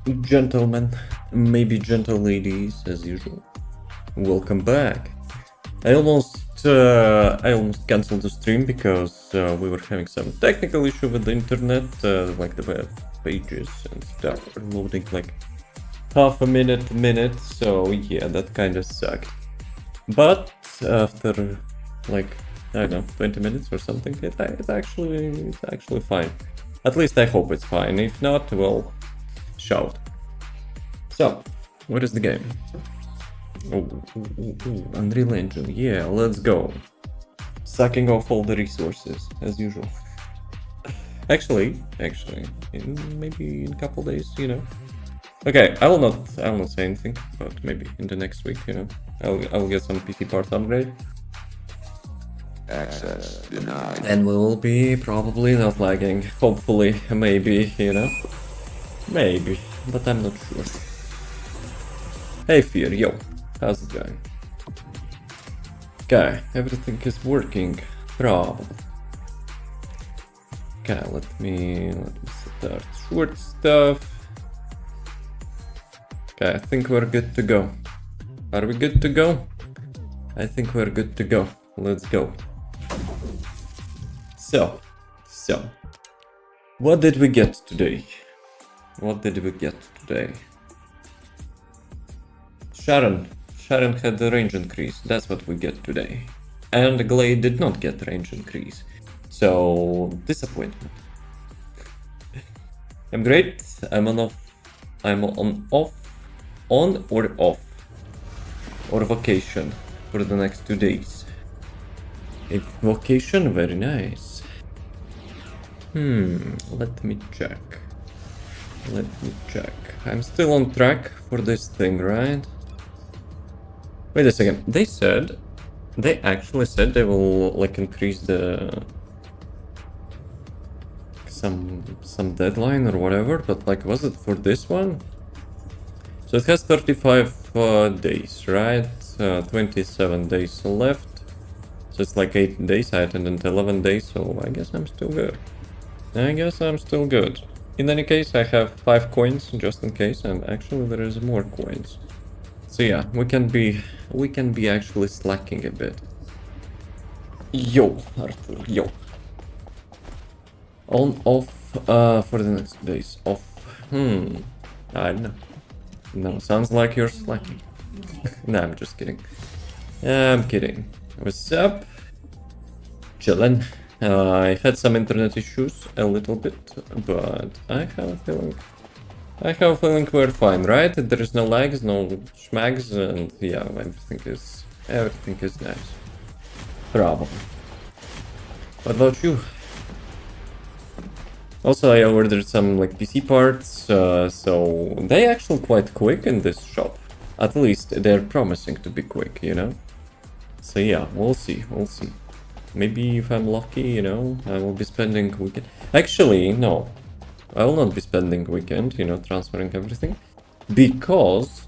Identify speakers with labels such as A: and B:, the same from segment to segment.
A: Gentlemen, maybe gentle ladies, as usual. Welcome back. I almost canceled the stream because we were having some technical issue with the internet, like the web pages and stuff were loading like half a minute. So yeah, that kind of sucked. But after like I don't know 20 minutes or something, it's actually fine. At least I hope it's fine. If not, well, shout. So, what is the game? Unreal Engine, yeah, let's go. Sucking off all the resources, as usual. Actually, maybe in a couple days, you know. Okay, I will not say anything, but maybe in the next week, you know, I'll get some PC parts upgrade.
B: Access denied.
A: And we will be probably not lagging. Hopefully, maybe, you know. Maybe, but I'm not sure. Hey Fear, yo, how's it going? Okay, everything is working. Probably. Okay, let me start short stuff. Okay, I think we're good to go. Are we good to go? I think we're good to go. Let's go. So, what did we get today? Sharon had the range increase, that's what we get today. And Glade did not get range increase. So, disappointment. I'm great, I'm on or off, or vacation for the next 2 days. A vacation, very nice. Let me check. I'm still on track for this thing, right? Wait a second. They actually said they will like increase the some deadline or whatever, but like was it for this one? So it has 35 days, right? 27 days left. So it's like 8 days. I attended 11 days, so I guess I'm still good. In any case, I have 5 coins just in case, and actually there is more coins. So yeah, we can be actually slacking a bit. Yo, Arthur, yo. On, off, for the next days. Off. I don't know. No, sounds like you're slacking. Nah, I'm just kidding. I'm kidding. What's up? Chillin'. I had some internet issues a little bit, but I have a feeling we're fine, right? There is no lags, no schmags, and yeah, everything is nice. Probably. What about you? Also, I ordered some like PC parts, so they actually quite quick in this shop. At least they're promising to be quick, you know? So yeah, we'll see. Maybe if I'm lucky, you know, I will be spending weekend. Actually, no. I will not be spending weekend, you know, transferring everything. Because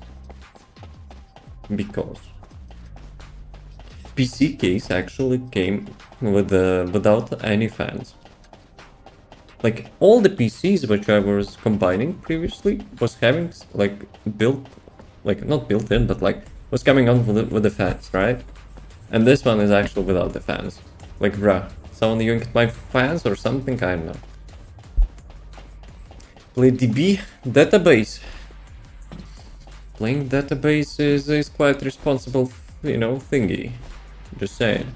A: PC case actually came with without any fans. Like all the PCs which I was combining previously was having like not built in, but like was coming on with the fans, right? And this one is actually without the fans. Like, bruh, someone yanked my fans or something? I don't know. Play DB database. Playing database is quite responsible, you know, thingy. Just saying.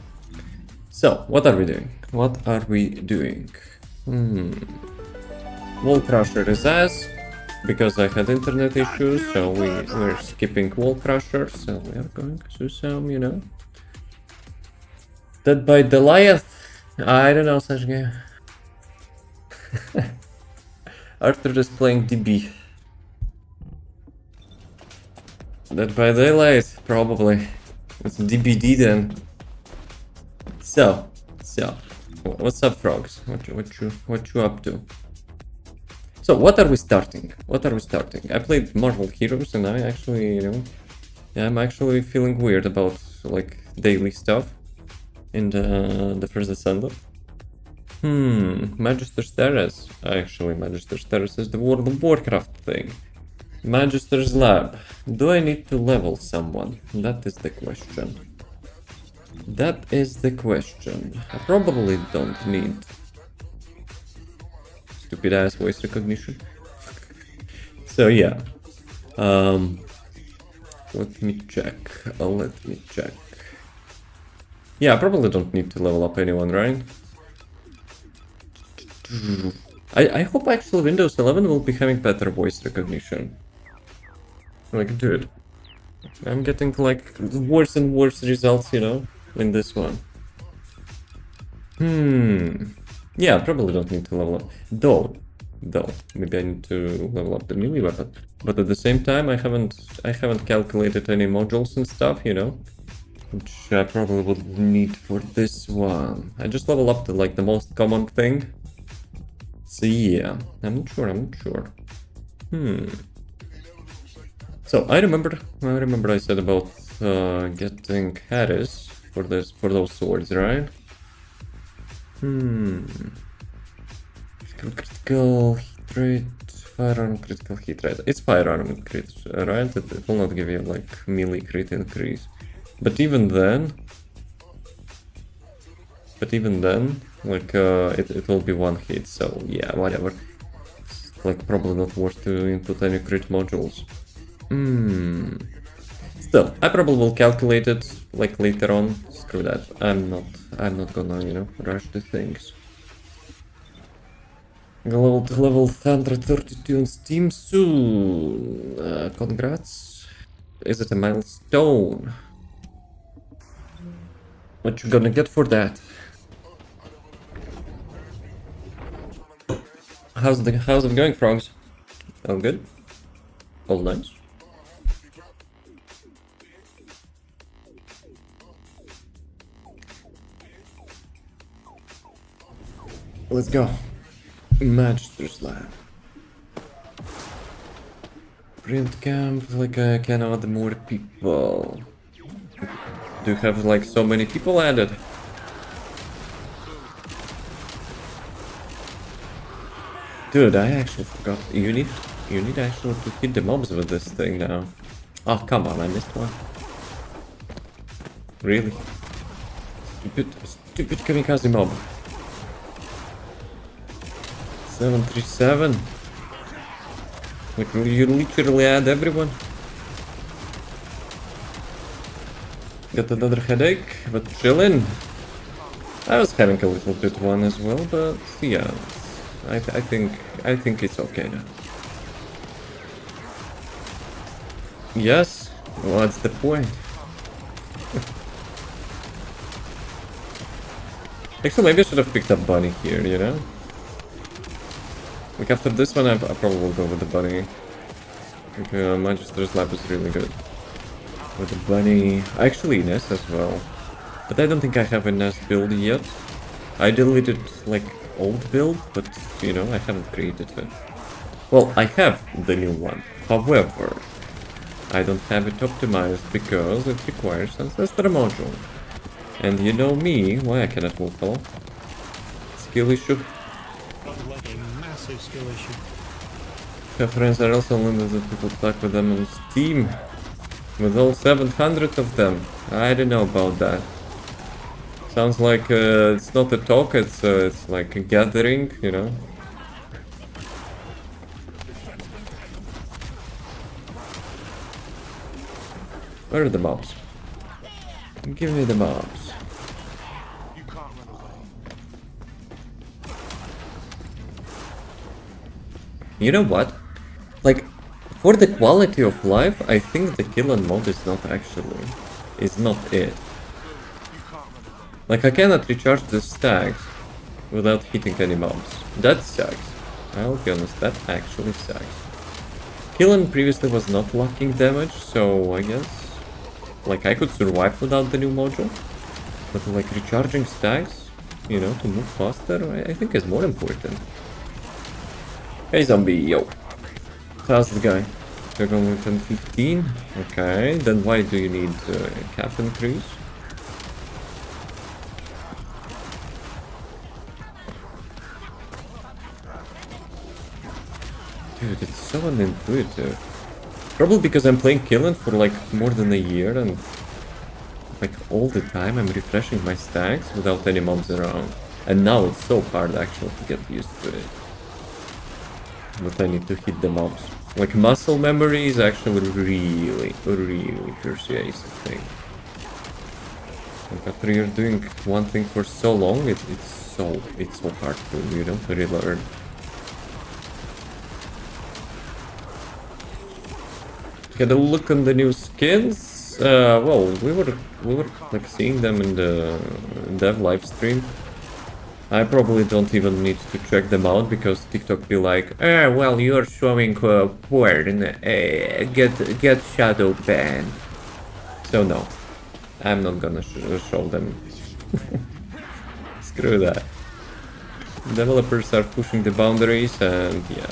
A: So, what are we doing? Wall Crusher is ass. Because I had internet issues, so we're skipping Wall Crusher. So we are going to some, you know. Dead by Goliath? I don't know such game. Arthur is playing DB. Dead by Daylight, probably. It's DBD then. So, what's up, frogs? What you up to? So, what are we starting? I played Marvel Heroes, and I actually, you know, yeah, I'm actually feeling weird about like daily stuff. In the first Descendant. Magister's Terrace. Actually, Magister's Terrace is the World of Warcraft thing. Magister's Lab. Do I need to level someone? That is the question. That is the question. I probably don't need. Stupid ass voice recognition. So yeah. Let me check. Let me check. Yeah, I probably don't need to level up anyone, right? I hope actually Windows 11 will be having better voice recognition. Like, dude, I'm getting like worse and worse results, you know, in this one. Yeah, probably don't need to level up. Though, maybe I need to level up the melee weapon. But at the same time, I haven't calculated any modules and stuff, you know, which I probably would need for this one. I just level up to like the most common thing. So yeah, I'm not sure. So I remember I said about getting Harris for those swords, right? Critical hit rate, firearm critical hit rate. It's firearm crit, right? It will not give you like melee crit increase. But even then, like it will be one hit. So yeah, whatever. It's like probably not worth to input any crit modules. Still, I probably will calculate it like later on. Screw that. I'm not gonna, you know, rush the things. Level to level 132 on Steam soon. Congrats. Is it a milestone? What you gonna get for that? How's it going, frogs? All good? All nice? Let's go. Magister's Lab. Print camp, like I can add more people. Do you have like so many people added? Dude, I actually forgot. You need actually to hit the mobs with this thing now. Oh, come on, I missed one. Really? Stupid kamikaze mob. 737. Like, you literally add everyone. Got another headache, but chillin'. I was having a little bit one as well, but yeah, I think it's okay now. Yes, what's the point? Actually, maybe I should have picked up Bunny here, you know? Like after this one, I probably will go with the Bunny. Like, Magister's Lab is really good. With the Bunny, actually Ness as well. But I don't think I have a Ness build yet. I deleted like old build, but you know, I haven't created it. Well, I have the new one. However, I don't have it optimized because it requires Ancestor module. And you know me, why I cannot move hello? Skill issue.
B: Skill issue.
A: Her friends are also limited people talk with them on Steam. With all 700 of them. I don't know about that. Sounds like it's not a talk, it's like a gathering, you know? Where are the mobs? Give me the mobs. You know what? Like, for the quality of life, I think the kill and mode is not it. Like, I cannot recharge the stacks without hitting any mobs. That sucks. I'll be honest, that actually sucks. Killing previously was not locking damage, so I guess like I could survive without the new module. But like recharging stacks, you know, to move faster, I think is more important. Hey zombie, yo. How's the guy? You're going with 10-15? Okay, then why do you need cap increase? Dude, it's so unintuitive. Probably because I'm playing Killen for like more than a year and like all the time I'm refreshing my stacks without any mobs around. And now it's so hard actually to get used to it. But I need to hit the mobs. Like muscle memory is actually really persuasive thing. Like after you're doing one thing for so long, it's so hard to, you know, to relearn. Get a look on the new skins. Well, we were like seeing them in the dev live stream. I probably don't even need to check them out because TikTok be like, well, you're showing porn. Get shadow ban. So no, I'm not gonna show them. Screw that. Developers are pushing the boundaries and yeah.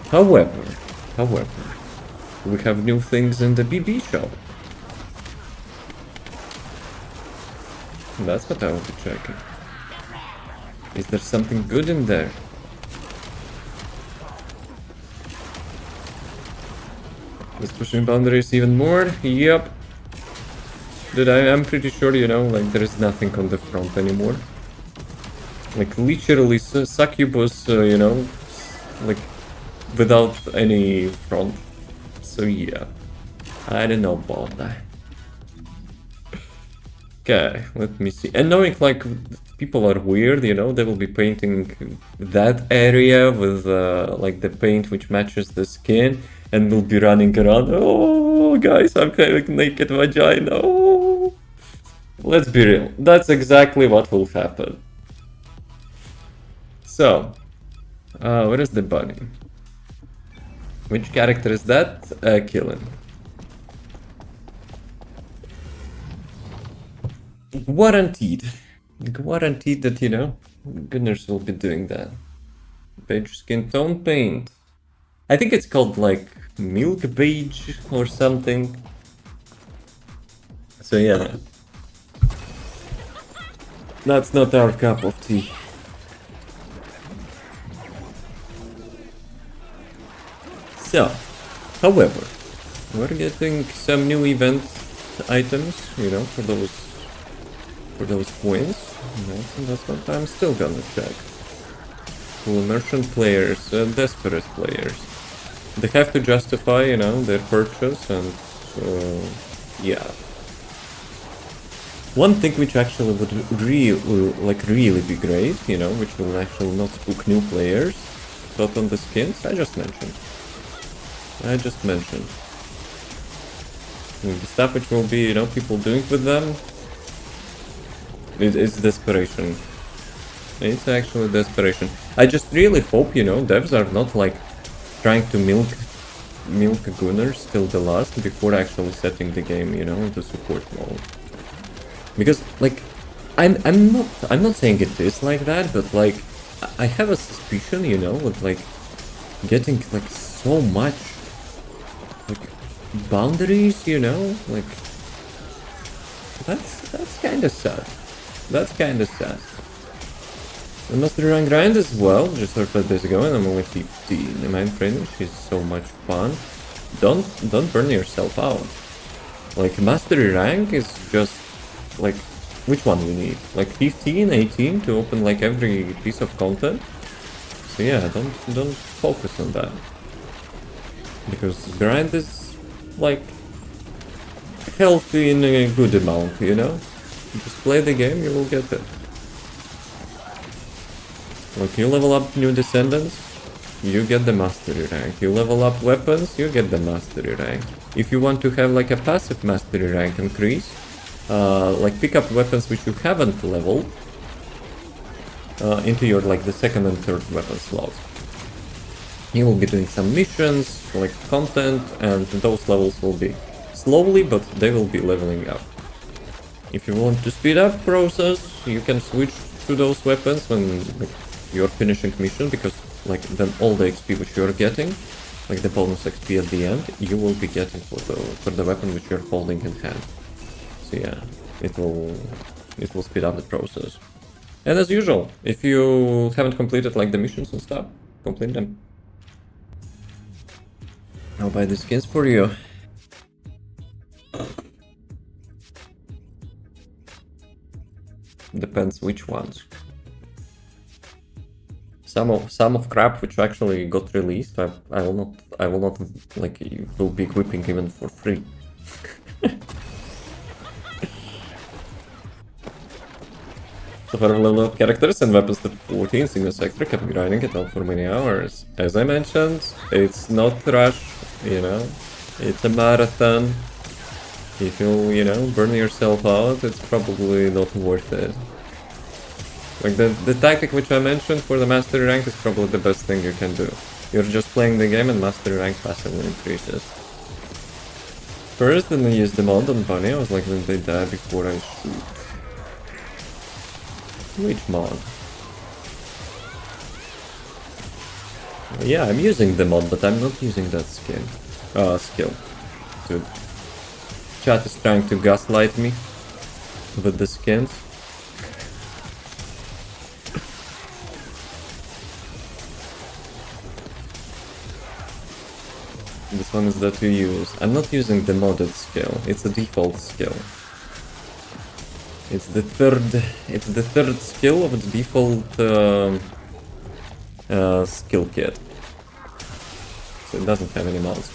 A: However, we have new things in the BB shop. That's what I will be checking. Is there something good in there? Is pushing boundaries even more? Yep. Dude, I'm pretty sure, you know, like there is nothing on the front anymore. Like literally succubus, you know, like without any front. So yeah, I don't know about that. Okay, let me see. And knowing like people are weird, you know, they will be painting that area with like the paint which matches the skin and will be running around. Oh, guys, I'm having naked vagina. Oh. Let's be real. That's exactly what will happen. So, where is the bunny? Which character is that? Killen. Guaranteed that, you know, Gunners will be doing that. Beige skin tone paint. I think it's called like milk beige or something. So yeah. That's not our cup of tea. So, however, we're getting some new event items, you know, for those coins. And that's what I'm still gonna check. Cool merchant players, desperate players. They have to justify, you know, their purchase and yeah. One thing which actually would really be great, you know, which will actually not spook new players, but on the skins, I just mentioned. And the stuff which will be, you know, people doing with them, it's desperation. It's actually desperation. I just really hope, you know, devs are not like trying to milk Gunners till the last before actually setting the game, you know, into support mode. Because like I'm not saying it is like that, but like I have a suspicion, you know, with like getting like so much like boundaries, you know, like that's kind of sad. That's kind of sad. I must run grind as well, just started days ago and I'm only 15. The mind finish is so much fun. Don't burn yourself out. Like mastery rank is just like which one you need? Like 15, 18 to open like every piece of content. So yeah, don't focus on that. Because grind is like healthy in a good amount, you know? Just play the game, you will get it. Like you level up new Descendants, you get the mastery rank. You level up weapons, you get the mastery rank. If you want to have like a passive mastery rank increase, like pick up weapons which you haven't leveled into your like the second and third weapon slots. You will be doing some missions, like content, and those levels will be slowly, but they will be leveling up. If you want to speed up process, you can switch to those weapons when like, you're finishing mission, because like then all the XP which you're getting, like the bonus XP at the end, you will be getting for the weapon which you're holding in hand. So yeah, it will speed up the process. And as usual, if you haven't completed like the missions and stuff, complete them. I'll buy the skins for you. Depends which ones. Some of crap which actually got released, I will not like will be equipping even for free. So for level up characters and weapons to 14, single sector, kept grinding it out for many hours. As I mentioned, it's not rush, you know, it's a marathon. If you know, burn yourself out, it's probably not worth it. Like the tactic which I mentioned for the mastery rank is probably the best thing you can do. You're just playing the game and mastery rank passively increases. First, then I used the mod on Bunny, I was like, when they die before I shoot. Which mod? Yeah, I'm using the mod, but I'm not using that skill. Dude. Chat is trying to gaslight me with the skins. This one is that you use. I'm not using the modded skill. It's a default skill. It's the third skill of the default skill kit. So it doesn't have any mods.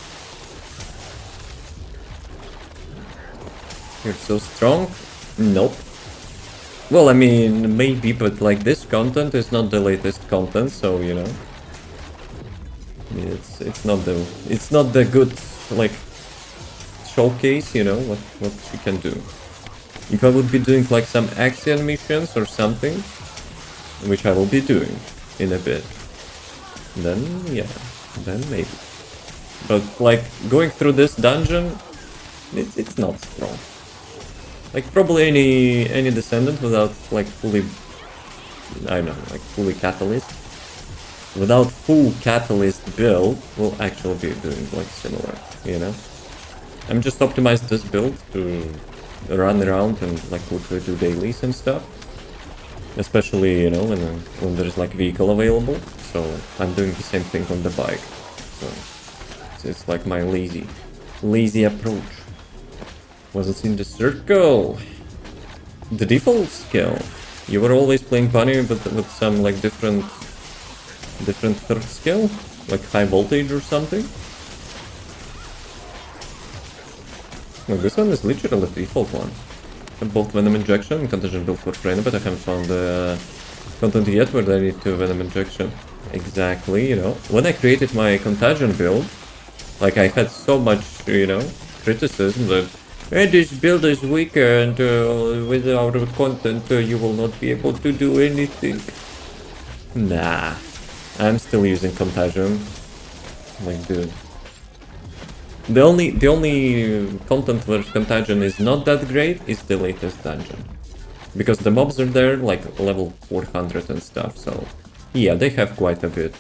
A: You're so strong? Nope. Well, I mean, maybe, but like this content is not the latest content, so you know. It's not the good like showcase, you know, what she can do. If I would be doing like some action missions or something, which I will be doing in a bit, then yeah, then maybe. But like going through this dungeon, it's not strong. Like probably any Descendant without like fully, I don't know, like fully catalyst. Without full catalyst build, will actually be doing like similar, you know? I'm just optimized this build to run around and like quickly do dailies and stuff. Especially, you know, when there's like vehicle available. So I'm doing the same thing on the bike. So it's like my lazy approach. Wasn't in the circle. The default skill. You were always playing Bunny but with some like different third skill, like high voltage or something. No, this one is literally the default one. I have both Venom Injection and Contagion build for Freyna, but I haven't found the content yet where I need to Venom Injection. Exactly, you know. When I created my Contagion build, like I had so much, you know, criticism that hey, this build is weaker and without content you will not be able to do anything. Nah. I'm still using Contagion. Like, dude. The only content where Contagion is not that great is the latest dungeon. Because the mobs are there, like level 400 and stuff, so yeah, they have quite a bit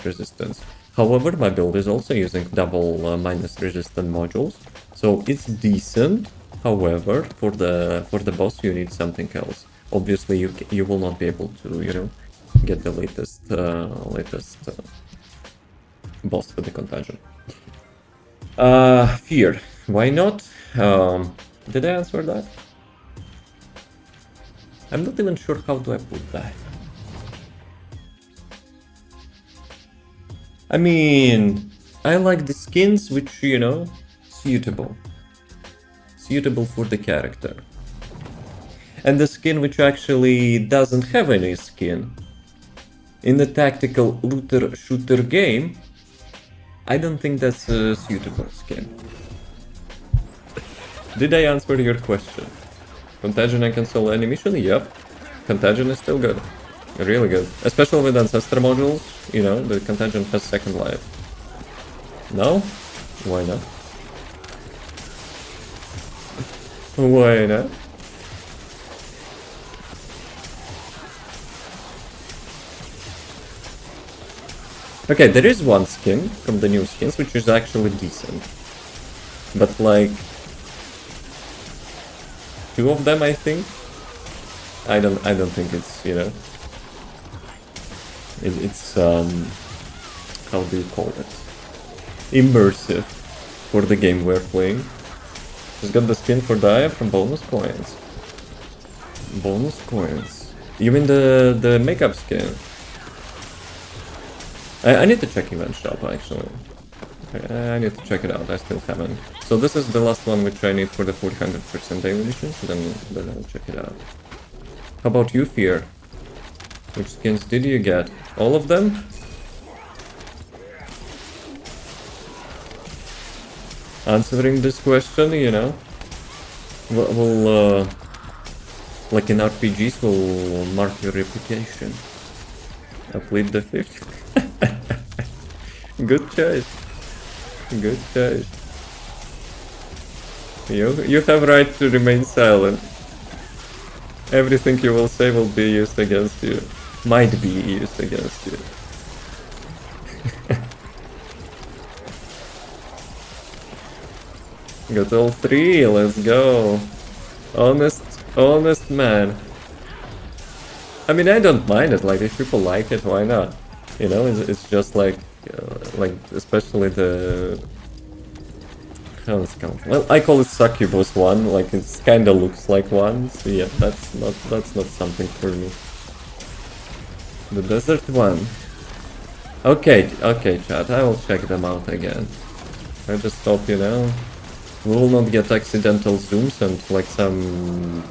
A: resistance. However, my build is also using double minus resistant modules, so it's decent. However, for the boss you need something else. Obviously, you will not be able to, you know, get the latest boss with the Contagion. Fear. Why not? Did I answer that? I'm not even sure how do I put that. I mean, I like the skins which, you know, suitable for the character. And the skin which actually doesn't have any skin. In the tactical looter shooter game, I don't think that's a suitable skin. Did I answer your question? Contagion I can solo any mission? Yep. Contagion is still good. Really good. Especially with Ancestor modules, you know, the Contagion has second life. No? Why not? Why not? Okay, there is one skin from the new skins which is actually decent. But like two of them I think. I don't think it's, you know. It's how do you call it? immersive for the game we're playing. Just got the skin for Dia from bonus coins. Bonus coins. You mean the makeup skin? I need to check event shop actually. I need to check it out, I still haven't. So this is the last one which I need for the 400% daily mission, so then I'll check it out. How about you, Fear? Which skins did you get? All of them? Answering this question, you know, will like in RPGs, will mark your reputation. I plead the fifth. Good choice. Good choice. You have right to remain silent. Everything you will say will be used against you. Might be used against you. Got all three, let's go. Honest man. I mean, I don't mind it, like, if people like it, why not? You know, it's just like especially the... How it's called? Well, I call it Succubus one, like, it kinda looks like one, so yeah, that's not something for me. The desert one. Okay, chat, I will check them out again. I just hope, you know, we will not get accidental zooms and like some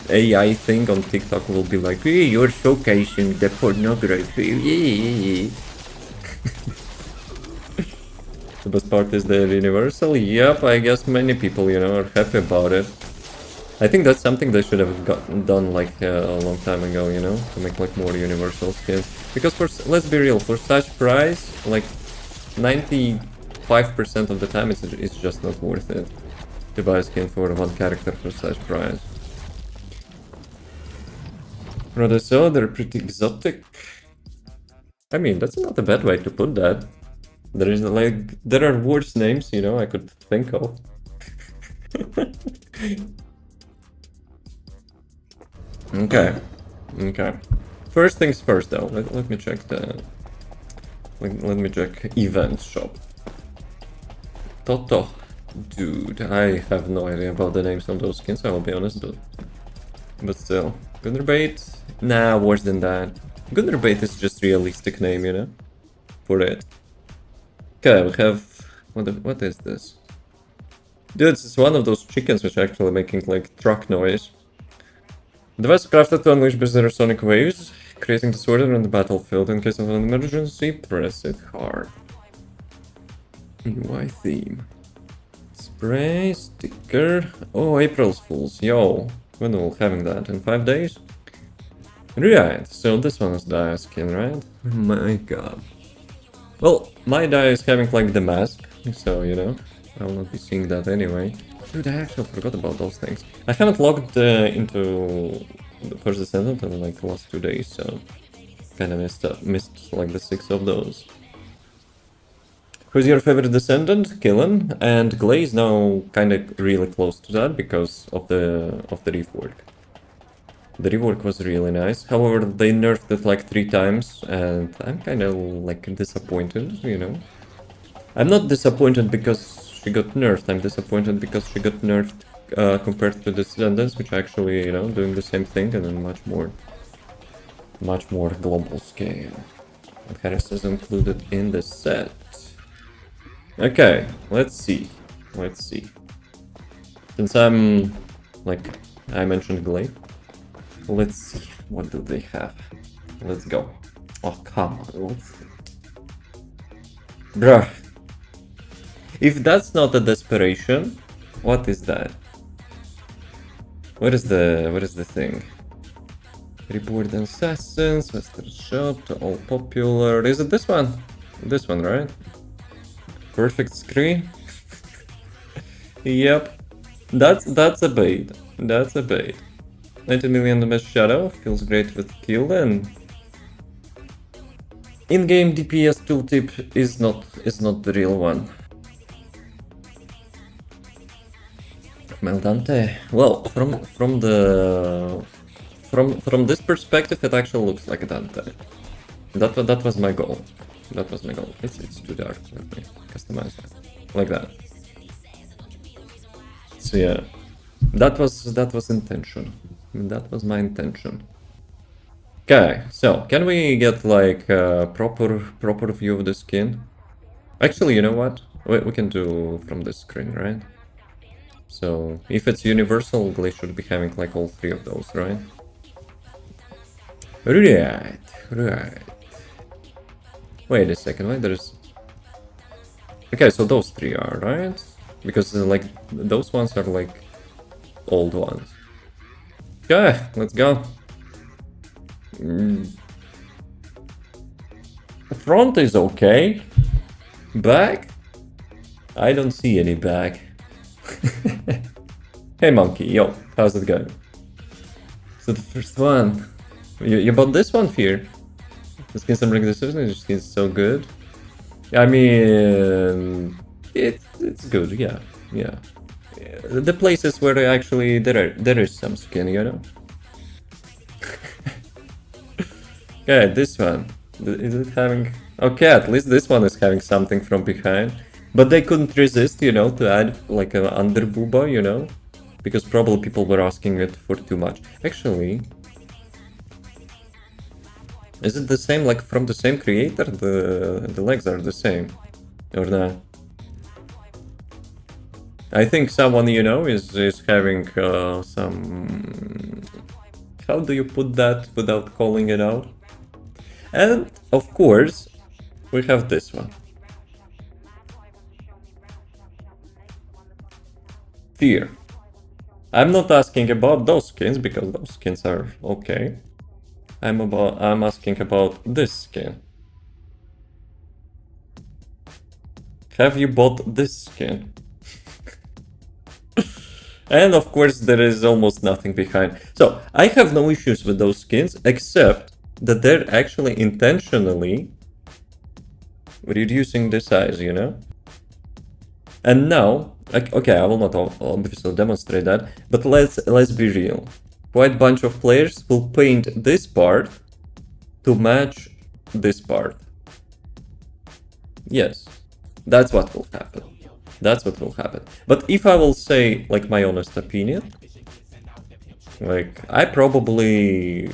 A: AI thing on TikTok will be like, hey, you're showcasing the pornography. The best part is the universal. Yep, I guess many people, you know, are happy about it. I think that's something they should have done like a long time ago, you know, to make like more universal skins. Because let's be real, for such price, like 95% of the time it's just not worth it to buy a skin for one character for such price. Rather so, they're pretty exotic. I mean, that's not a bad way to put that. There are worse names, you know, I could think of. Okay. First things first, though. Let me check the. Let me check event shop. Toto, dude, I have no idea about the names on those skins. I will be honest, but still, Gunnerbait. Nah, worse than that. Gunnerbait is just realistic name, you know, for it. Okay, we have what is this? Dude, it's one of those chickens which are actually making like truck noise. Device crafted to unleash bizarre sonic waves, creating disorder on the battlefield. In case of an emergency, press it hard. UI theme. Spray, sticker. Oh, April's Fools. Yo, when are we having that? In 5 days? Right, so this one is Dia skin, right? My god. Well, my Dia is having like the mask, so you know, I will not be seeing that anyway. Dude, I actually forgot about those things. I haven't logged into the first Descendant in like the last 2 days, so kinda missed like the 6 of those. Who's your favorite Descendant? Killen, and Glaze now kinda really close to that because of the rework. The rework was really nice. However, they nerfed it like 3 times, and I'm kinda like disappointed, you know. I'm not disappointed because she got nerfed, I'm disappointed because she got nerfed compared to Descendants, which are actually, you know, doing the same thing and on much more global scale. And Harris is included in the set. Okay, let's see. Since I'm, like, I mentioned Glaive, let's see, what do they have? Let's go. Oh, come on. Bruh. If that's not a desperation, what is that? What is the thing? Reward Assassins, Western Shop, all popular. Is it this one? This one, right? Perfect screen. Yep. That's a bait. That's a bait. 90 million the best shadow. Feels great with kill and in-game DPS tooltip is not the real one. Meldante. Well, from this perspective, it actually looks like Dante. That was my goal. That was my goal. It's too dark. Let me customize it. Like that. So yeah. That was intention. That was my intention. Okay, so can we get like a proper view of the skin? Actually, you know what? We can do from this screen, right? So if it's universal, they should be having like all three of those, right? Right. Wait a second, why there's... Okay, so those three are, right? Because like those ones are like old ones. Okay, let's go. Front is okay. Back? I don't see any back. Hey monkey, yo, how's it going? So the first one. You bought this one, Fear? The skin some decision is so good. I mean, it's good, yeah. The places where actually there is some skin, you know. Okay, this one. Is it having... Okay, at least this one is having something from behind. But they couldn't resist, you know, to add like an under booba, you know? Because probably people were asking it for too much. Actually... Is it the same, like from the same creator? The legs are the same. Or not? I think someone, you know, is having some... How do you put that without calling it out? And, of course, we have this one. Fear. I'm not asking about those skins, because those skins are okay. I'm asking about this skin. Have you bought this skin? And of course there is almost nothing behind. So I have no issues with those skins, except that they're actually intentionally reducing the size, you know? And now, okay, I will not obviously demonstrate that, but let's be real. Quite a bunch of players will paint this part to match this part. Yes, that's what will happen. That's what will happen. But if I will say, like, my honest opinion, like, I probably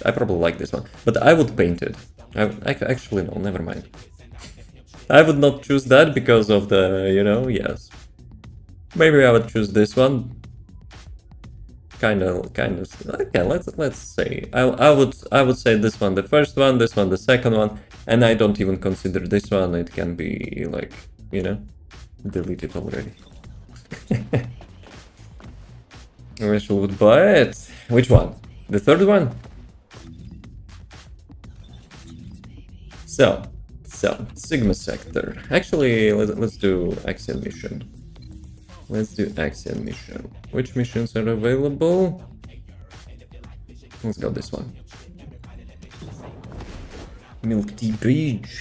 A: like this one, but I would paint it. Actually, no, never mind. I would not choose that because of the, you know, yes. Maybe I would choose this one. Kind of. Okay, let's say I would say this one the first one, this one the second one, and I don't even consider this one. It can be like, you know, deleted already. I wish I would buy it. Which one? The third one? So Sigma Sector. Actually, let's do Axiom Mission. Let's do Axiom Mission. Which missions are available? Let's go this one. Milk tea beige.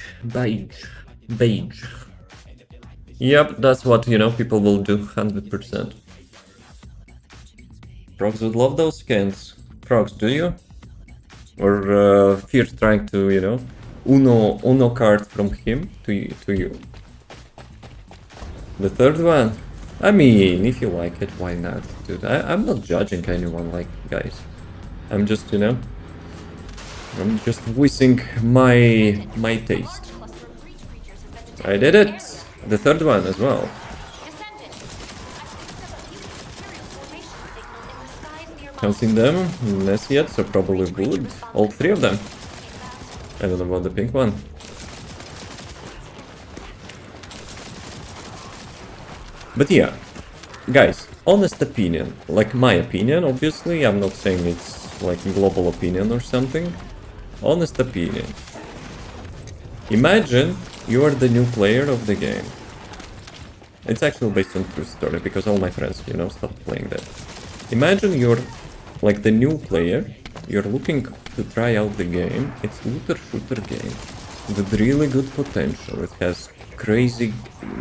A: Yep, that's what, you know, people will do 100%. Frogs would love those skins. Frogs, do you? Or Fear trying to, you know, Uno card from him to you. The third one? I mean, if you like it, why not, dude? I'm not judging anyone, like, guys. I'm just, you know, I'm just voicing my taste. I did it! The third one as well. Haven't seen them, less yet, so probably would. All three of them. I don't know about the pink one. But yeah, guys, honest opinion, like my opinion, obviously, I'm not saying it's like a global opinion or something. Honest opinion. Imagine you are the new player of the game. It's actually based on true story, because all my friends, you know, stopped playing that. Imagine you're like the new player, you're looking to try out the game. It's a looter shooter game with really good potential. It has crazy,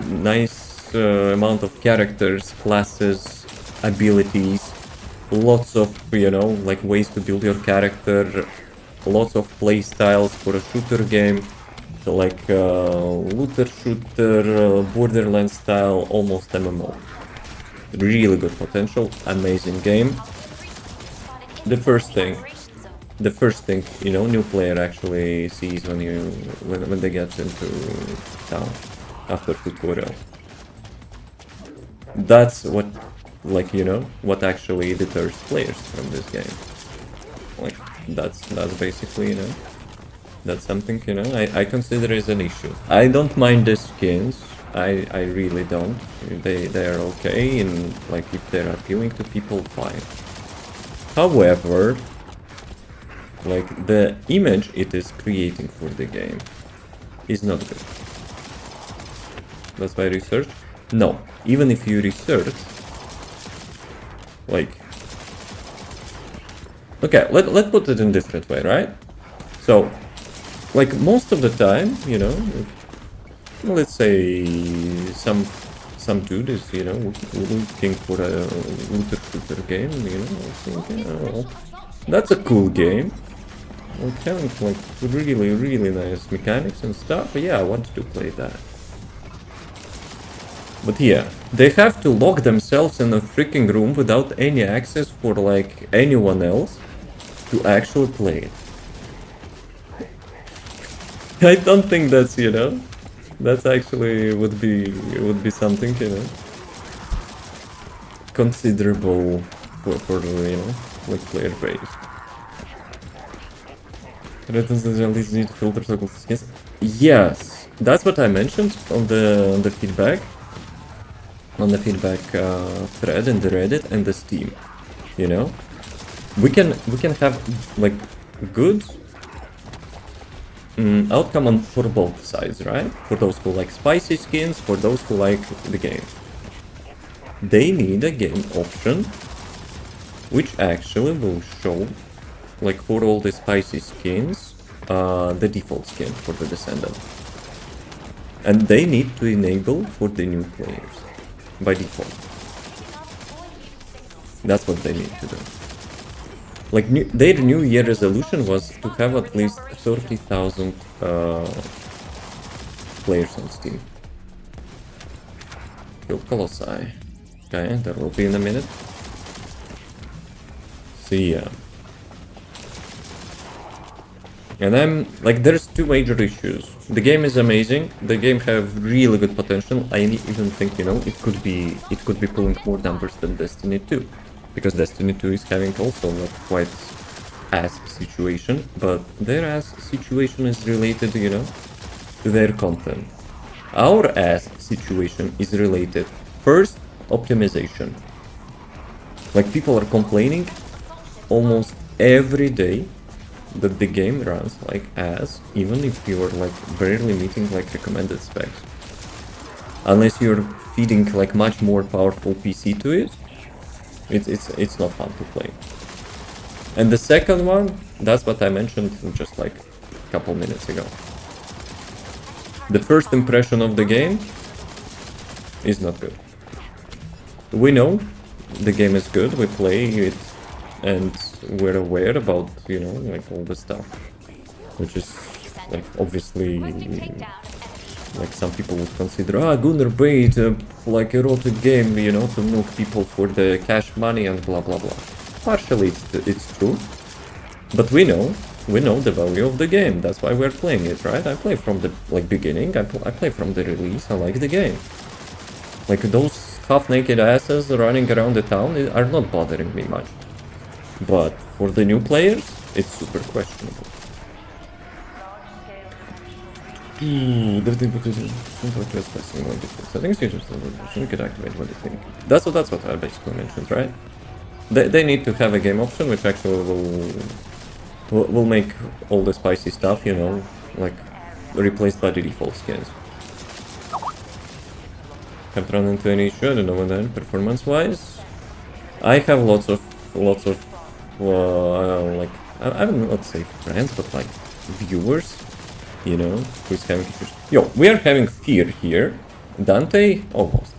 A: nice amount of characters, classes, abilities, lots of, you know, like ways to build your character, lots of play styles for a shooter game. like looter shooter, Borderlands style, almost MMO. Really good potential, amazing game. The first thing, you know, new player actually sees when they get into town after tutorial. That's what, like, you know, what actually deters players from this game. Like, that's basically, you know, that's something, you know, I consider as an issue. I don't mind the skins. I really don't. They are okay, and like if they're appealing to people, fine. However, like the image it is creating for the game is not good. That's why research. No, even if you research, like, okay, let's put it in different way, right? So, like most of the time, you know, let's say some dude is, you know, looking for a looter shooter game, you know, thinking, oh, that's a cool game. Like having like really nice mechanics and stuff. But yeah, I want to play that. But yeah, they have to lock themselves in a freaking room without any access for like anyone else to actually play it. I don't think that's, you know, that's actually would be something, you know, considerable for you know, like player base. At least need to filter local skins. Yes, that's what I mentioned on the feedback, thread in the Reddit and the Steam. You know, we can have like good outcome for both sides, right? For those who like spicy skins, for those who like the game. They need a game option which actually will show, like for all the spicy skins, the default skin for the Descendant. And they need to enable for the new players by default. That's what they need to do. Like their New Year resolution was to have at least 30,000 players on Steam. Kill Colossi. Okay, that will be in a minute. See ya. And I'm like, there's two major issues. The game is amazing. The game have really good potential. I even think, you know, it could be pulling more numbers than Destiny 2, because Destiny 2 is having also not quite ass situation, but their ass situation is related, you know, to their content. Our ass situation is related first optimization. Like people are complaining almost every day that the game runs like ass, even if you're like barely meeting like recommended specs. Unless you're feeding like much more powerful PC to it, it's not fun to play. And the second one, that's what I mentioned just like a couple minutes ago. The first impression of the game is not good. We know the game is good, we play it, and we're aware about, you know, like all the stuff, which is like obviously like some people would consider Gunnar bait like erotic game, you know, to milk people for the cash money and blah blah blah. Partially it's true, but we know the value of the game. That's why we're playing it, right? I play from the like beginning. I play from the release. I like the game. Like those half-naked asses running around the town are not bothering me much. But for the new players, it's super questionable. Settings you could activate what you think. That's what I basically mentioned, right? They need to have a game option which actually will make all the spicy stuff, you know, like replaced by the default skins. Haven't run into any issue, I don't know when then, performance-wise. I have lots of like, I don't know, let's say friends, but like viewers, you know, who's having issues. Yo, we are having Fear here. Dante, almost.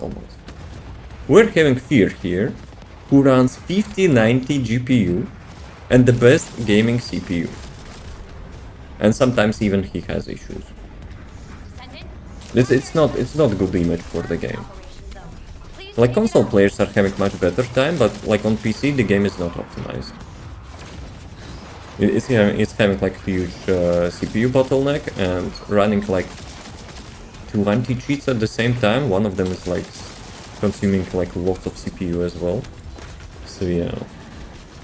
A: We're having Fear here, who runs 5090 GPU and the best gaming CPU. And sometimes even he has issues. It's not good image for the game. Like console players are having much better time, but like on PC the game is not optimized. It's having like huge CPU bottleneck and running like two anti-cheats at the same time. One of them is like consuming like lots of CPU as well. So yeah,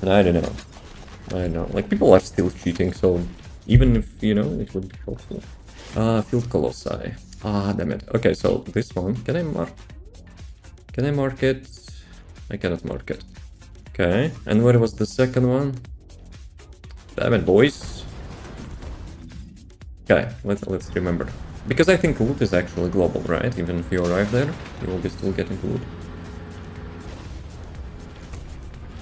A: and I don't know. Like people are still cheating, so even if it would be helpful. Field Colossi. Damn it. Okay, so this one, can I mark it? I cannot mark it. Okay, and where was the second one? Damn it, boys. Okay, let's remember. Because I think loot is actually global, right? Even if you arrive there, you will be still getting loot.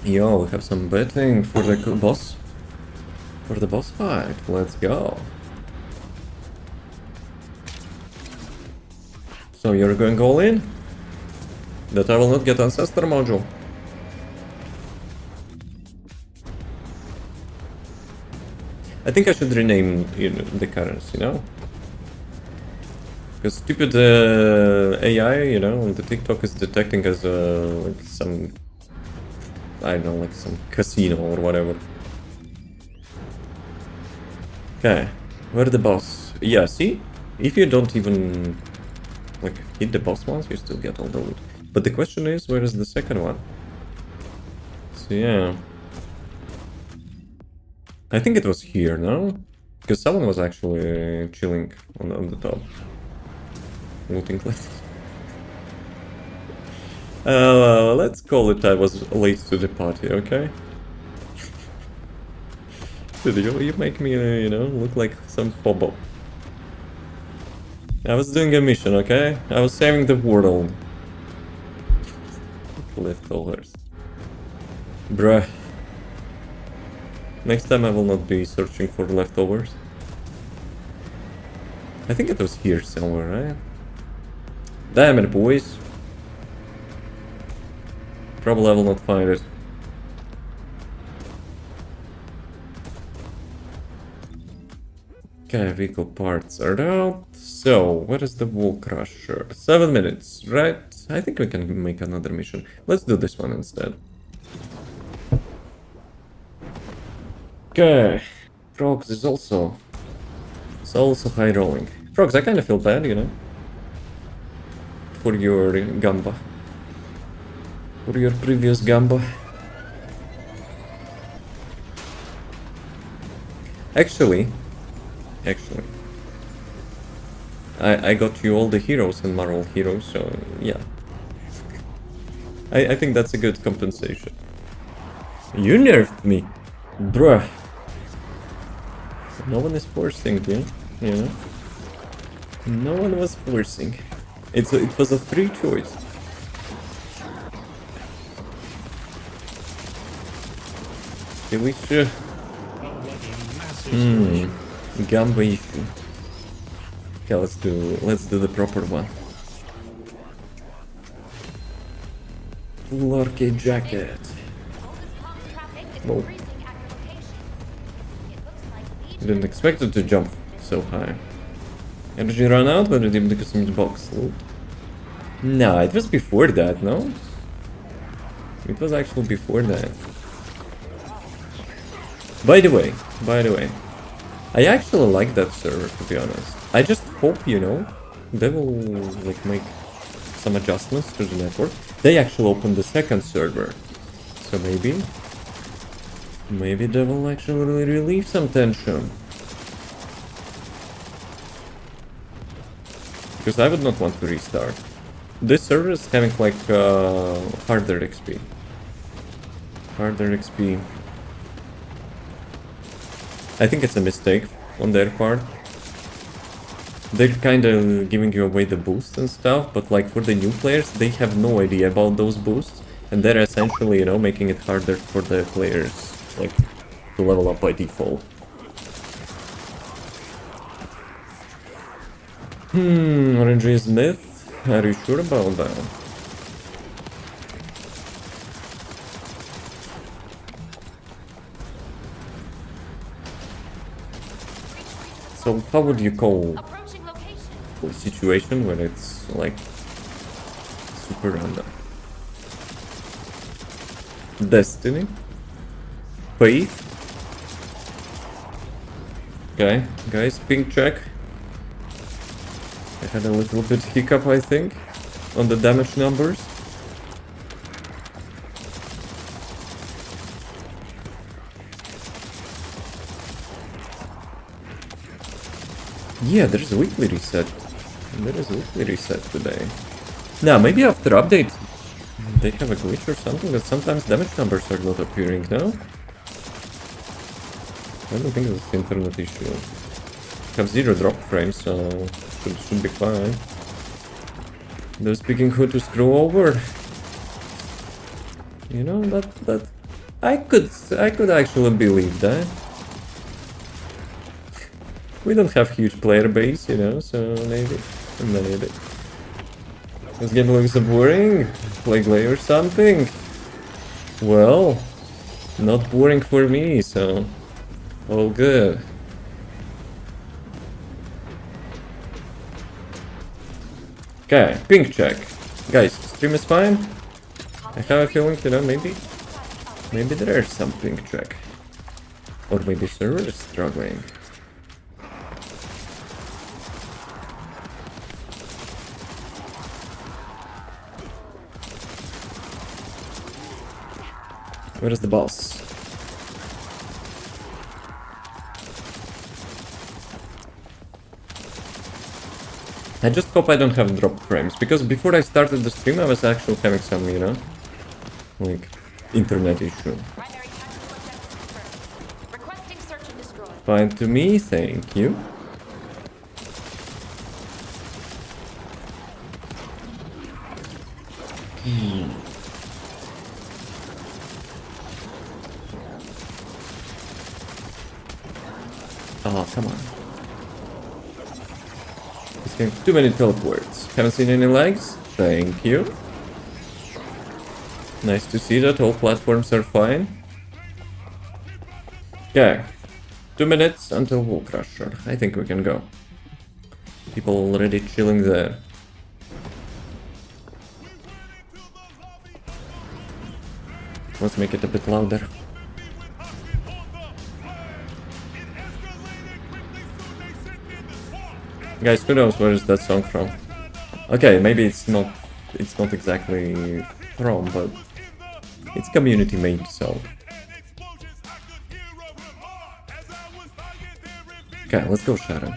A: Yo, we have some betting for the boss. For the boss fight. Let's go. So you're going all in? That I will not get Ancestor module. I think I should rename the currency, Because stupid AI, on the TikTok is detecting as like some, I don't know, like some casino or whatever. Okay, where the boss? Yeah, see? If you don't even like hit the boss once, you still get all the loot. But the question is, where is the second one? So yeah. I think it was here, no? Because someone was actually chilling on the top. Looting left. Let's call it I was late to the party, okay? Dude, you make me, look like some phobo. I was doing a mission, okay? I was saving the world. Leftovers. Bruh. Next time I will not be searching for leftovers. I think it was here somewhere, right? Damn it, boys. Probably I will not find it. Okay, vehicle parts are out. So, where is the wall crusher? 7 minutes, right? I think we can make another mission. Let's do this one instead. Okay. Frogs is also... It's also high rolling. Frogs, I kind of feel bad, For your gamba. For your previous gamba. Actually, I got you all the heroes in Marvel Heroes, so yeah. I think that's a good compensation. You nerfed me, bruh. No one is forcing, No one was forcing. It was a free choice. Delicious. Gamba issue. Okay, let's do the proper one. Full arcade jacket. Whoa. Didn't expect it to jump so high. Energy run out when redeemed the custom box. Loot. No, it was before that, no? It was actually before that. By the way, I actually like that server, to be honest. I just hope, they will like make some adjustments to the network. They actually opened the second server, so maybe they will actually relieve some tension. Because I would not want to restart. This server is having like harder XP. I think it's a mistake on their part. They're kind of giving you away the boosts and stuff, but like for the new players, they have no idea about those boosts, and they're essentially, making it harder for the players, like, to level up by default. RNG is myth? Are you sure about that? So how would you call situation where it's like super random. Destiny. Faith. Okay, guys, ping check. I had a little bit hiccup, I think, on the damage numbers. Yeah, there's a weekly reset. There is a weekly reset today. Now, maybe after update, they have a glitch or something, but sometimes damage numbers are not appearing, no? I don't think it's an internet issue. Have 0 drop frames, so should be fine. They're speaking who to screw over. You know, that I could actually believe that. We don't have huge player base, you know, so maybe. This game looks boring. Play Glay or something. Well, not boring for me, so all good. Okay, ping check. Guys, stream is fine. I have a feeling, you know, maybe there is some ping check. Or maybe server is struggling. Where is the boss? I just hope I don't have drop frames, because before I started the stream I was actually having some, you know, like, internet issue. Fine to me, thank you. Oh, come on. This game, too many teleports. Haven't seen any lags? Thank you. Nice to see that all platforms are fine. Okay. 2 minutes until Wall Crusher. I think we can go. People already chilling there. Let's make it a bit louder. Guys, who knows where is that song from? Okay, maybe it's not exactly from, but it's community made song. Okay, let's go Sharon.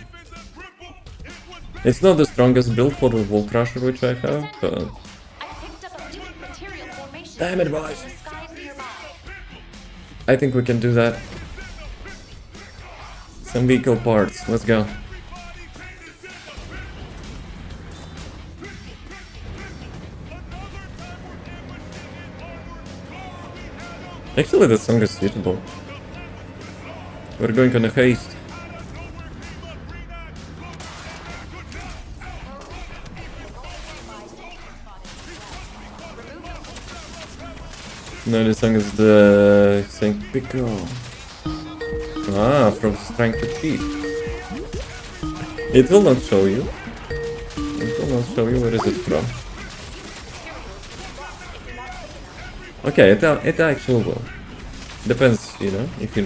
A: It's not the strongest build for the Wall Crusher which I have, but... Damn it, boys! I think we can do that. Some vehicle parts, let's go. Actually, the song is suitable. We're going on a haste. No, the song is the Saint Pico. Ah, Frog's trying to cheat. It will not show you. It will not show you where is it from. Okay, it actually will. Depends, you know, if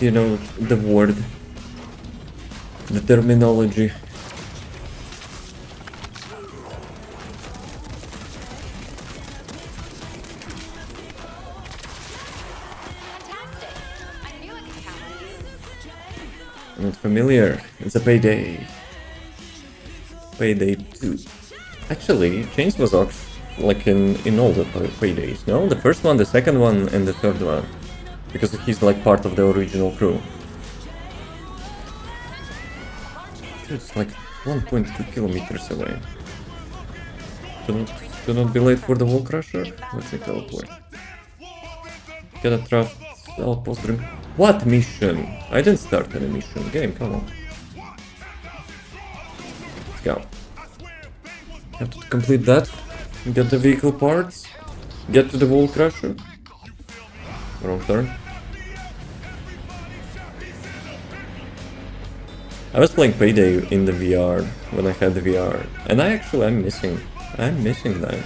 A: you know the word, the terminology. I'm not familiar. It's a payday. Payday 2. Actually, Chains was like in all the paydays, no? The first one, the second one, and the third one. Because he's like part of the original crew. It's like 1.2 kilometers away. Do not be late for the Wall Crusher. Let's take teleport. Get a trap. Outpost room. What mission? I didn't start any mission. Game, come on. Let's go. Have to complete that. Get the vehicle parts. Get to the Wall Crusher. Wrong turn. I was playing Payday in the VR when I had VR. And I'm missing that.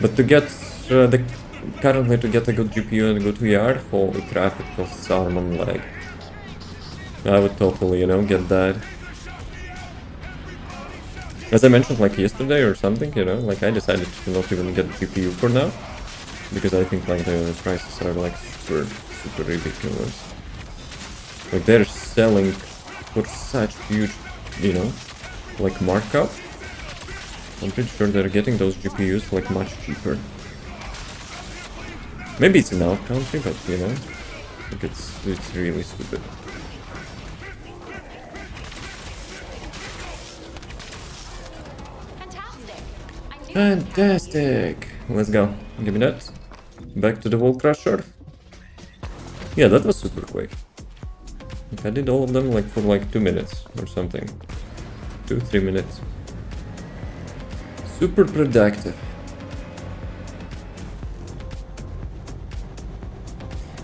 A: But to get currently to get a good GPU and a good VR, holy crap, it costs arm and leg. I would totally, get that. As I mentioned like yesterday or something, like I decided to not even get GPU for now. Because I think like the prices are like super ridiculous. Like they're selling for such huge, like markup. I'm pretty sure they're getting those GPUs like much cheaper. Maybe it's in our country, but like it's really stupid. Fantastic! Let's go. Give me that. Back to the Wall Crusher. Yeah, that was super quick. Like, I did all of them like for like 2 minutes or something. 2-3 minutes. Super productive.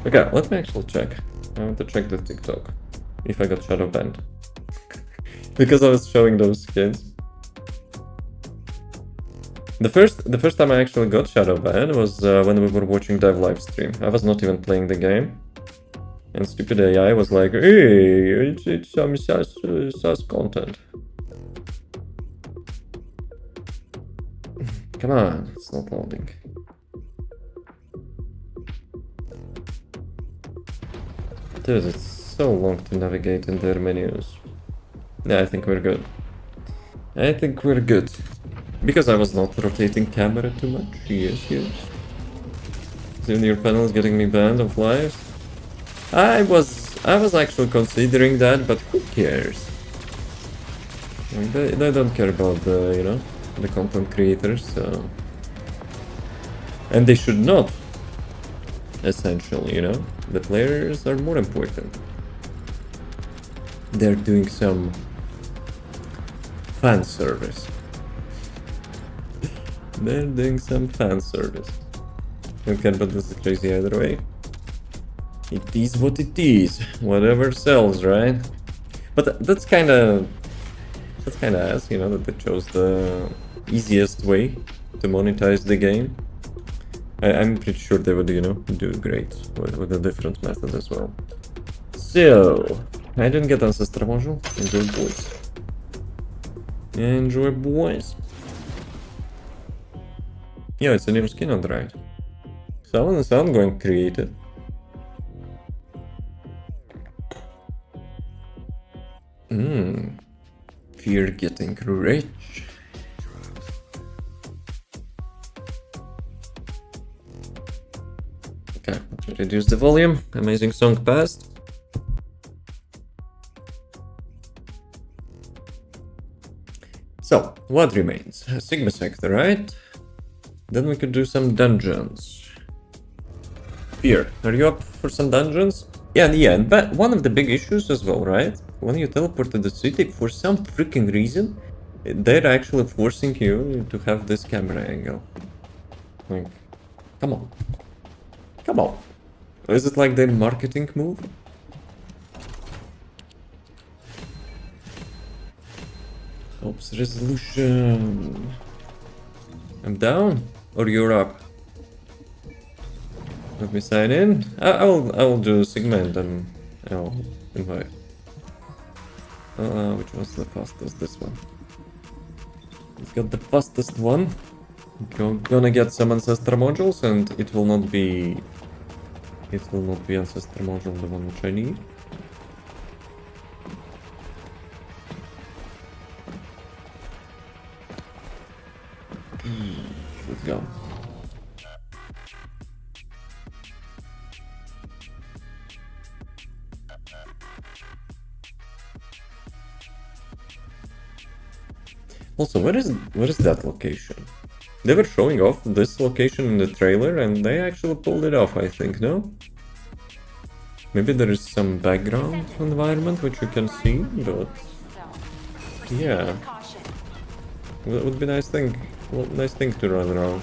A: Okay, let me actually check. I want to check the TikTok. If I got shadow banned. Because I was showing those skins. The first time I actually got shadow ban was when we were watching Dev live stream. I was not even playing the game. And stupid AI was like, hey, it's some sus content. Come on, it's not loading. Dude, it's so long to navigate in their menus. Yeah, I think we're good. I think we're good. Because I was not rotating camera too much. Yes. Soon your panel is getting me banned of lives. I was actually considering that, but who cares? Like, they don't care about the, the content creators, so... And they should not. Essentially, The players are more important. They're doing some fan service. They're doing some fan service. Don't care about this crazy either way. It is what it is. Whatever sells, right? But that's kind of ass, that they chose the easiest way to monetize the game. I'm pretty sure they would, do great with a different method as well. So, I didn't get Ancestor module. Enjoy, boys. Enjoy, boys. Yeah, it's a new skin on the right. Sound going creative. Fear getting rich. Okay, reduce the volume. Amazing song passed. So, what remains? Sigma sector, right? Then we could do some dungeons. Fear, are you up for some dungeons? Yeah, but one of the big issues as well, right? When you teleport to the city, for some freaking reason, they're actually forcing you to have this camera angle. Like, come on. Come on. Is it like their marketing move? Oops, resolution. I'm down, or you're up? Let me sign in. I'll do Sigma and then I'll invite. Which was the fastest? This one. It's got the fastest one. Gonna get some ancestor modules, and it will not be ancestor module, the one which I need. Let's go. Also, where is that location? They were showing off this location in the trailer, and they actually pulled it off, I think, no? Maybe there is some background environment which you can see, but... yeah. It would be nice thing to run around.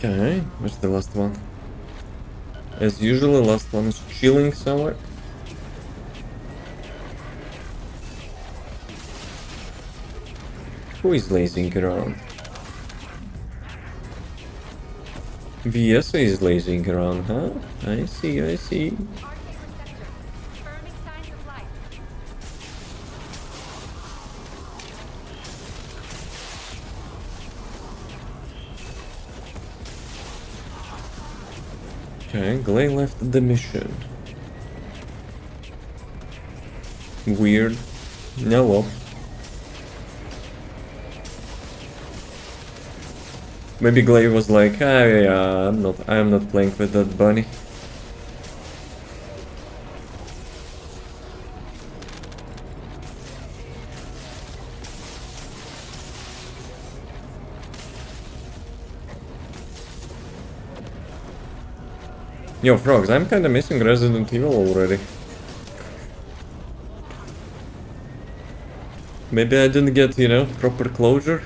A: Okay, where's the last one? As usual, the last one is chilling somewhere. Who is lazing around? VS is lazing around, huh? I see, I see. Okay, Glay left the mission. Weird. No, well. Maybe Glay was like, ah, yeah, I'm not playing with that bunny. Yo, Frogs, I'm kinda missing Resident Evil already. Maybe I didn't get, you know, proper closure.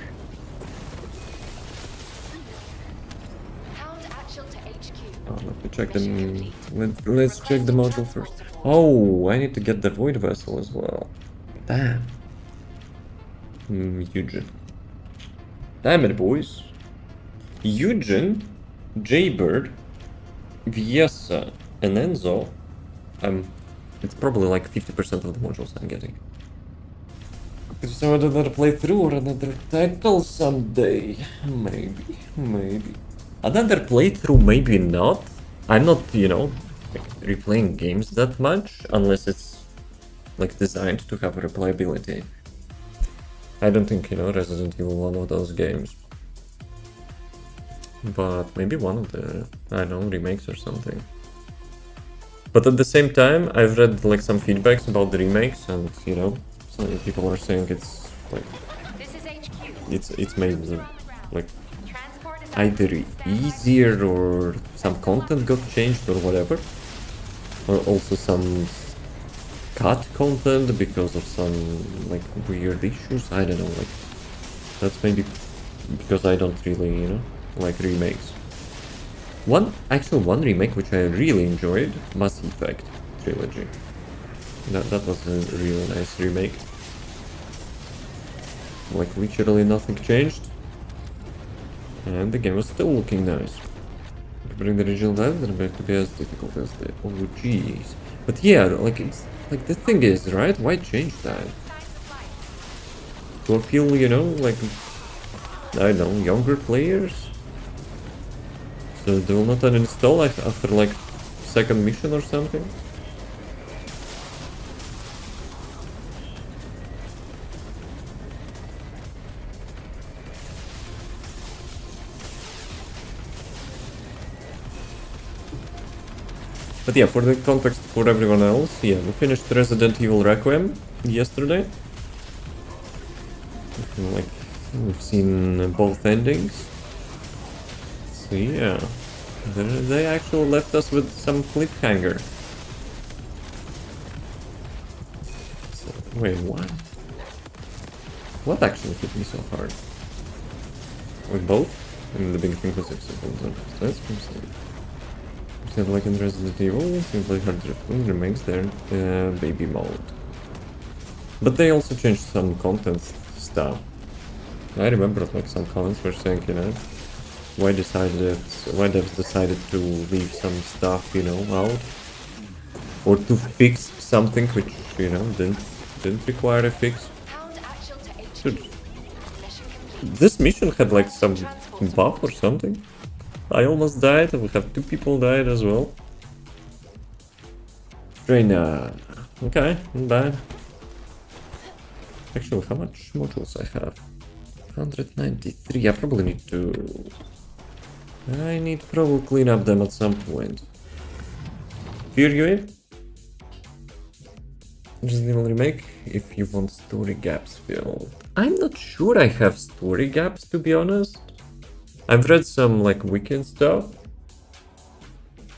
A: Oh, let me check the... Let's check the module first. Oh, I need to get the Void Vessel as well. Damn. Eugen. Damn it, boys. Eugen, Jaybird, Viesa, and Enzo. It's probably like 50% of the modules I'm getting. So another playthrough or another title someday. Maybe. Another playthrough, maybe not. I'm not, you know, like, replaying games that much, unless it's like designed to have replayability. I don't think, you know, Resident Evil one of those games. But maybe one of the, I don't know, remakes or something. But at the same time, I've read like some feedbacks about the remakes, and you know, some people are saying it's like it's made like either easier or some content got changed or whatever, or also some cut content because of some like weird issues. I don't know, like that's maybe because I don't really, you know, like remakes. One remake which I really enjoyed, Mass Effect trilogy. That was a really nice remake. Like literally nothing changed, and the game was still looking nice. Bring the original title and back to be as difficult as the OGs. But yeah, like it's like the thing is, right? Why change that? To appeal, you know, like I don't know, younger players. So they will not uninstall after like second mission or something? But yeah, for the context for everyone else, yeah, we finished Resident Evil Requiem yesterday. Like, we've seen both endings. So yeah, they actually left us with some cliffhanger. So, wait, what? What actually hit me so hard? With both? And the big thing was that's like in Resident Evil, simply hard drifting remains there, baby mode. But they also changed some content stuff. I remember like some comments were saying, you know, why devs decided to leave some stuff, you know, out, or to fix something which, you know, didn't require a fix. Dude, this mission had like some buff or something. I almost died, we have 2 people died as well. Trainer. Okay, not bad. Actually, how much modules I have? 193, I probably need to... I need to probably clean up them at some point. Fear you Resident Evil Remake, if you want story gaps filled. I'm not sure I have story gaps, to be honest. I've read some like weekend stuff,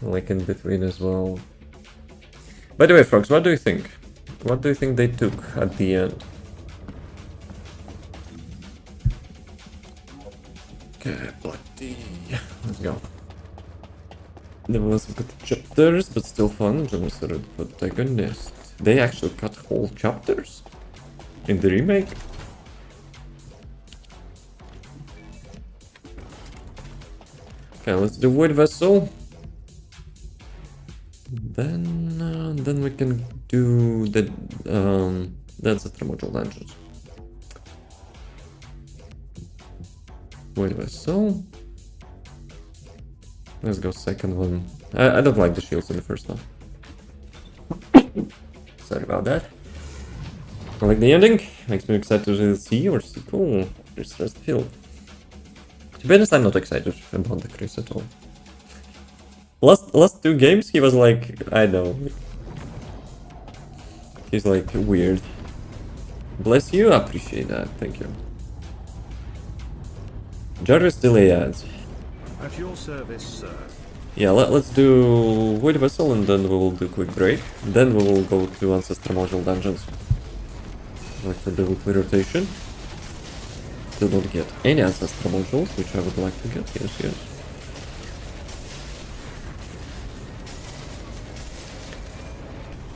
A: like in between as well. By the way, Frogs, what do you think? What do you think they took at the end? Okay, bloody. Let's go. There was some good chapters, but still fun. Genocide protagonist. They actually cut whole chapters in the remake. Okay, let's do Void Vessel. Then we can do the that's the module dungeons. Void Vessel. Let's go second one. I don't like the shields in the first one. Sorry about that. I like the ending. Makes me excited to see or sequel. Chris Field. To be honest, I'm not excited about the Chris at all. Last two games, he was like, I know. He's like weird. Bless you, appreciate that. Thank you. Jarvis delay ads.
B: At your service, sir.
A: Yeah, let's do Void Vessel and then we will do quick break. Then we will go to Ancestor Module Dungeons. Like for the weekly rotation. Still don't get any Ancestor Modules, which I would like to get. Yes.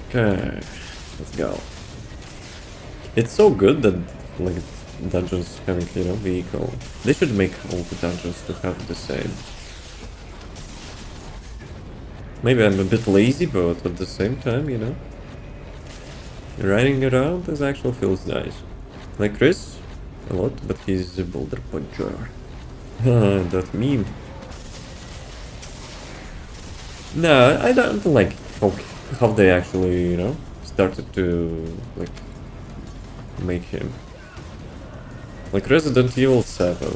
A: Okay, let's go. It's so good that like dungeons having, you know, vehicle. They should make all the dungeons to have the same. Maybe I'm a bit lazy, but at the same time, you know, riding around is actually feels nice. Like Chris, a lot, but he's a boulder puncher. That meme. No, I don't like how they actually, you know, started to like make him. Like Resident Evil 7,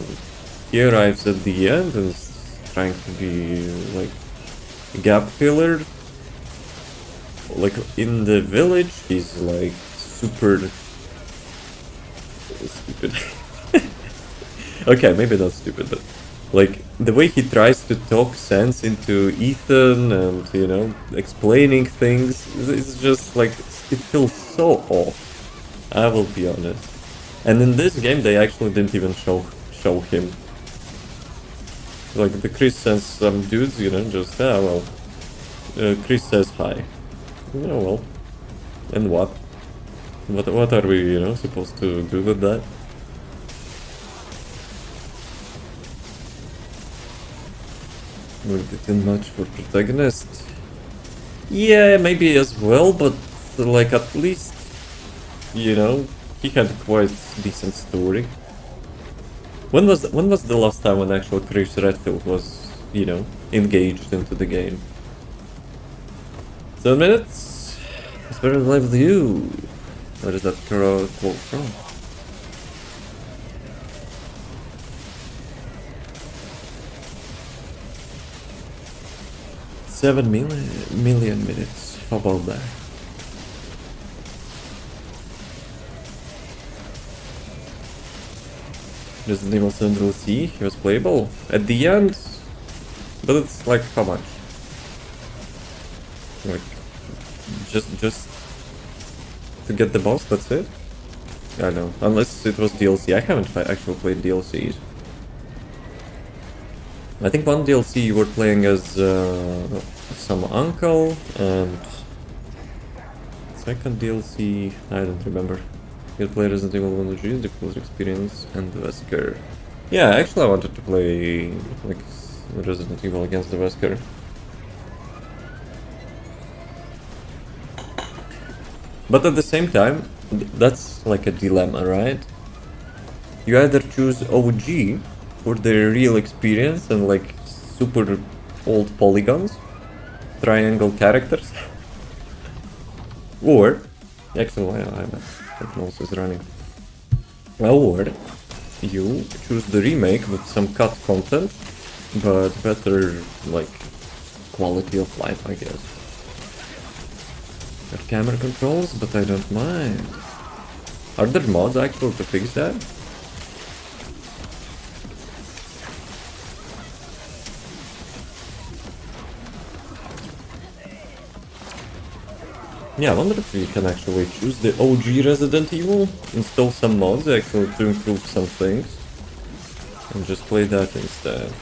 A: he arrives at the end and is trying to be like gap filler. Like in the village, he's like super stupid. Okay, maybe not stupid, but like the way he tries to talk sense into Ethan and, you know, explaining things, it's just like, it feels so off. I will be honest. And in this game, they actually didn't even show him. Like the Chris sends some dudes, you know, just Chris says hi. Oh well. And what? What are we, you know, supposed to do with that? Would be too much for protagonist. Yeah, maybe as well, but like at least, you know, he had quite decent story. When was the last time when actual Chris Redfield was, you know, engaged into the game? 7 minutes. Spirit live with you. Where is that quote from? $7 million minutes. How about that? Resident Evil 7 DLC, he was playable at the end, but it's like how much? Like just to get the boss, that's it? I know, unless it was DLC. I haven't actually played DLCs. I think one DLC you were playing as some uncle, and second DLC, I don't remember. You play Resident Evil 1 OG, the full experience, and the Wesker. Yeah, actually I wanted to play like Resident Evil against the Wesker. But at the same time, that's like a dilemma, right? You either choose OG for the real experience and like super old polygons, triangle characters, or actually that mouse is running. Or you choose the remake with some cut content, but better like quality of life, I guess. Got camera controls, but I don't mind. Are there mods actually to fix that? Yeah, I wonder if we can actually choose the OG Resident Evil, install some mods actually to improve some things, and just play that instead.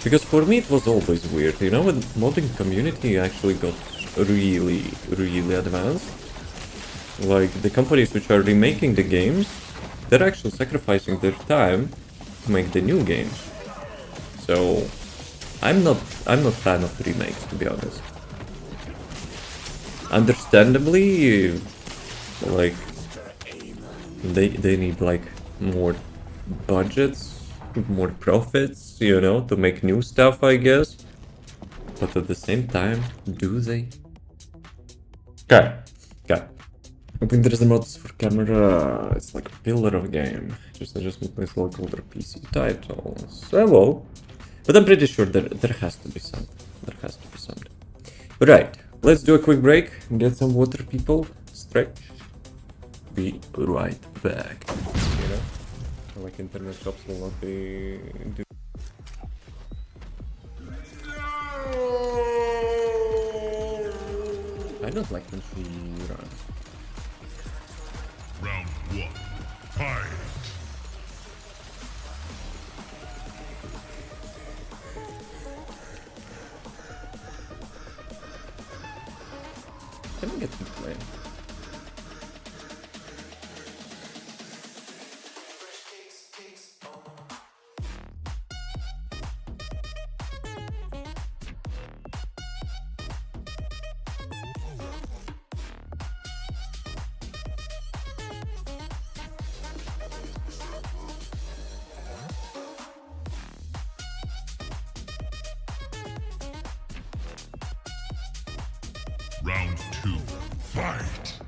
A: Because for me it was always weird, you know, when modding community actually got really, really advanced. Like, the companies which are remaking the games, they're actually sacrificing their time to make the new games. So, I'm not fan of remakes, to be honest. Understandably, like, they need like more budgets, more profits, you know, to make new stuff, I guess. But at the same time, do they? Okay, okay. I think there is a mod for camera. It's like a pillar of game. Just adjustment place local or PC titles. Well, but I'm pretty sure there has to be something. There has to be something. Right, let's do a quick break. Get some water, people. Stretch. Be right back. You know, like internet shops will not be. I don't like when she runs.
C: Round one. Fight!
A: Can we get to play?
C: Round two. Fight!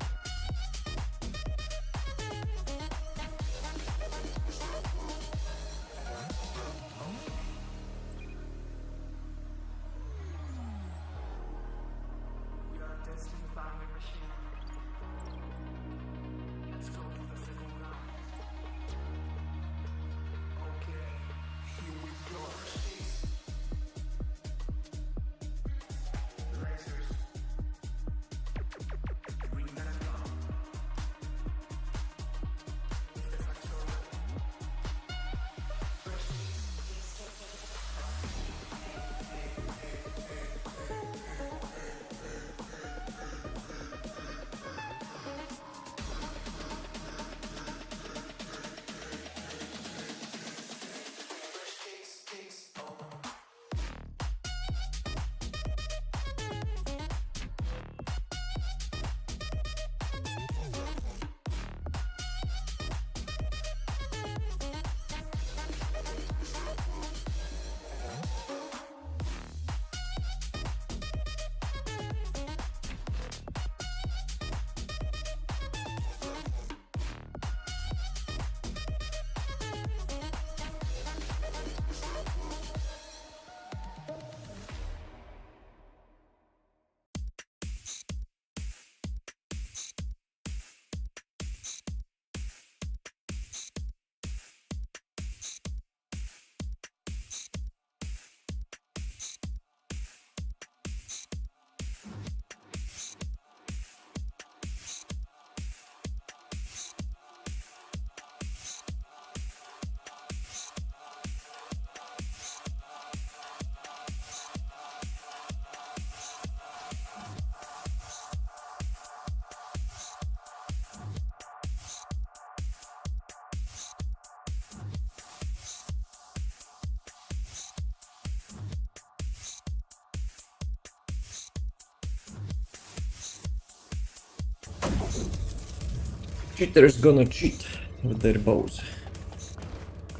C: Cheaters gonna cheat with their bows.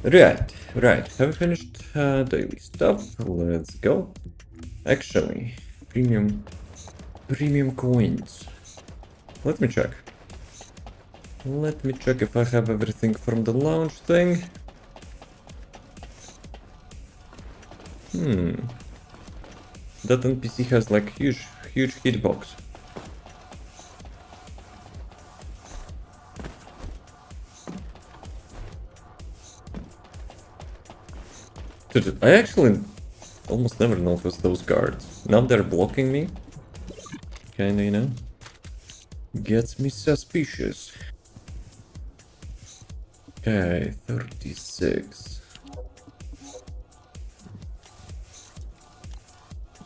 C: Right. Have we finished daily stuff? Let's go. Actually, premium coins. Let me check. Let me check if I have everything from the launch thing. That NPC has like huge hitbox. Dude, I actually almost never noticed those guards. Now they're blocking me. Kinda, you know? Gets me suspicious. Okay, 36.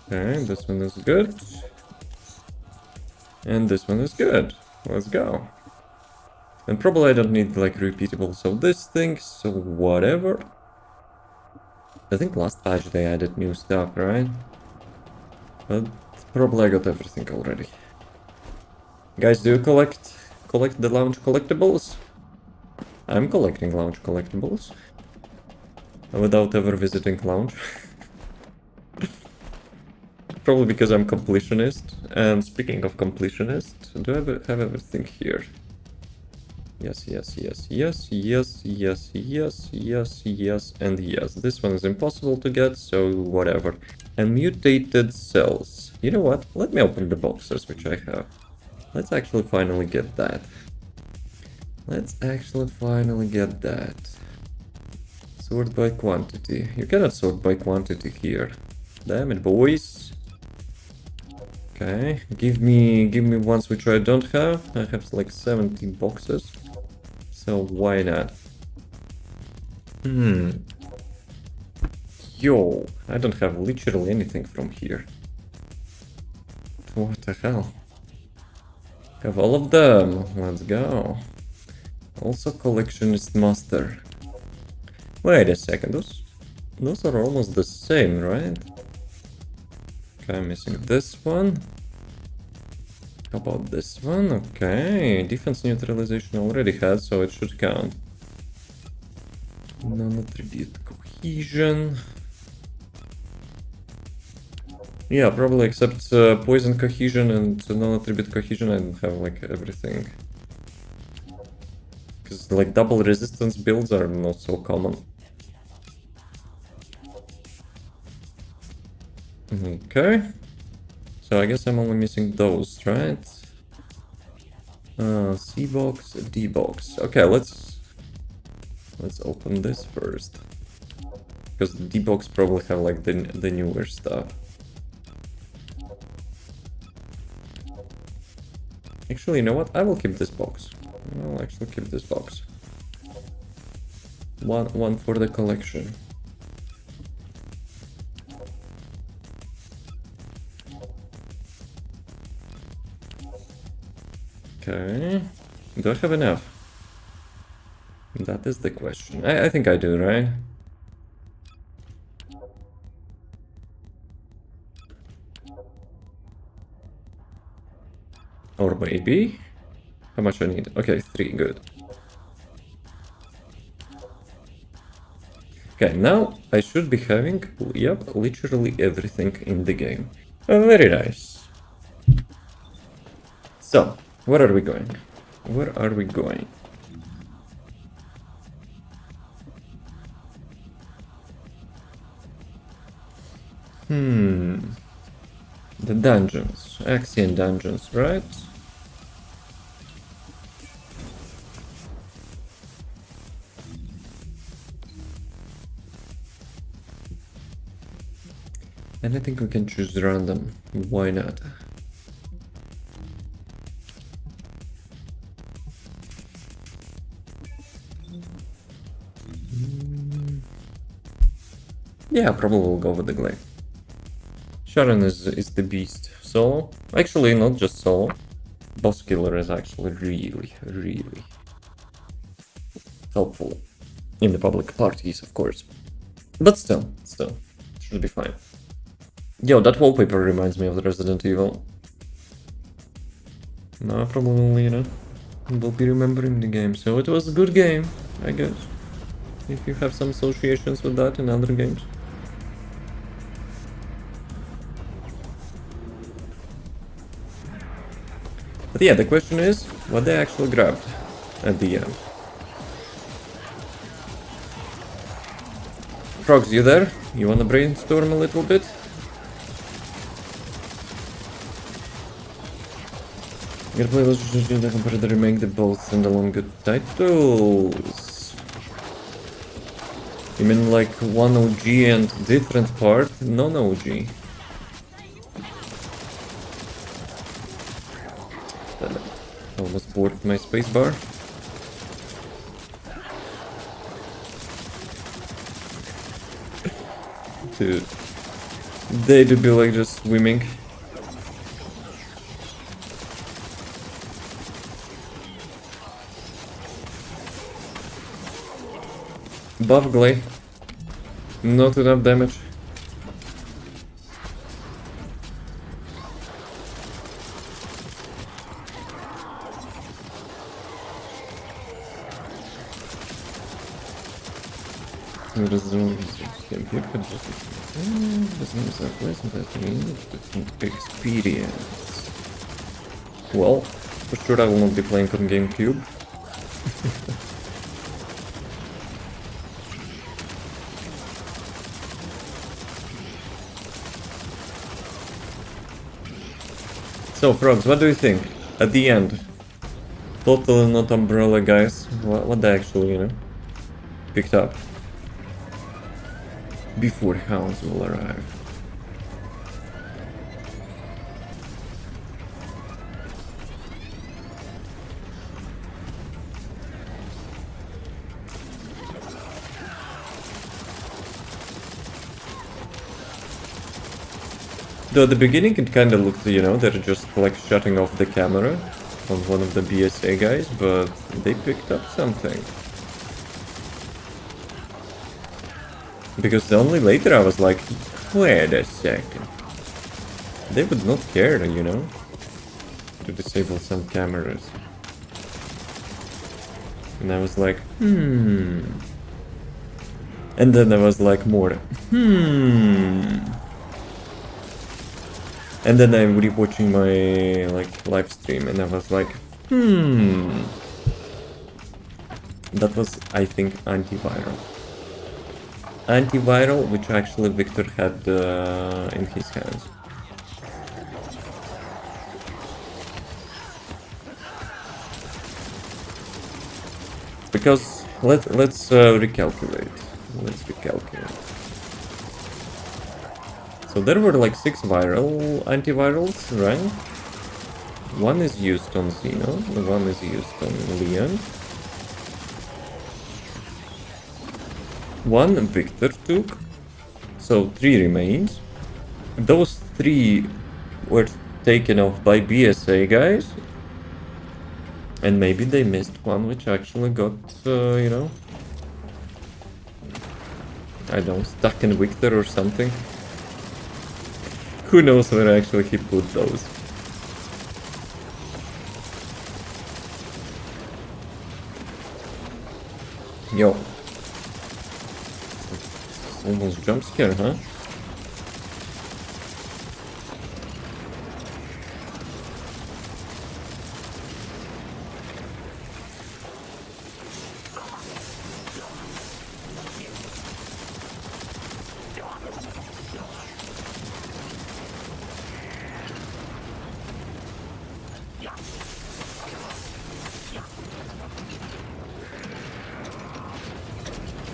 A: Okay, this one is good. And this one is good. Let's go. And probably I don't need like repeatables of this thing, so whatever. I think last patch they added new stuff, right? But probably I got everything already. Guys, do you collect the lounge collectibles? I'm collecting lounge collectibles. Without ever visiting lounge. Probably because I'm completionist. And speaking of completionist, do I have everything here? Yes, yes, yes, yes, yes, yes, yes, yes, yes, and yes. This one is impossible to get, so whatever. And mutated cells. You know what? Let me open the boxes which I have. Let's actually finally get that. Let's actually finally get that. Sort by quantity. You cannot sort by quantity here. Damn it, boys. Okay, give me ones which I don't have. I have like 17 boxes. So why not? Yo, I don't have literally anything from here. What the hell? Have all of them. Let's go. Also collectionist master. Wait a second, those are almost the same, right? Okay, I'm missing this one. How about this one? Okay, defense neutralization already had, so it should count. Non-attribute cohesion. Yeah, probably except poison cohesion and non-attribute cohesion, I don't have like everything. Because like double resistance builds are not so common. Okay. So I guess I'm only missing those, right? C box, D box. Okay, let's open this first. Because the D box probably have like the newer stuff. Actually, you know what? I will keep this box. I'll actually keep this box. One for the collection. Okay. Do I have enough? That is the question. I think I do, right? Or maybe? How much I need? Okay, 3, good. Okay, now I should be having, yep, literally everything in the game. Very nice. So, where are we going? Where are we going? The dungeons. Axion dungeons, right? And I think we can choose random. Why not? Yeah, probably we'll go with the Glaive. Sharon is the beast. Solo? Actually, not just solo. Boss killer is actually really helpful. In the public parties, of course. But still, should be fine. Yo, that wallpaper reminds me of the Resident Evil. No, probably, you know, will be remembering the game. So it was a good game, I guess. If you have some associations with that in other games. But yeah, the question is, what they actually grabbed at the end. Frogs, you there? You wanna brainstorm a little bit? Your play was just the competitor remake the both standalone good titles. You mean like one OG and different part, non-OG? Almost bored my spacebar. Dude. They do be like just swimming. Buff Glay. Not enough damage. Experience. Well, for sure I will not be playing on GameCube. So, Frogs, what do you think? At the end, totally not Umbrella guys. What they actually, you know, picked up before Hounds will arrive. Though at the beginning it kinda looked, you know, they're just like shutting off the camera on one of the BSA guys, but they picked up something. Because only later I was like, wait a second. They would not care, you know, to disable some cameras. And I was like, And then I was like more, And then I'm rewatching my like live stream and I was like, That was, I think, antiviral. Antiviral, which actually Victor had in his hands. Because let's recalculate. Let's recalculate. So there were like 6 viral antivirals, right? One is used on Xeno, one is used on Leon. One Victor took, so 3 remains. Those 3 were taken off by BSA guys. And maybe they missed one which actually got, you know, I don't know, stuck in Victor or something. Who knows where actually he put those. Yo. Almost jump scare, huh?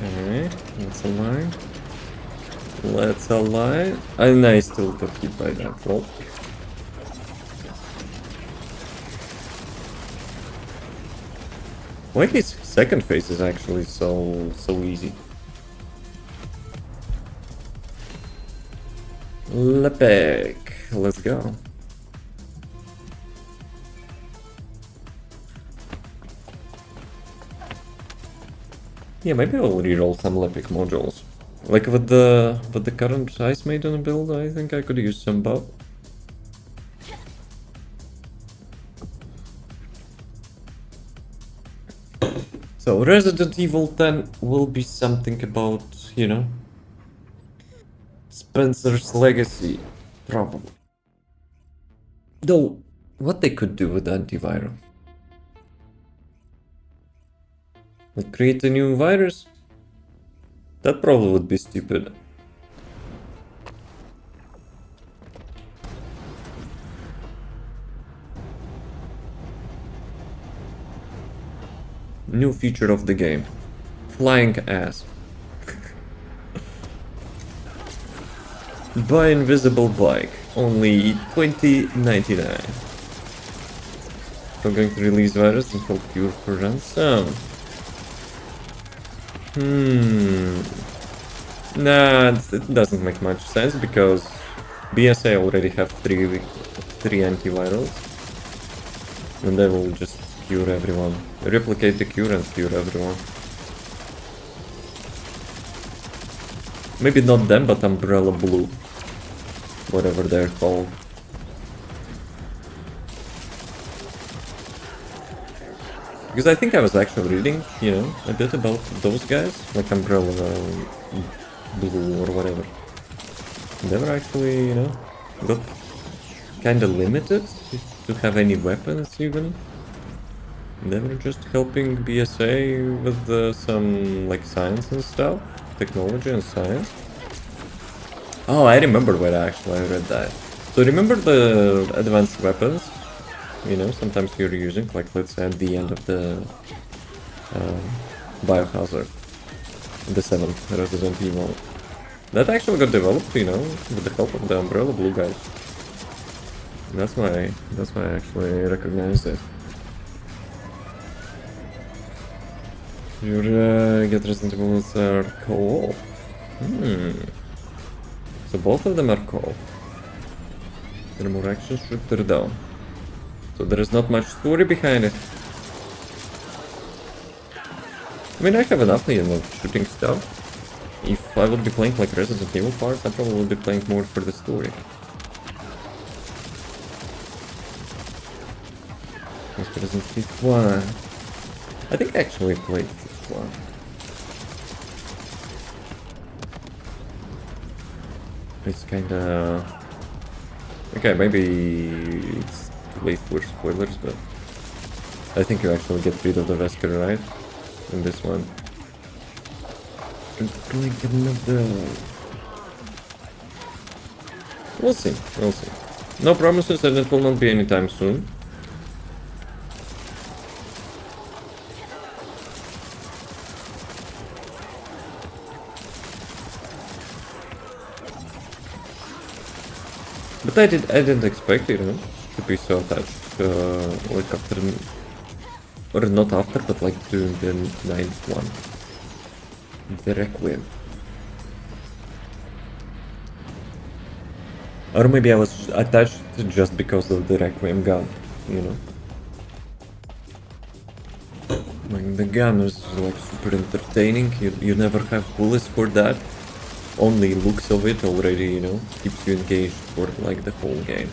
A: Okay, that's a line. Let's align. And I still got hit by that roll. Why his second phase is actually so easy? Lepek, let's go. Yeah, maybe I'll reroll some Lepic modules. Like with the current Ice Maiden build, I think I could use some buff. So Resident Evil 10 will be something about, you know, Spencer's legacy, probably. Though, what they could do with antiviral? Like create a new virus? That probably would be stupid. New feature of the game. Flying ass. Buy invisible bike. Only $20.99. I'm going to release virus and hold cure for ransom. Nah, it doesn't make much sense because BSA already have three antivirals, and they will just cure everyone. Replicate the cure and cure everyone. Maybe not them, but Umbrella Blue, whatever they're called. Because I think I was actually reading, you know, a bit about those guys, like Umbrella Blue or whatever. They were actually, you know, got kinda limited to have any weapons even. They were just helping BSA with some like science and stuff, technology and science. Oh, I remember where actually I read that. So remember the advanced weapons? You know, sometimes you're using, like let's say at the end of the Biohazard, the 7th Resident Evil. That actually got developed, you know, with the help of the Umbrella Blue guys. That's why I actually recognized it. You get Resident Evil are co-op. So both of them are co-op. They're more action shooter down. So there is not much story behind it. I mean, I have enough, you know, shooting stuff. If I would be playing like Resident Evil parts, I probably would be playing more for the story. Resident Evil 1. I think I actually played this one. It's kinda... Okay, maybe it's too late for spoilers, but... I think you actually get rid of the Wesker, right? In this one. And like another... We'll see, we'll see. No promises and it will not be anytime soon. But I didn't expect it, you know, to be so attached, like after, or not after, but like during the 9th one, the Requiem. Or maybe I was attached just because of the Requiem gun, you know. Like the gun is like super entertaining. You never have bullets for that. Only looks of it already, you know, keeps you engaged for like the whole game.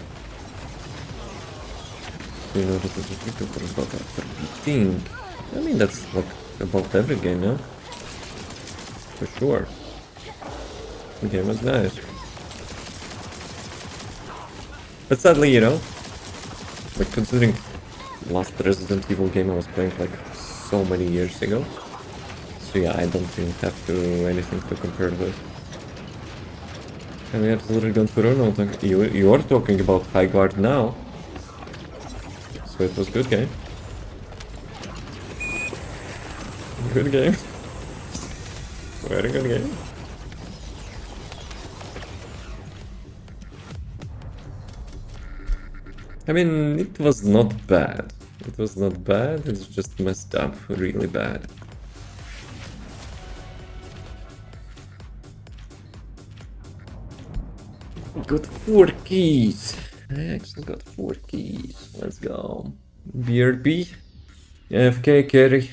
A: You know, this is people forgot after beating. I mean, that's like about every game, no? For sure. The game was nice. But sadly, you know, like considering last Resident Evil game I was playing like so many years ago. So yeah, I don't really have anything to compare with. And we absolutely gone through no, you are talking about High Guard now. So it was good game. Good game. Very good game. I mean, it was not bad. It was not bad, it's just messed up really bad. Got 4 keys. I actually got 4 keys. Let's go. BRB. AFK carry.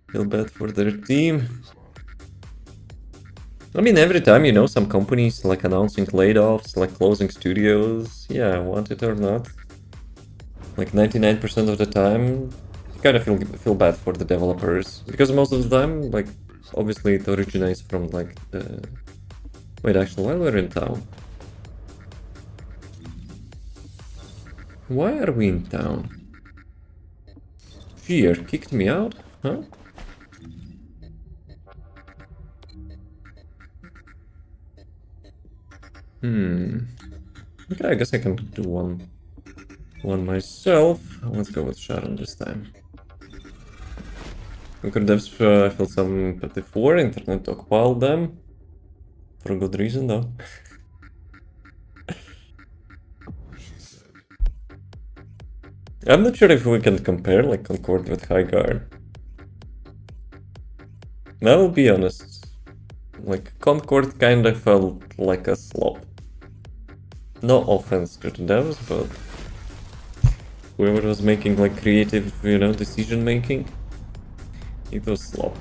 A: Feel bad for their team. I mean, every time, you know, some companies like announcing layoffs, like closing studios, yeah, want it or not. Like 99% of the time, you kind of feel bad for the developers. Because most of the time, like, obviously it originates from like the... Wait, actually, while we're in town. Why are we in town? Fear kicked me out? Huh? Okay, I guess I can do one myself. Let's go with Sharon this time. Conquer devs filled some petty 4, internet stockpiled them. For a good reason though. I'm not sure if we can compare like Concord with High Guard. I will be honest. Like, Concord kinda felt like a slop. No offense to the devs, but whoever was making like creative, decision making, it was slop.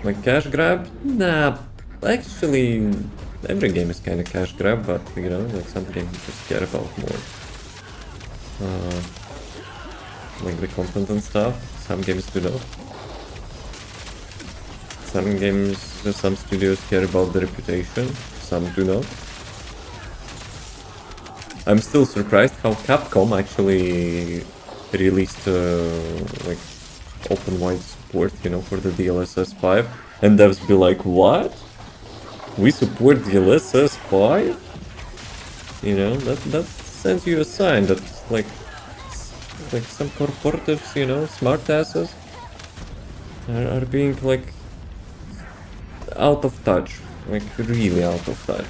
A: Like cash grab? Nah, actually, every game is kind of cash grab, but like some games you just care about more. Like the content and stuff. Some games do not. Some games, some studios care about the reputation, some do not. I'm still surprised how Capcom actually released like open wide support, for the DLSS 5, and devs be like, what? We support DLSS 5? That sends you a sign that like some corporatives, smart asses are being like out of touch, like really out of touch.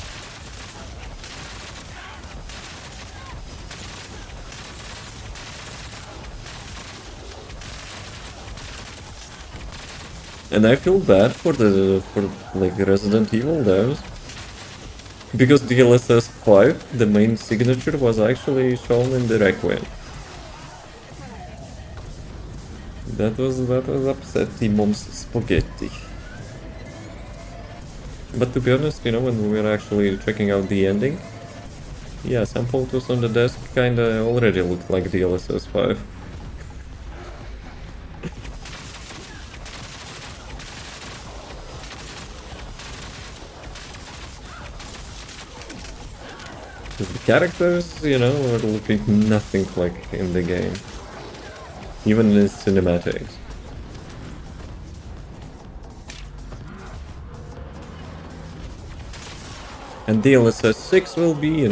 A: And I feel bad for like Resident Evil devs, because DLSS 5, the main signature, was actually shown in the Requiem. That was upset Mom's spaghetti. But to be honest, when we were actually checking out the ending, yeah, some photos on the desk kinda already looked like DLSS 5. The characters, are looking nothing like in the game. Even in the cinematics. And DLSS 6 will be,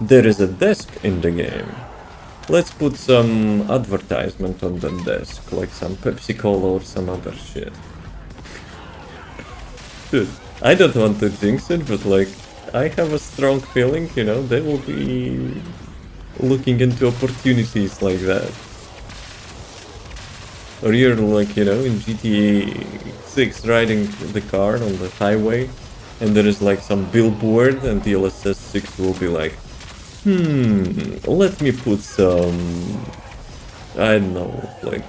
A: there is a desk in the game. Let's put some advertisement on the desk, like some Pepsi Cola or some other shit. Dude, I don't want to jinx it, but like, I have a strong feeling, they will be looking into opportunities like that. Or you're like, in GTA 6 riding the car on the highway, and there is like some billboard, and the DLSS 6 will be like, let me put some, I don't know, like,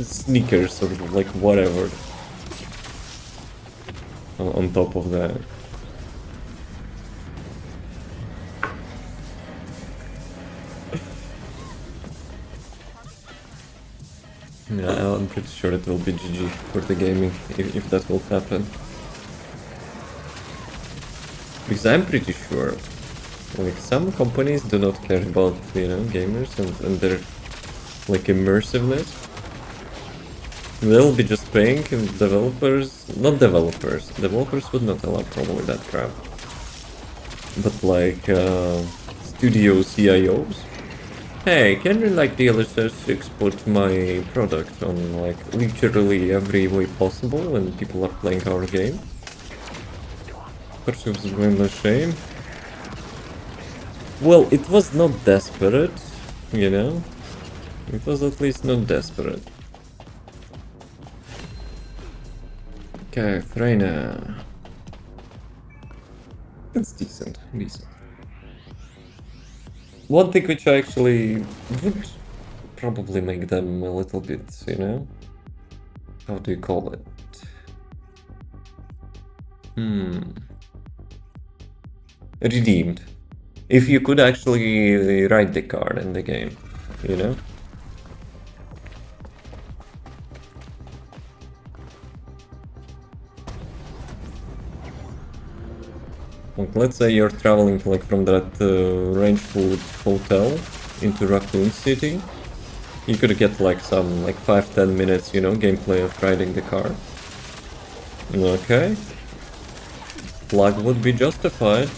A: sneakers or like whatever on top of that. Yeah, I'm pretty sure it will be GG for the gaming if that will happen. Because I'm pretty sure, like, some companies do not care about, gamers and their, like, immersiveness. They'll be just paying developers, not developers, developers would not allow probably that crap. But like, studio CIOs, hey, can you like DLSS export my product on like literally every way possible when people are playing our game? Perhaps it was going to shame. Well, it was not desperate, It was at least not desperate. Okay, Freina. It's decent. One thing which I actually would probably make them a little bit, how do you call it? Redeemed. If you could actually ride the card in the game, Like, let's say you're traveling like from that range food hotel into Raccoon City. You could get like some 5-10 minutes, gameplay of riding the car. Okay. Plug would be justified.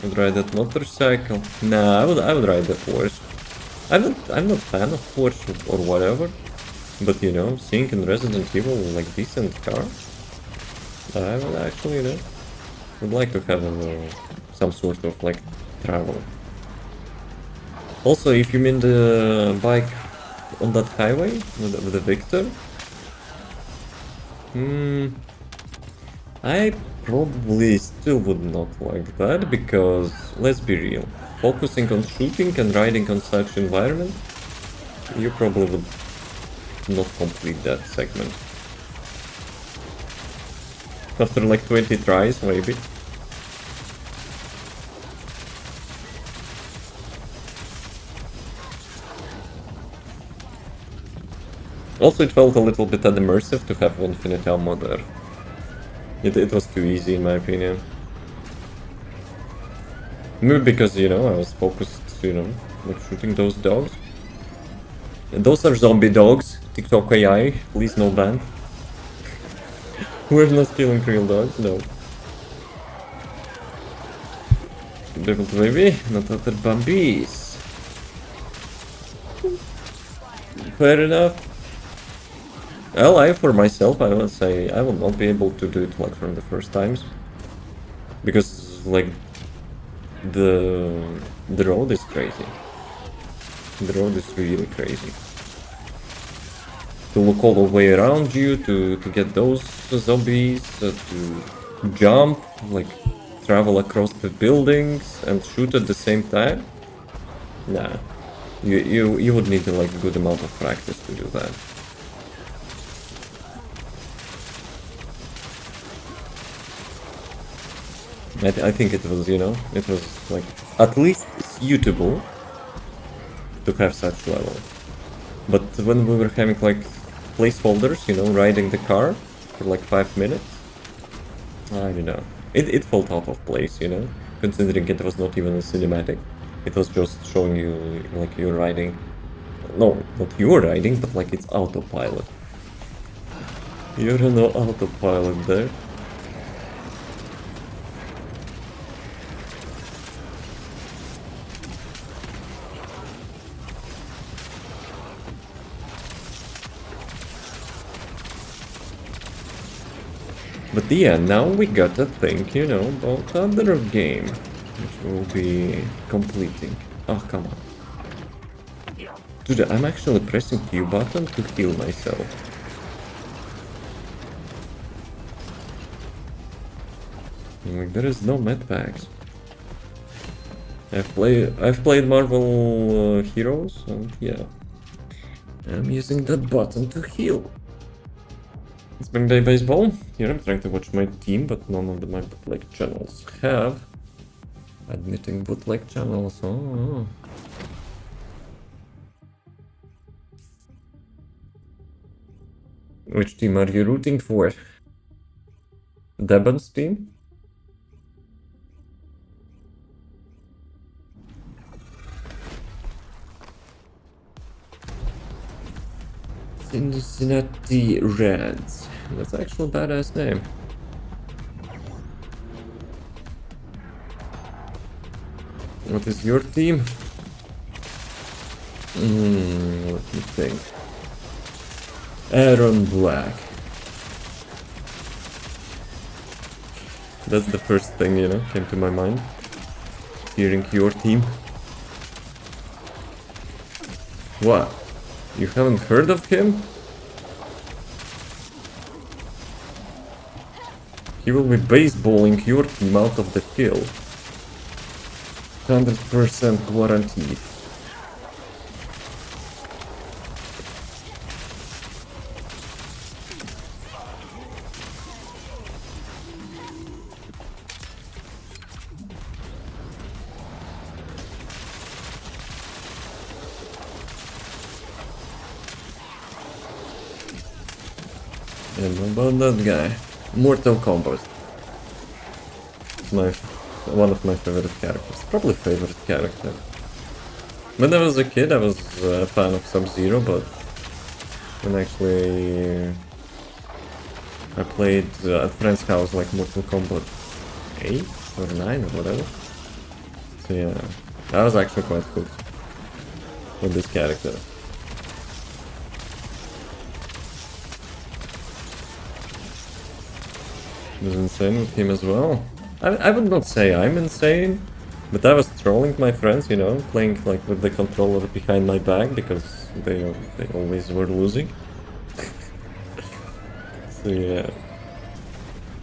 A: I'd ride that motorcycle. Nah, I would ride the Porsche. I'm not fan of Porsche or whatever. But seeing in Resident Evil like decent car, I would actually, would like to have some sort of like travel. Also, if you mean the bike on that highway with the Victor? I probably still would not like that, because, let's be real, focusing on shooting and riding on such environment, you probably would not complete that segment. After like 20 tries, maybe. Also, it felt a little bit unimmersive to have infinite ammo there. It was too easy, in my opinion. Maybe because, you know, I was focused, you know, like shooting those dogs. And those are zombie dogs. TikTok AI, please no ban. We're not killing real dogs, no. Devil baby, not other bambies. Fair enough. Well, for myself, I would say I will not be able to do it like from the first times. Because, like, the road is crazy. The road is really crazy. To look all the way around you, to get those zombies, to jump, like travel across the buildings and shoot at the same time. Nah, you would need like a good amount of practice to do that. I think it was, you know, it was like at least suitable to have such level. But when we were having like placeholders, you know, riding the car for like 5 minutes, I don't know. It felt out of place, you know, considering it was not even a cinematic. It was just showing you like you're riding. No, not you're riding, but like it's autopilot. You're on autopilot there. But yeah, now we gotta think, you know, about another game, which we'll be completing. Oh, come on. Dude, I'm actually pressing Q button to heal myself. Like, there is no med packs. I've played Marvel Heroes, and yeah, I'm using that button to heal. It's been day baseball. Here I'm trying to watch my team, but none of my bootleg channels have. Admitting bootleg channels. Oh. Which team are you rooting for? Deban's team? Cincinnati Reds. That's actually a badass name. What is your team? Let me think. Aaron Black. That's the first thing, you know, came to my mind. Hearing your team. What? You haven't heard of him? He will be baseballing your team out of the field. 100% guaranteed. And about that guy, Mortal Kombat. One of my favorite characters, probably favorite character. When I was a kid, I was a fan of Sub-Zero, but when actually I played at friend's house like Mortal Kombat 8 or 9 or whatever. So yeah, I was actually quite hooked with this character. It was insane with him as well. I would not say I'm insane, but I was trolling my friends, you know, playing like with the controller behind my back because they always were losing. So yeah,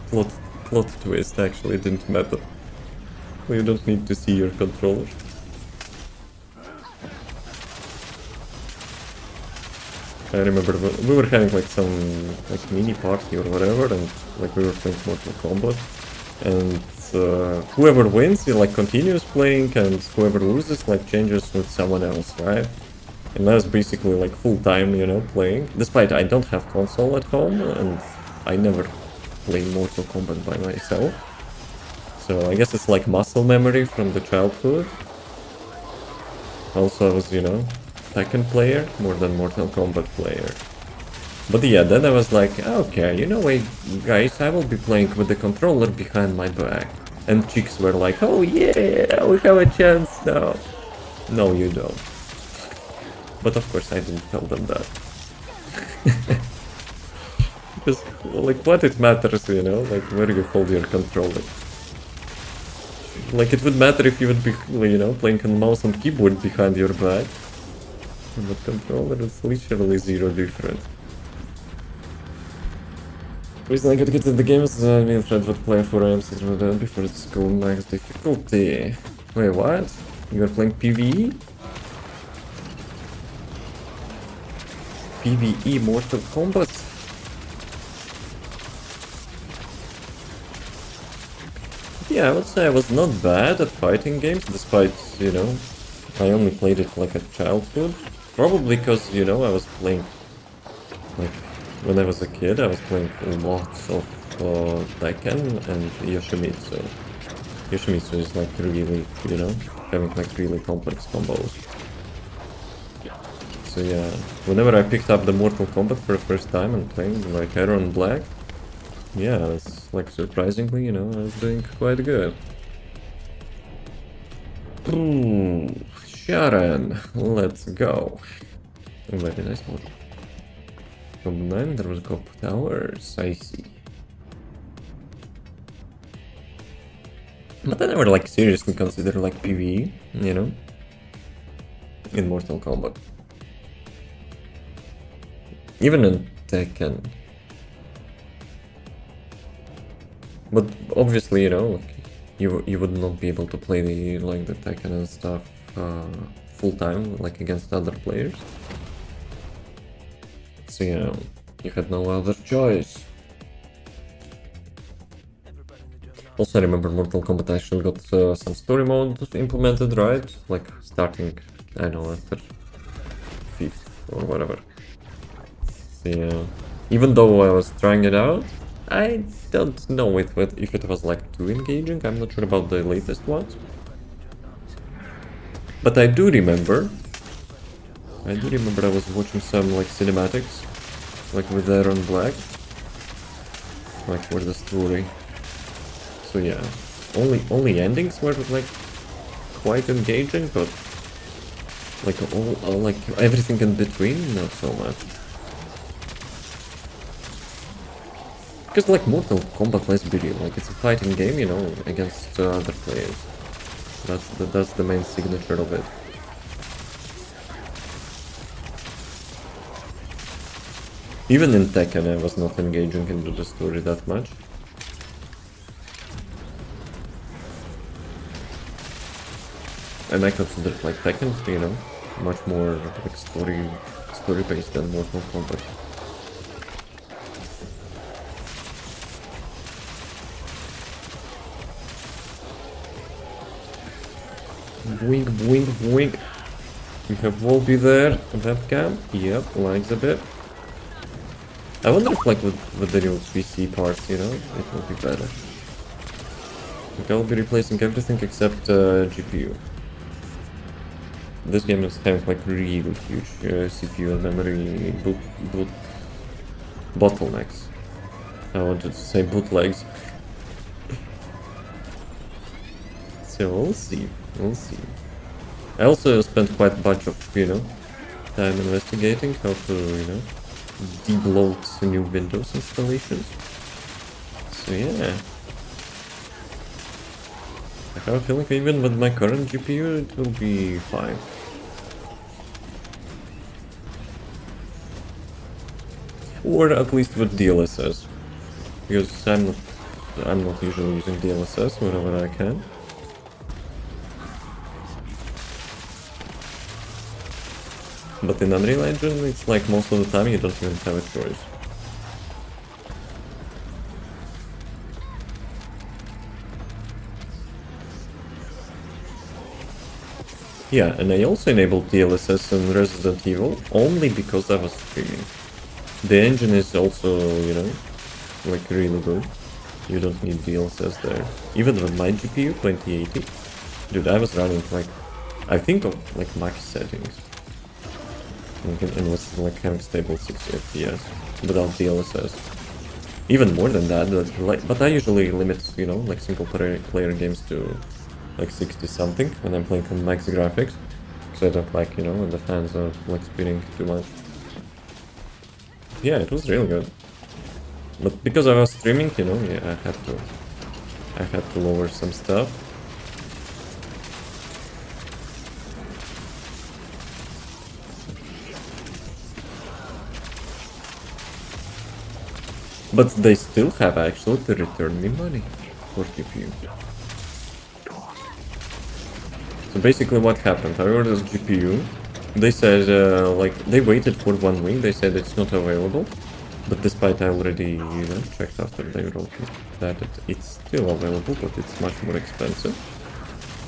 A: plot plot twist actually didn't matter. You don't need to see your controller. I remember we were having like some like mini party or whatever, and like we were playing Mortal Kombat, and whoever wins, he like continues playing, and whoever loses like changes with someone else, right? And I was basically like full time, you know, playing. Despite I don't have console at home, and I never play Mortal Kombat by myself. So I guess it's like muscle memory from the childhood. Also, I was, you know, Tekken player more than Mortal Kombat player. But yeah, then I was like, okay, you know what, guys, I will be playing with the controller behind my back. And chicks were like, oh yeah, we have a chance now. No, you don't. But of course I didn't tell them that. Because, like, what it matters, you know, like, where you hold your controller. Like, it would matter if you would be, you know, playing on mouse and keyboard behind your back. But controller is literally zero different. Reason I could get to the game is me and Fred would play 4 AM before the school max difficulty. Wait, what? You are playing PvE? PvE Mortal Kombat? Yeah, I would say I was not bad at fighting games, despite, you know, I only played it like at childhood. Probably because, you know, I was playing, like, when I was a kid, I was playing lots of Tekken and Yoshimitsu. Yoshimitsu is like really, you know, having like really complex combos. So yeah, whenever I picked up the Mortal Kombat for the first time and playing like Iron Black, yeah, it's like surprisingly, you know, I was doing quite good. Ooh, Sharon, let's go. Very nice one. From 9, there was Cop Towers, I see. But I never like seriously consider like PvE, you know, in Mortal Kombat. Even in Tekken. But obviously, you know, like you would not be able to play the like the Tekken and stuff full time, like against other players. So you know, you had no other choice. Also, I remember Mortal Kombat actually got some story mode implemented, right? Like starting, I don't know, after 5th or whatever. So yeah, even though I was trying it out, I don't know if it was like too engaging. I'm not sure about the latest ones. But I do remember I was watching some like cinematics, like with Iron Black, like for the story. So yeah, only endings were like quite engaging, but like all like everything in between, not so much. Because like Mortal Kombat, let's be real, like it's a fighting game, you know, against other players. That's the main signature of it. Even in Tekken, I was not engaging into the story that much. And I consider like Tekken, you know, much more like story based than Mortal Kombat. Boink, boink, boink. We have Volby there, webcam. Yep, likes a bit. I wonder if like with the new PC parts, you know, it will be better. Like I'll be replacing everything except GPU. This game is having like really huge CPU and memory bottlenecks. I wanted to say bootlegs. So we'll see. We'll see. I also spent quite a bunch of, you know, time investigating how to, you know, debloat new Windows installations. So yeah. I have a feeling even with my current GPU it will be fine. or at least with DLSS, because I'm not usually using DLSS whenever I can. But in Unreal Engine, it's like most of the time you don't even have a choice. Yeah, and I also enabled DLSS in Resident Evil only because I was streaming. The engine is also, you know, like really good. You don't need DLSS there. Even with my GPU 2080, dude, I was running like, I think of like max settings. And was like having stable 60 FPS without DLSS. Even more than that, but I usually limit, you know, like single player games to like 60 something when I'm playing on max graphics. Because I don't like, you know, when the fans are like speeding too much. Yeah, it was really good. But because I was streaming, you know, yeah, I had to lower some stuff. But they still have actually to return me money for GPU. So basically what happened, I ordered this GPU, they said, like, they waited for 1 week, they said it's not available, but despite I already, you know, checked after they wrote me that it's still available, but it's much more expensive.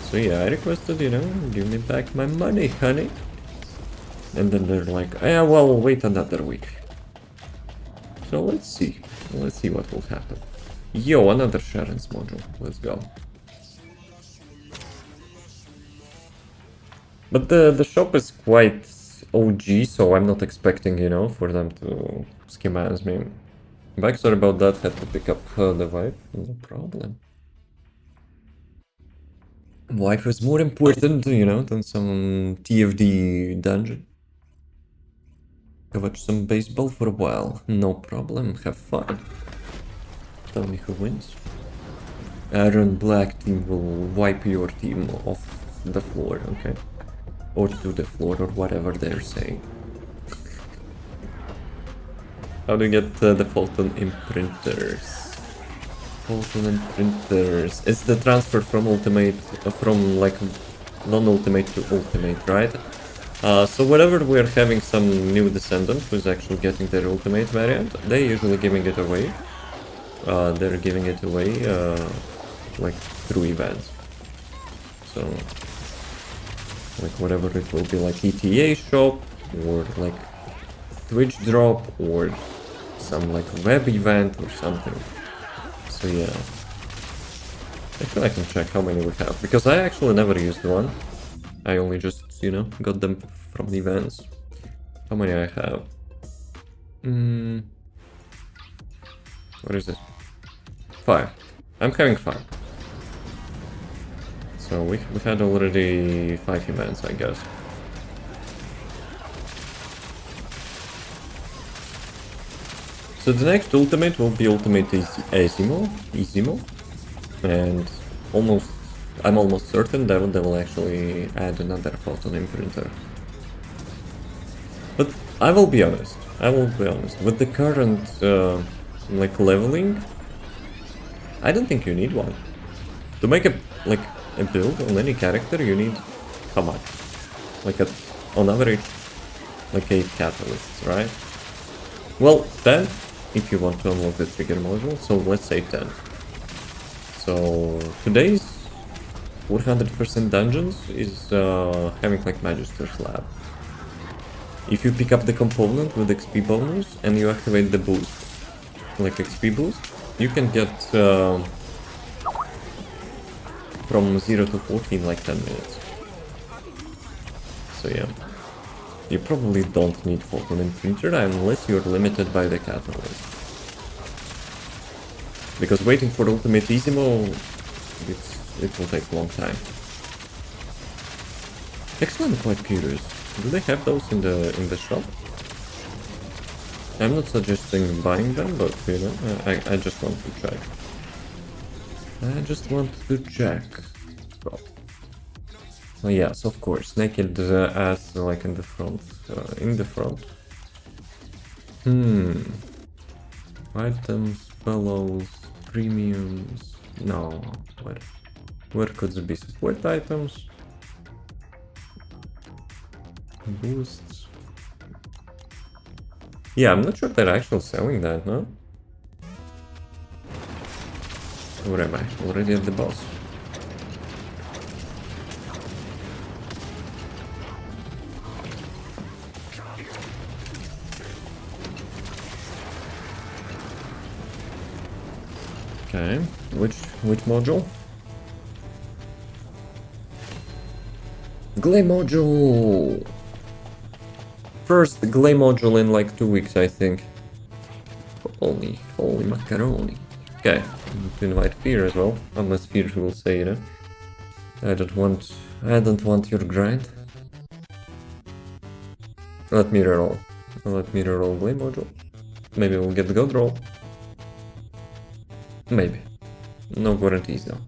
A: So yeah, I requested, you know, give me back my money, honey. And then they're like, yeah, well, wait another week. So let's see what will happen. Yo, another Sharon's module, let's go. But the shop is quite OG, so I'm not expecting, you know, for them to schematize me. Back, sorry about that, had to pick up the wife, no problem. Wife is more important, you know, than some TFD dungeon. Go watch some baseball for a while, no problem, have fun. Tell me who wins. Iron Black team will wipe your team off the floor, okay? Or to the floor, or whatever they're saying. How do you get the Fulton imprinters? Fulton imprinters. It's the transfer from ultimate, from like non-ultimate to ultimate, right? So whenever we're having some new Descendant who's actually getting their ultimate variant, they're usually giving it away. They're giving it away like through events. So like whatever it will be, like ETA shop or like Twitch drop or some like web event or something. So yeah, actually I can check how many we have, because I actually never used one. I only just, you know, got them from the events. How many I have? What is it? 5. I'm having 5. So we had already 5 events, I guess. So the next ultimate will be Ultimate Isimo, and I'm almost certain that they will actually add another photon imprinter. But I will be honest, with the current like leveling, I don't think you need one. To make a build on any character, you need how much? Like on average, like 8 catalysts, right? Well, 10 if you want to unlock the trigger module, so let's say 10. So today's 400% dungeons is having like Magister's Lab. If you pick up the component with XP bonus and you activate the boost, like XP boost, you can get from 0 to 14 like 10 minutes. So yeah, you probably don't need Photon Imprinter unless you're limited by the catalyst. Because waiting for Ultimate Isimo, it will take a long time. Actually, I'm quite curious. Do they have those in the shop? I'm not suggesting buying them, but you know, I just want to check. I just want to check. Oh yes, of course, naked ass like in the front.
C: Items, fellows, premiums. No, where could it be? Support items? Boosts. Yeah, I'm not sure they're actually selling that, no? Or am I already at the boss? Okay, which module? Glay module! First Glay module in like 2 weeks, I think. Holy macaroni. Okay, to invite Fear as well, unless Fear will say, you know, I don't want your grind. Let me reroll. Glay module. Maybe we'll get the gold roll. Maybe. No guarantees though.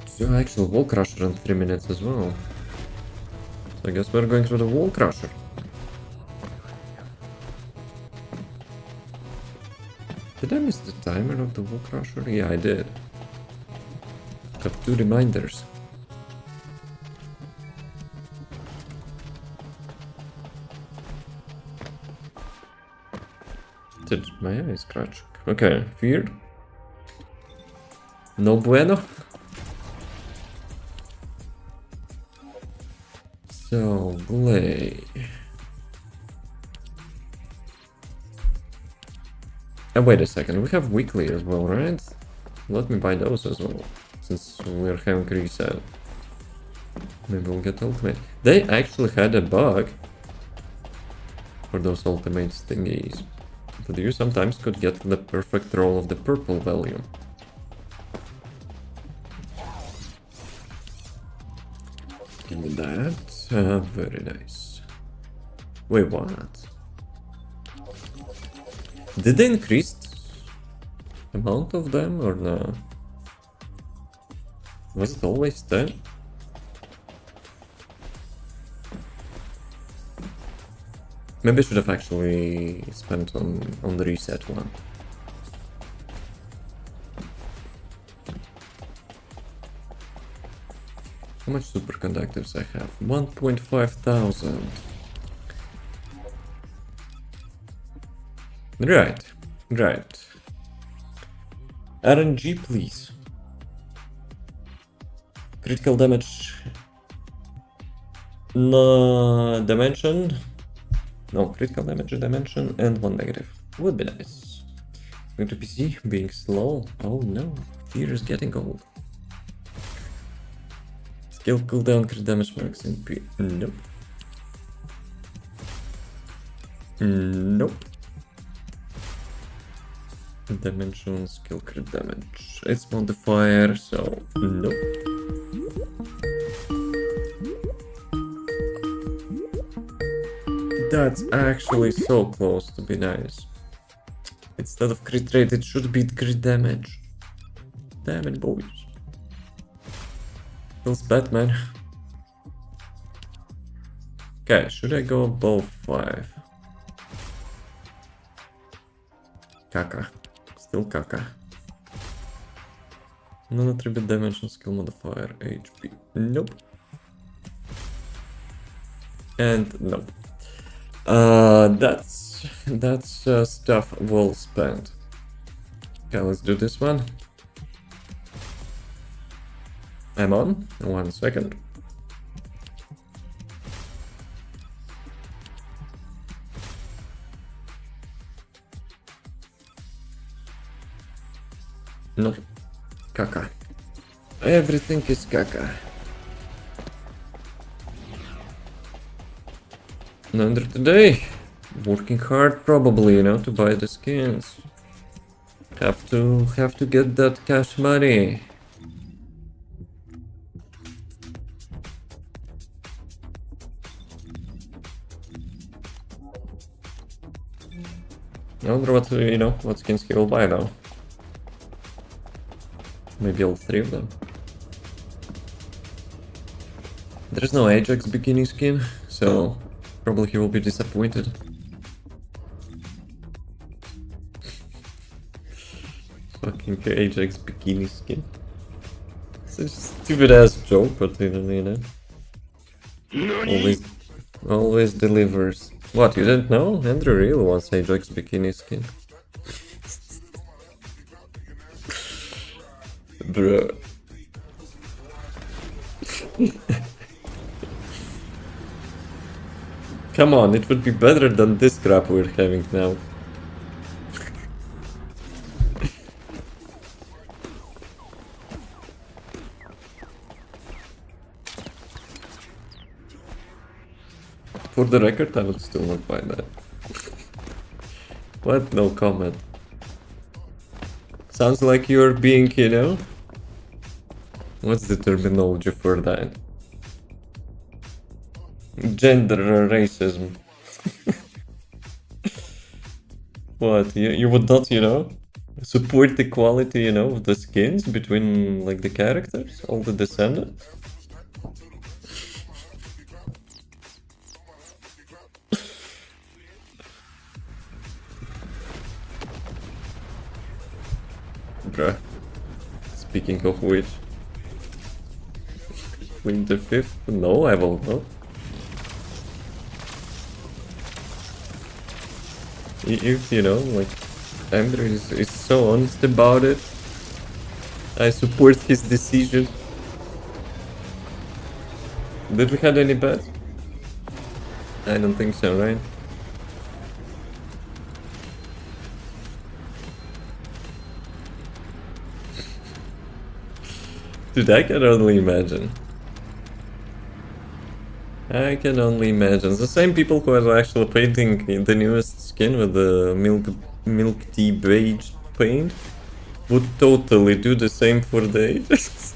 C: So actual wall crusher in 3 minutes as well. So I guess we're going through the wall crusher. Did I miss the timer of the wall crusher? Yeah, I did. Got 2 reminders. Did my eye scratch? Okay, Fear. No bueno. So, Glay. Wait a second, we have weekly as well, right? Let me buy those as well, since we're having reset. Maybe we'll get ultimate. They actually had a bug for those ultimate thingies. That you sometimes could get the perfect roll of the purple value. Give me that. Very nice. Wait, what? Did they increase the amount of them or no? Was it always 10? Maybe I should have actually spent on the reset one. How much superconductives I have? 1.5 thousand. Right. RNG, please. Critical damage. No dimension. No, critical damage dimension and 1 negative. Would be nice. Going to PC, being slow. Oh no, Fear is getting old. Skill cooldown, crit damage max in P. Nope. Nope. Dimension, skill, crit damage. It's modifier, so nope. That's actually so close to be nice. Instead of crit rate, it should be crit damage. Damn it, boys. Feels bad, man. Okay, should I go above 5? Caca. Still caca. Non-attribute dimension skill modifier HP. Nope. And nope. That's stuff well spent. Okay, let's do this one. I'm on. 1 second. No. Caca. Everything is caca. 900 today. Working hard probably, you know, to buy the skins. Have to get that cash money. I wonder what, you know, what skins he will buy now. Maybe all 3 of them. There's no Ajax bikini skin, so
A: Probably he will be disappointed. Fucking Ajax bikini skin. It's a stupid ass joke, but you know. Always delivers. What, you didn't know? Andrew really wants Ajax bikini skin. Bruh. Come on, it would be better than this crap we're having now. For the record, I would still not buy that. What? No comment. Sounds like you're being, you know... What's the terminology for that? Gender racism. What? You would not, you know, support the quality, you know, of the skins between, like, the characters? All the Descendants? Bruh. Speaking of which... Win the 5th? No, I will not. If, you know, like, Andrew is so honest about it, I support his decision. Did we have any bets? I don't think so, right? Dude, I can only imagine. I can only imagine. The same people who are actually painting the newest skin with the milk tea beige paint would totally do the same for the Ajax.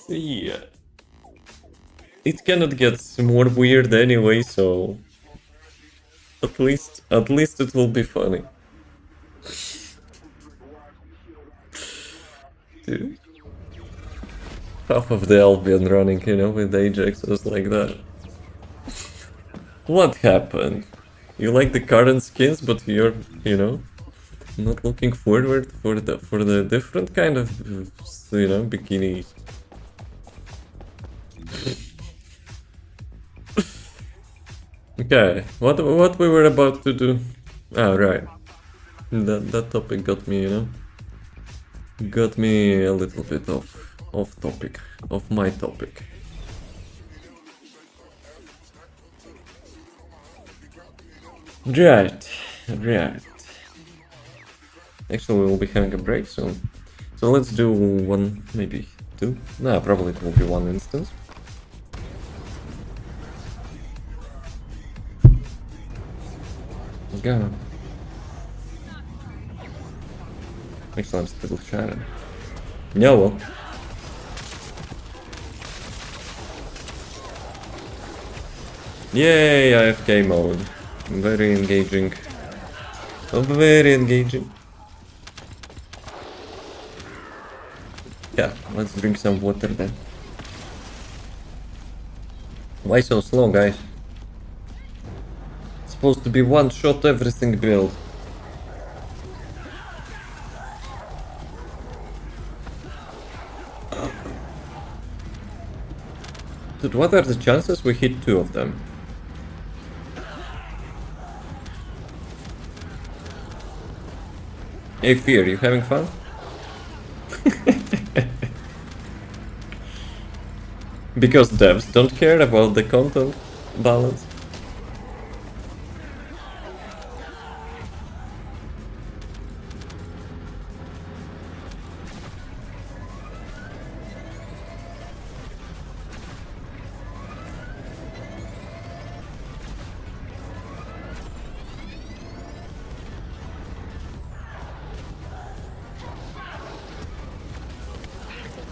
A: Yeah. It cannot get more weird anyway, so at least it will be funny. Dude. Half of the Albion running, you know, with Ajaxes like that. What happened? You like the current skins, but you're, you know, not looking forward for the different kind of, you know, bikinis. Okay, what we were about to do? Ah, right. That topic got me, you know, got me a little bit off topic, of my topic. Right. Actually, we will be having a break soon. So let's do one, maybe two. Nah, probably it will be one instance. Go. Actually, I'm still chatting. Yeah, well. Yay, AFK mode. Very engaging. Very engaging. Yeah, let's drink some water then. Why so slow, guys? It's supposed to be one shot everything build. Dude, what are the chances we hit 2 of them? Hey Fear, you having fun? Because devs don't care about the content balance.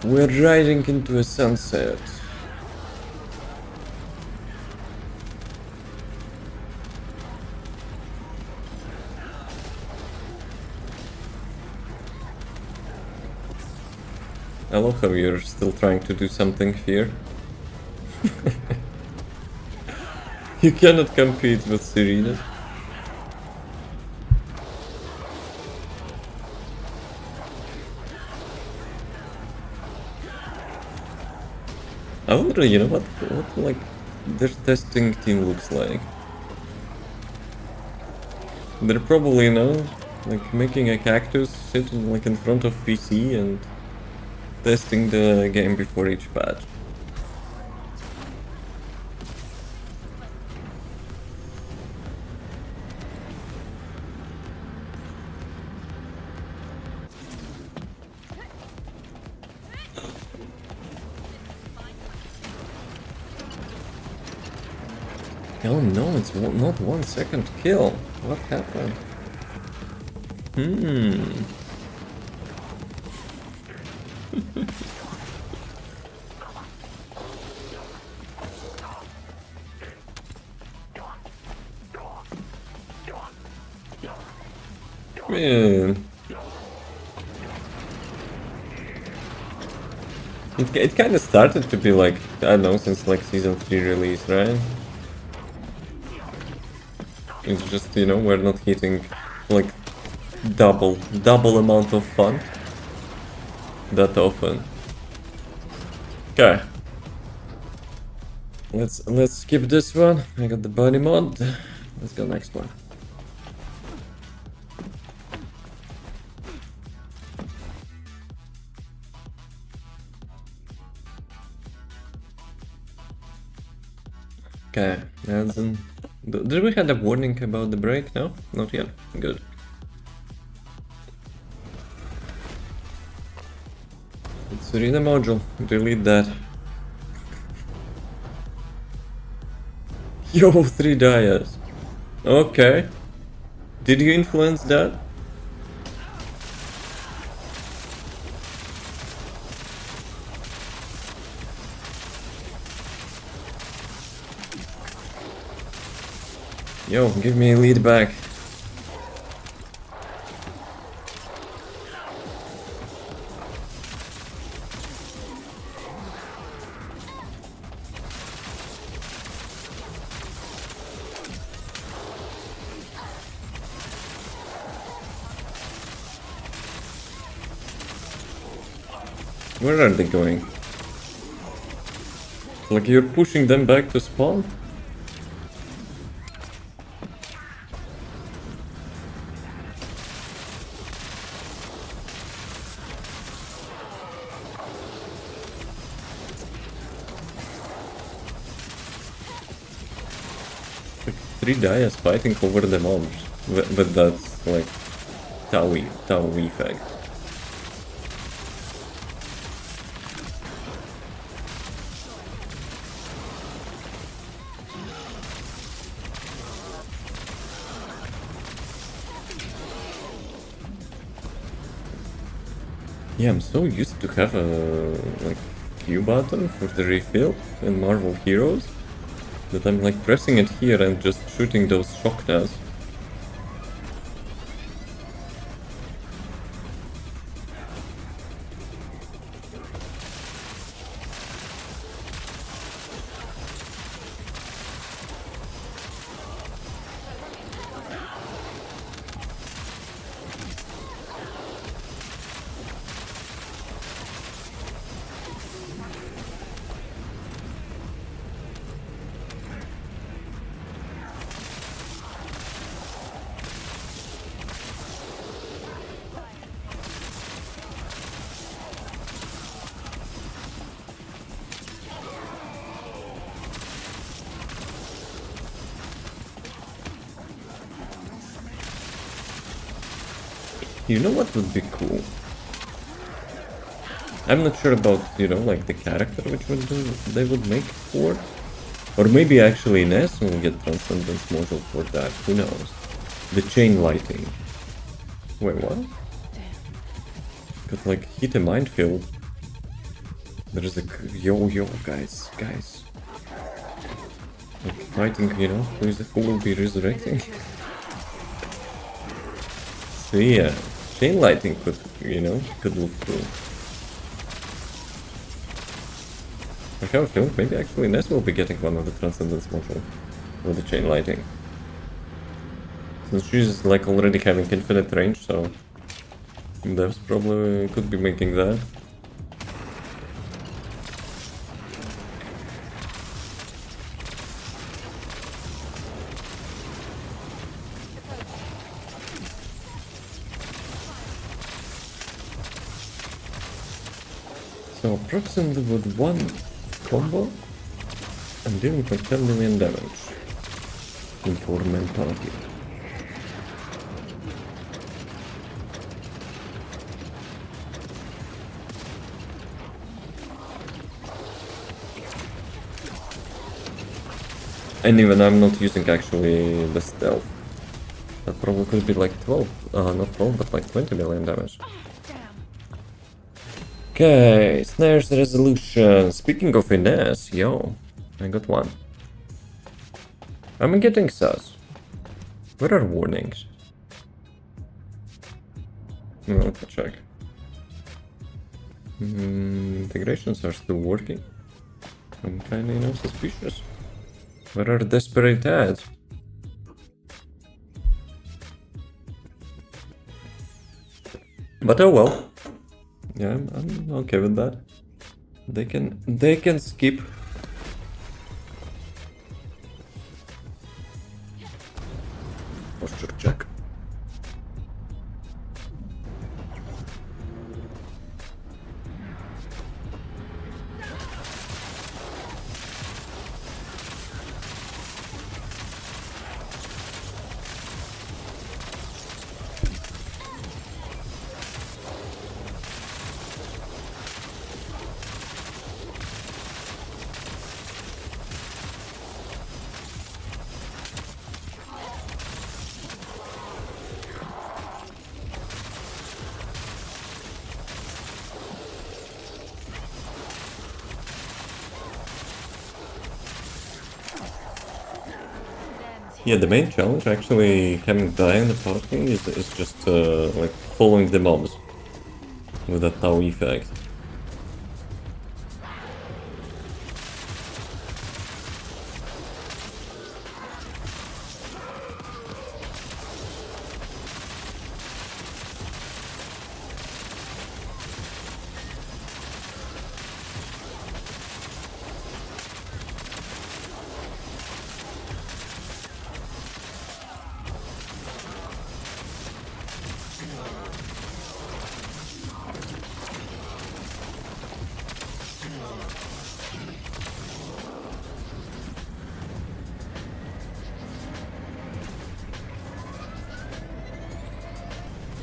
A: We're riding into a sunset. I love how you're still trying to do something here. You cannot compete with Serena. I wonder, you know, what like their testing team looks like. They're probably, you know, like making a cactus sitting like in front of PC and testing the game before each patch. Oh no, it's not 1 second kill. What happened? Man. It kind of started to be like, I don't know, since like season 3 release, right? It's just, you know, we're not hitting like double amount of fun that often. Okay. Let's skip this one. I got the body mod. Let's go next one. Okay, and then did we have a warning about the break? No? Not yet. Good. It's Arena module. Delete that. Yo, 3 dias. Okay. Did you influence that? Yo, give me a lead back. Where are they going? Like you're pushing them back to spawn? Like 3 dias fighting over the mobs. But that's like Tau effect. Yeah, I'm so used to have a like Q button for the refill in Marvel Heroes that I'm like pressing it here and just shooting those shock darts. You know what would be cool? I'm not sure about, you know, like the character which one they would make for. Or maybe actually Ness will get Transcendence module for that, who knows. The chain lighting. Wait, what? Could like hit a minefield. There's a... Yo, guys. Like fighting, you know, who will be resurrecting? So yeah, chain lighting could, you know, could look cool. I have a feeling maybe actually Ness will be getting one of the Transcendence module with the chain lighting. Since she's like already having infinite range, so devs probably could be making that. So approximately with one combo, I'm dealing with 10 million damage in 4-man party. And even I'm not using actually the stealth. That probably could be like 12, not 12, but like 20 million damage. Okay, Snare's resolution. Speaking of finesse, yo, I got one. I'm getting sus. Where are warnings? Let's check. Integrations are still working. I'm kinda, suspicious. Where are desperate ads? But oh well. Yeah, I'm okay with that. They can skip. Posture check. Yeah, the main challenge actually having die in the party is just like following the mobs with that Tau effect.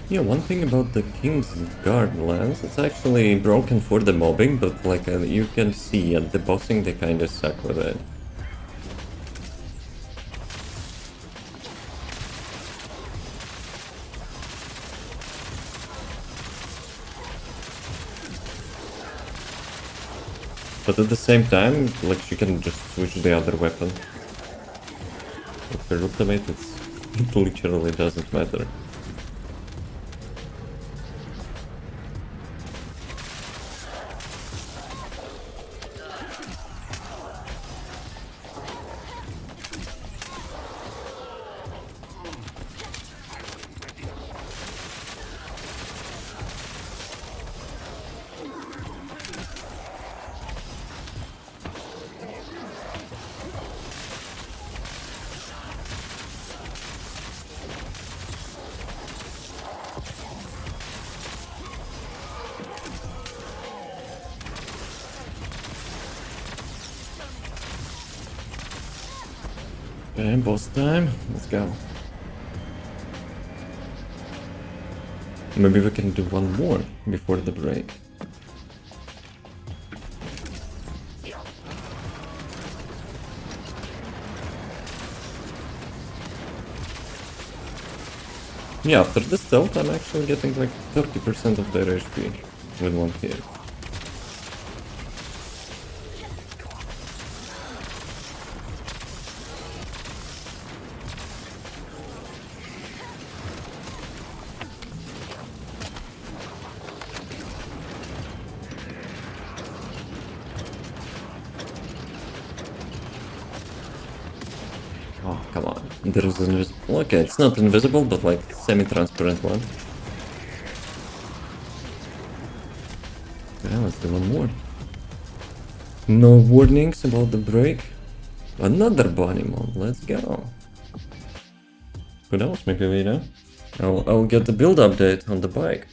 A: Yeah, one thing about the King's Guard lands, it's actually broken for the mobbing, but like you can see at the bossing they kinda suck with it. But at the same time, like she can just switch the other weapon. With her ultimate, it literally doesn't matter. Okay, boss time. Let's go. Maybe we can do one more before the break. Yeah, after this stealth, I'm actually getting like 30% of their HP with one hit. Oh, come on. There is invisible. Okay, it's not invisible, but like semi-transparent one. Yeah, let's do one more. No warnings about the break. Another bunny mod. Let's go. Who knows? Maybe we know. I'll get the build update on the bike.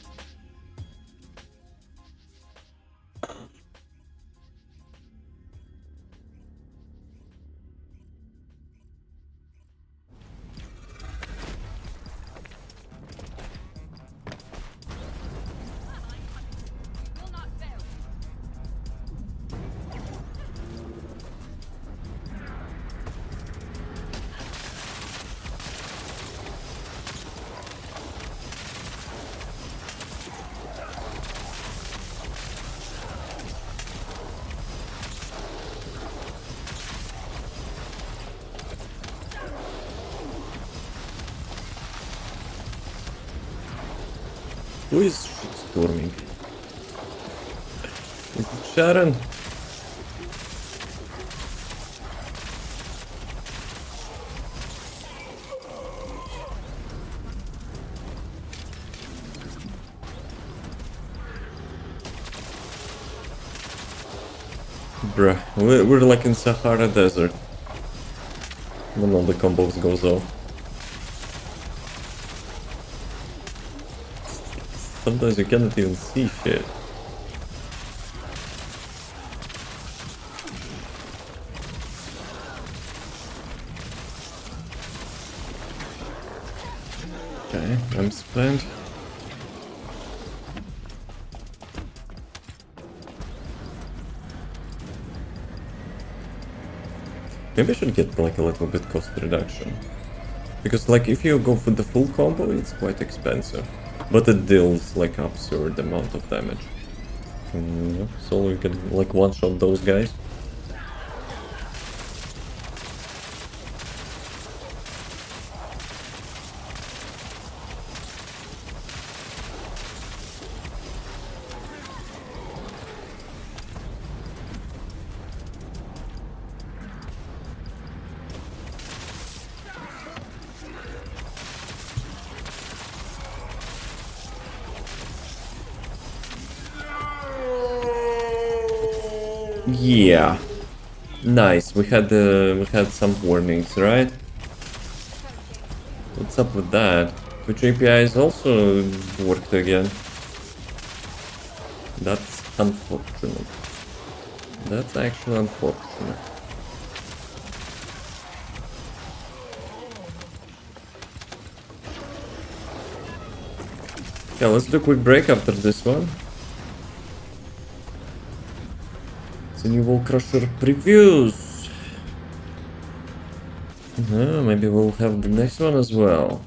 A: Who is storming? Is it Sharon? Bruh, we're like in Sahara Desert. When all the combos goes off. Sometimes you cannot even see shit. Okay, I'm spent. Maybe I should get like a little bit cost reduction. Because like if you go for the full combo, it's quite expensive. But it deals like absurd amount of damage. So you can like one-shot those guys. Yeah. Nice. We had some warnings, right? What's up with that? Which APIs also worked again. That's unfortunate. That's actually unfortunate. Yeah, let's do a quick break after this one. It's a new Wall Crusher previews. Maybe we'll have the next one as well.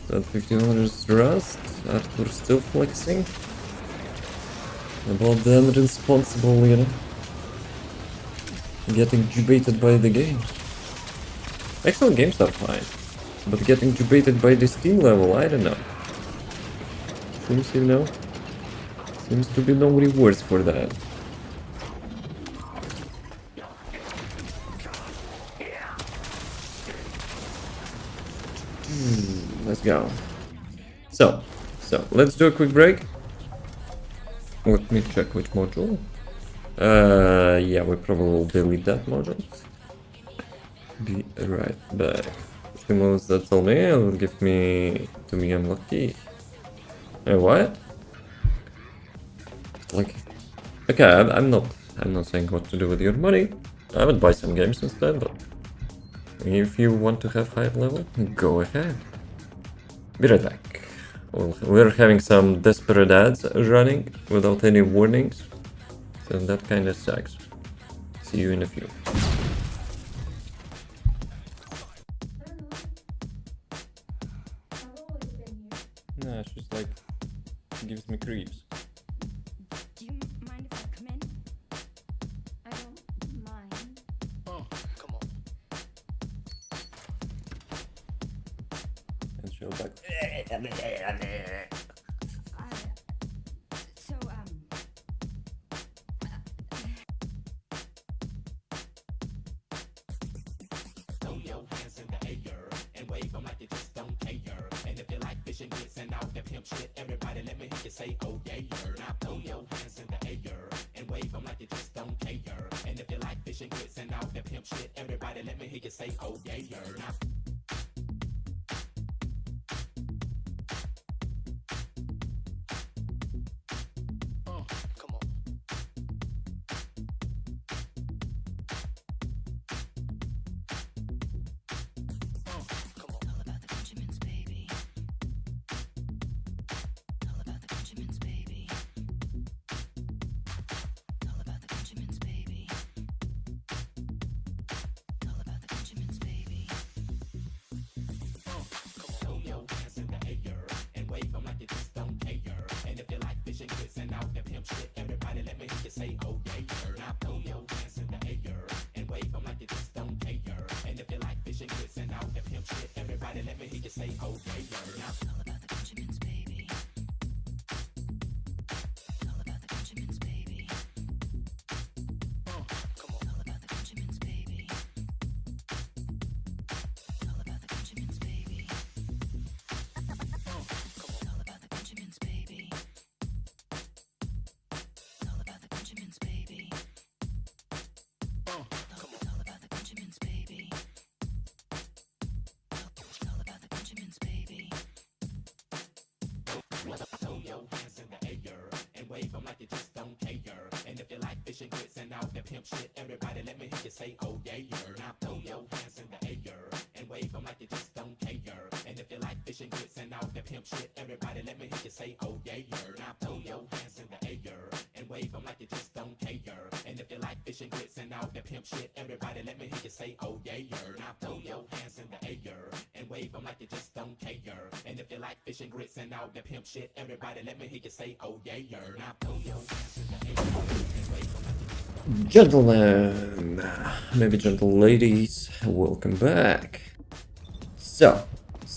A: That 1500's Rust. Arthur still flexing. About the irresponsible, you know. Getting debated by the games. Actual games are fine. But getting debated by the Steam level, I don't know. Seems, you know, seems to be no rewards for that. Let's go. So let's do a quick break. Let me check which module. Yeah, we probably will delete that module. Be right back. Stimulus that told me it'll give me to me unlucky. What? Like, okay, I'm not saying what to do with your money. I would buy some games instead, but if you want to have higher level, go ahead. Be right back. Well, we're having some desperate ads running without any warnings, so that kind of sucks. See you in a few. Nah, she's like, gives me creeps.
D: Do you mind if I come in? I don't mind.
B: Oh, come on.
A: And she'll like,
D: So,
E: Throw your hands wave them like you just don't care. And if you like fishing grits and all that pimp shit, everybody let me hear you say, oh yeah. Now throw your hands in the air and wave them like you just don't care. And if you like fishing grits and all that pimp shit, everybody let me hear you say, oh yeah. Now throw your hands in the air and wave them like you just don't care. And if you like fishing grits and all that pimp shit, everybody let me hear you say, oh yeah. Now throw your hands in the air and wave them like you just don't care. And if you like fishing grits and all that pimp shit, everybody let me hear you say, oh yeah. Now throw your hands in the air and wave them like you just don't care. And if you like fishing grits and all that pimp shit, everybody let me hear you say, oh yeah. Now throw your hands in the air and wave them like you just don't care. And if you like fishing grits and all that pimp shit, everybody let me hear you say, oh yeah. Now throw your hands in the air and wave them like you just don't.
A: Gentlemen, maybe gentle ladies, welcome back. So,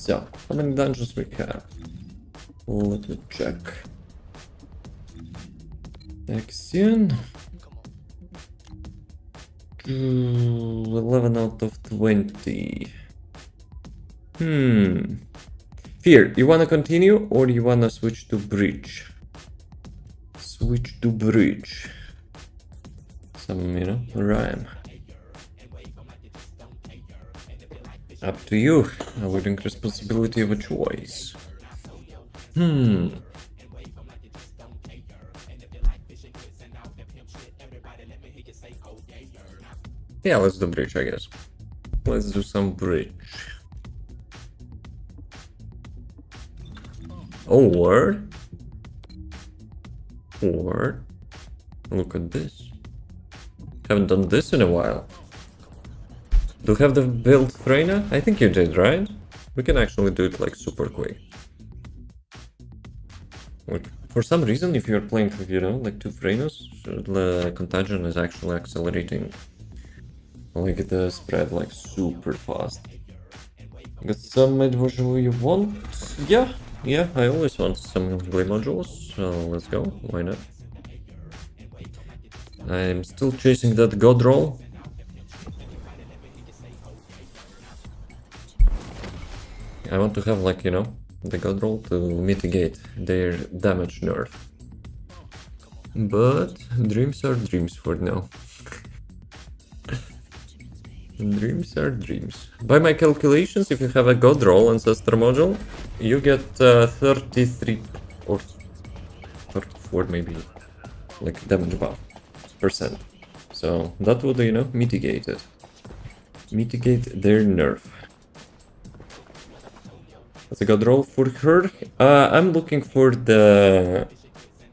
A: how many dungeons we have? Let me check. Axion. 11 out of 20. Fear, you wanna continue or you wanna switch to bridge? Switch to bridge. Some, rhyme. Up to you, avoiding responsibility of a choice. Yeah, let's do bridge, I guess. Let's do some bridge. Or look at this. Haven't done this in a while. Do you have the build Freyna? I think you did, right? We can actually do it like super quick. Like, for some reason, if you're playing with, like 2 Freynas, the contagion is actually accelerating. Like the spread like super fast. Got some mid version you want? Yeah, I always want some glay modules, so let's go, why not? I'm still chasing that god roll. I want to have like, the god roll to mitigate their damage nerf. But dreams are dreams for now. Dreams are dreams. By my calculations, if you have a god roll ancestor module, you get 33 or 34 maybe, like damage buff %. So that would, mitigate it. Mitigate their nerf. That's a god roll for her. I'm looking for the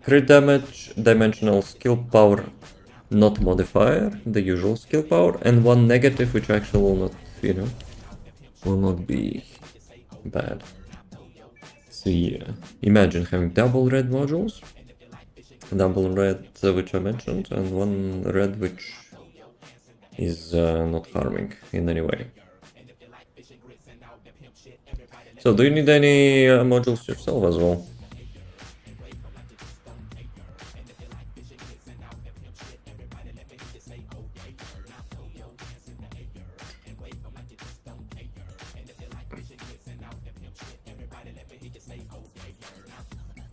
A: crit damage, dimensional skill power, not modifier, the usual skill power, and 1 negative, which actually will not, will not be bad. So yeah, imagine having double red modules, double red which I mentioned, and 1 red which is not harming in any way. So do you need any modules yourself as well?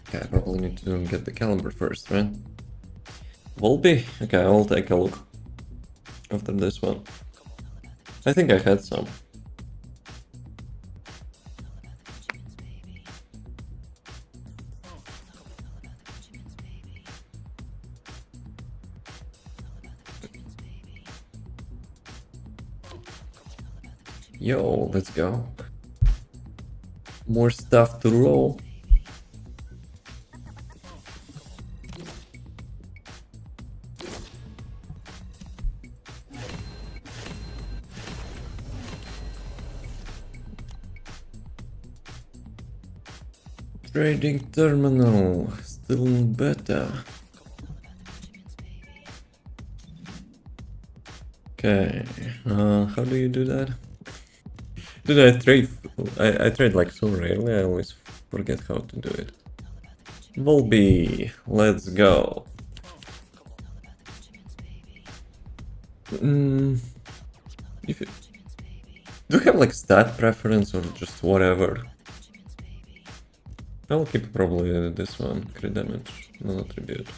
A: Okay, I probably need to get the caliber first, right? Volby? Okay, I'll take a look after this one. I think I had some. Yo, let's go. More stuff to roll. Trading terminal, still in beta. Okay, how do you do that? Dude, I trade like so rarely, I always forget how to do it. Volby, let's go. If you, do you have like stat preference or just whatever? I'll keep probably this one, crit damage, not attribute.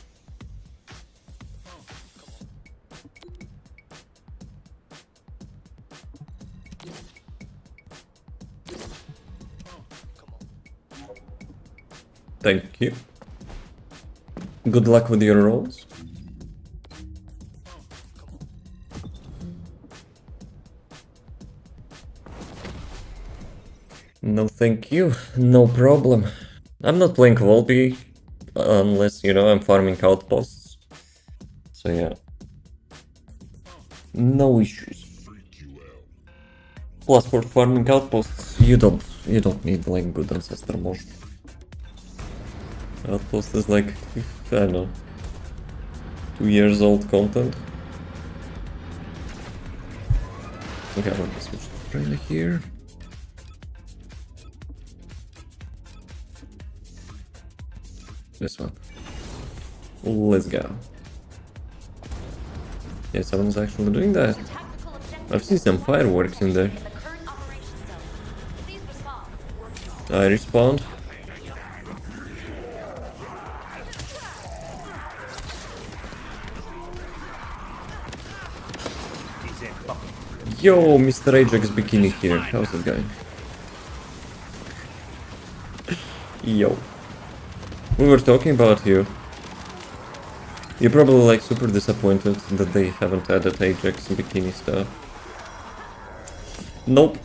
A: Thank you. Good luck with your rolls. No thank you, no problem. I'm not playing Volby unless, you know, I'm farming outposts. So yeah. No issues. Plus for farming outposts, you don't need like good ancestor motion. Outpost is like, I don't know, 2 years old content. Okay, let me switch to trainer here. This one. Let's go. Yeah, someone's actually doing that. I've seen some fireworks in there. I respawned. Yo, Mr. Ajax Bikini here. How's it going? Yo. We were talking about you. You're probably like super disappointed that they haven't added Ajax Bikini stuff. Nope.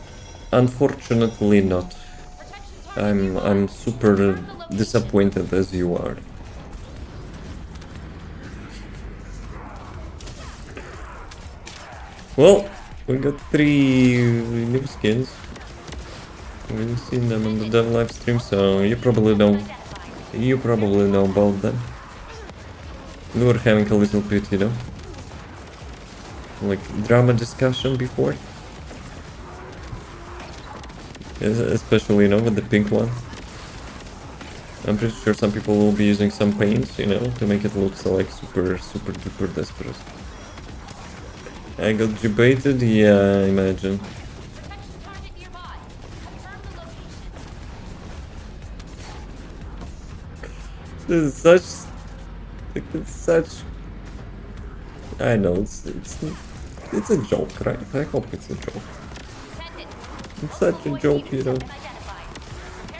A: Unfortunately not. I'm super disappointed as you are. Well, we got 3 new skins. We've seen them on the dev live stream, so you probably know about them. We were having a little bit, you know, like drama discussion before. Especially, you know, with the pink one. I'm pretty sure some people will be using some paints, you know, to make it look so like super duper desperate. I got debated, yeah, I imagine. This is such. I know it's a joke, right? I hope it's a joke. It's such a joke, you know,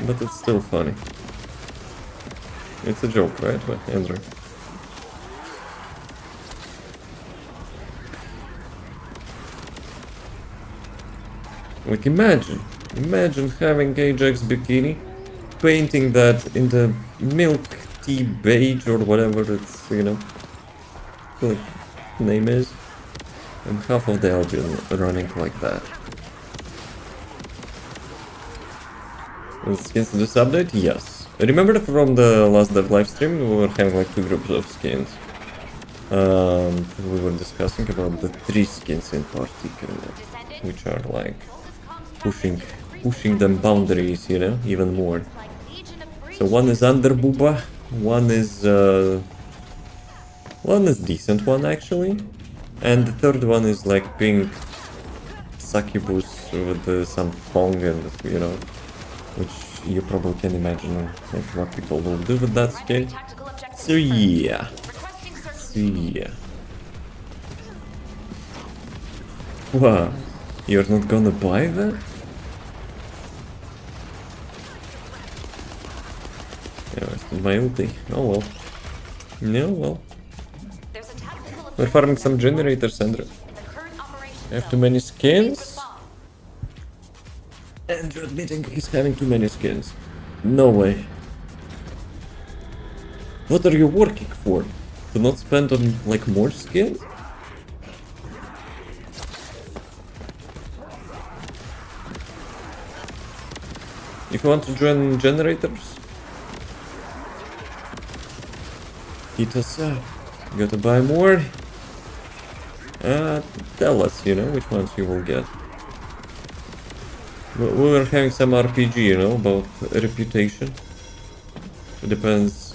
A: but it's still funny. It's a joke, right, Andrew? Like imagine having Ajax Bikini, painting that in the milk tea beige or whatever it's, you know, like name is, and half of the Albion running like that. Skins to this update? Yes. Remember from the last dev live stream we were having like 2 groups of skins. We were discussing about the 3 skins in particular, which are like pushing them boundaries, you know, even more. So one is under booba, one is decent one actually, and the third one is like pink succubus with some thong and, you know, which you probably can imagine like, what people will do with that skin.
D: Tactical objective
A: So yeah.
D: requesting search.
A: So yeah. Wow. You're not gonna buy that? Yeah, it's my ulti. Oh well. No well.
D: There's a tactical
A: We're
D: objective
A: farming some generators, Sandra.
D: in the current operation
A: I have too
D: zone.
A: many
D: Please
A: skins?
D: respond.
A: And you're admitting he's having too many skins. No way. What are you working for? To not spend on, like, more skins? If you want to join generators, hit us up. You gotta buy more. Tell us, you know, which ones you will get. We were having some RPG, you know, about reputation. It depends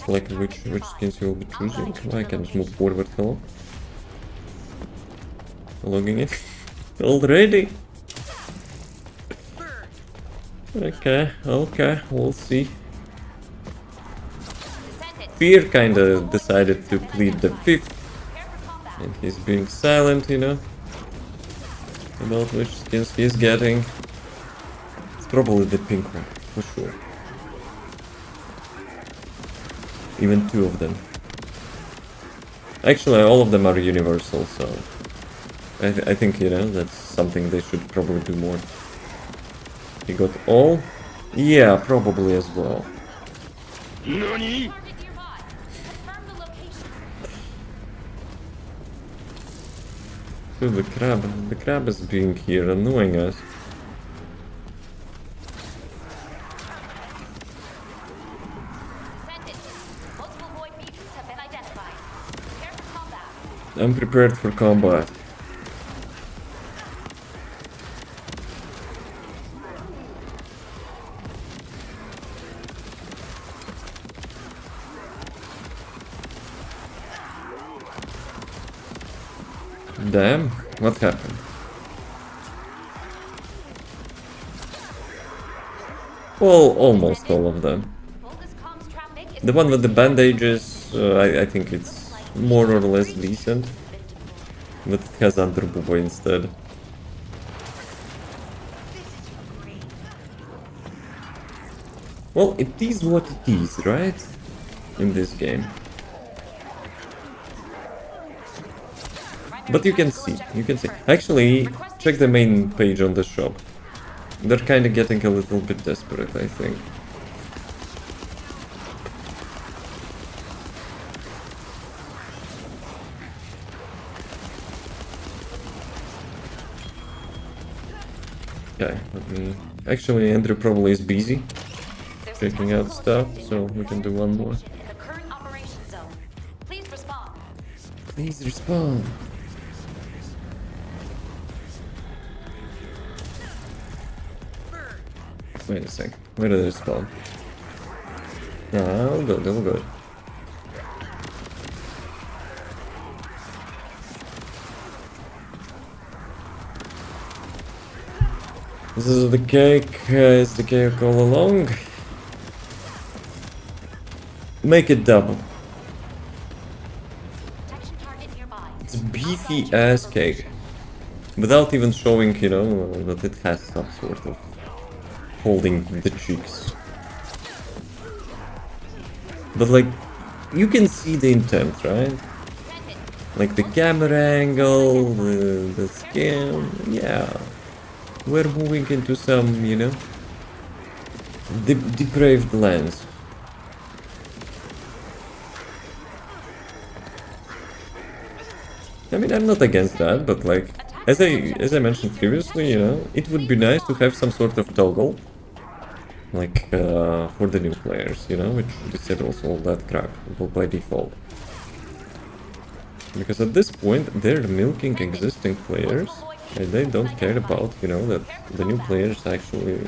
A: like which skins you will be choosing. I can just move forward, hello. Logging in. Already? Okay, we'll see.
D: Descendant.
A: Fear kinda decided to plead the fifth,
D: Prepare for combat.
A: and he's being silent, you know, about which skins he's getting. It's probably the pink one, for sure. Even two of them. Actually, all of them are universal, so I think, you know, that's something they should probably do more. You got all? Yeah, probably as well.
D: Target nearby. Confirm the location.
A: Dude, the crab is being here, annoying us.
D: Descendant. Multiple void beacons have been identified. Prepare for combat.
A: I'm prepared for combat. Damn, what happened? Well, almost all of them.
D: Bogus comms traffic is
A: The one with the bandages, I think it's more or less decent, but it has Underboy instead. Well, it is what it is, right? In this game. But you can see. Actually, check the main page on the shop. They're kinda getting a little bit desperate, I think. Okay, let me... Actually, Andrew probably is busy
D: There's a
A: checking out
D: tactical
A: stuff,
D: objective
A: so we can do one more.
D: in the current operation zone. Please respond.
A: Please respond. Wait a sec. Where did it spawn? No, all good, all good. This is the cake, it's the cake all along. Make it double.
D: Detection target nearby.
A: It's a beefy ass cake. Without even showing, you know, that it has some sort of holding the cheeks. But like, you can see the intent, right?
D: Descendant.
A: Like the camera angle, the skin, yeah. We're moving into some, you know, depraved lands. I mean, I'm not against that, but like, as I mentioned previously, you know, it would be nice to have some sort of toggle, like for the new players, you know, which disables all that crap by default. Because at this point, they're milking existing players, and they don't care about, you know, that the new players actually,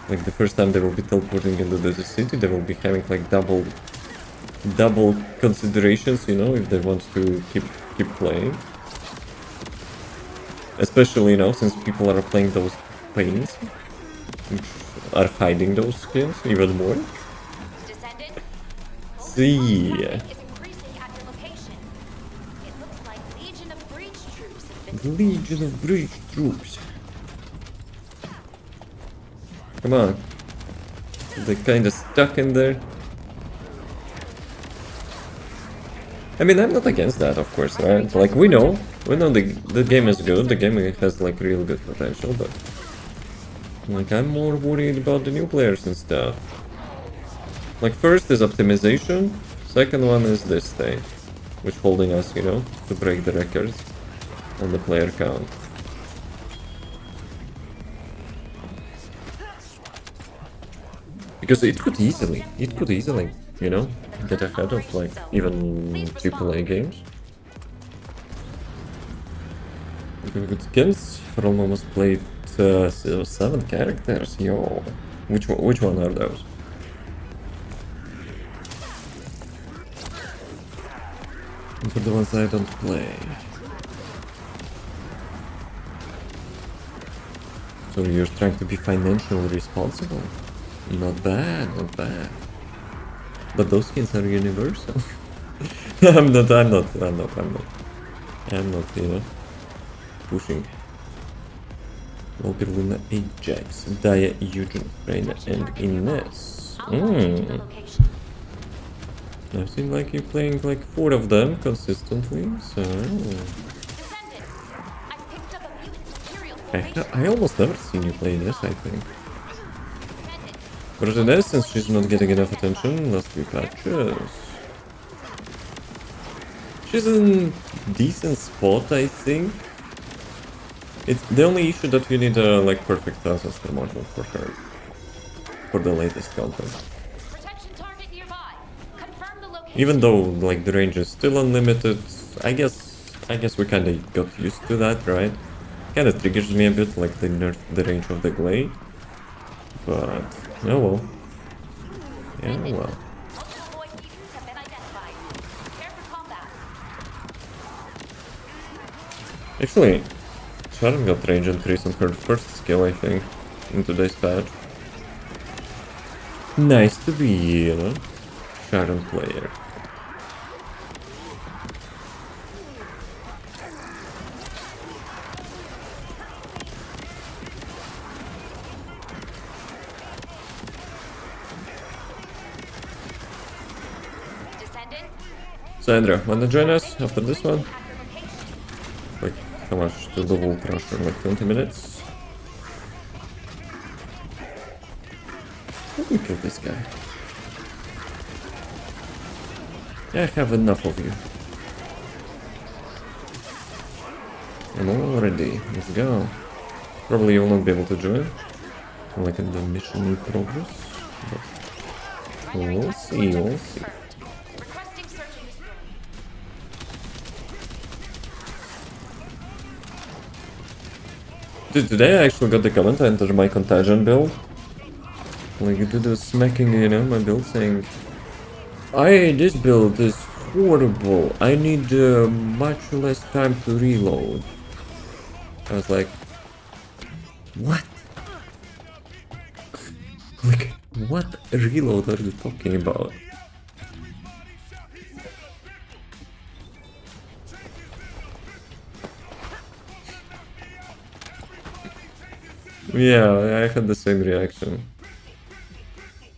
A: like the first time they will be teleporting into the city, they will be having like double considerations, you know, if they want to keep playing. Especially, you know, since people are playing those pains. which are hiding those skills even more.
D: Descendant,
A: See.
D: traffic is increasing at your location. It looks like Legion of Breach troops have been
A: Legion of Breach troops. Come on. They're kinda stuck in there. I mean, I'm not against that, of course, right? Like, we know the game is good, the game has, like, real good potential, but... Like, I'm more worried about the new players and stuff. Like, first is optimization, second one is this thing, which holding us, you know, to break the records on the player count. Because it could easily, you know, get ahead of, like, even AAA games. Good skills. For almost played 7 characters. Yo, which one are those? And for the ones I don't play. So you're trying to be financially responsible. Not bad, not bad. But those skins are universal. I'm not, you know, pushing. Walker, Luna, Ajax, Daya, Eugene, Reina, and Ines. I've seen like you playing like 4 of them consistently, so...
D: Descendant, I picked up a mutant material formation.
A: I almost never seen you play Ines, I think.
D: Descendant,
A: But Ines, since she's not getting enough attention last few patches... She's in decent spot, I think. It's the only issue that you need a like perfect ancestor model for her. For the latest content.
D: protection target nearby. Confirm the location.
A: Even though like the range is still unlimited, I guess we kinda got used to that, right? Kinda triggers me a bit, like they nerfed the range of the glade. But oh well. Yeah, well.
D: Multiple void mutants have been identified. Prepare for combat.
A: Actually, Sharon got range increase on her first skill, I think, in today's patch. Nice to be, you know, Sharon player.
D: Descendant,
A: Sandra, wanna join us after this one?
D: at your location.
A: Like, how much to level Crusher? Like 20 minutes? Let me kill this guy. I have enough of you. I'm all ready. Let's go. Probably you will not be able to join. Like in the mission in progress. But we'll see, we'll see.
D: Requesting search and destroy.
A: Dude, today I actually got the comment I entered my contagion build. Like, you do the smacking, you know, my build saying, this build is horrible. I need much less time to reload. I was like, what? Like, what reload are you talking about? Yeah, I had the same reaction.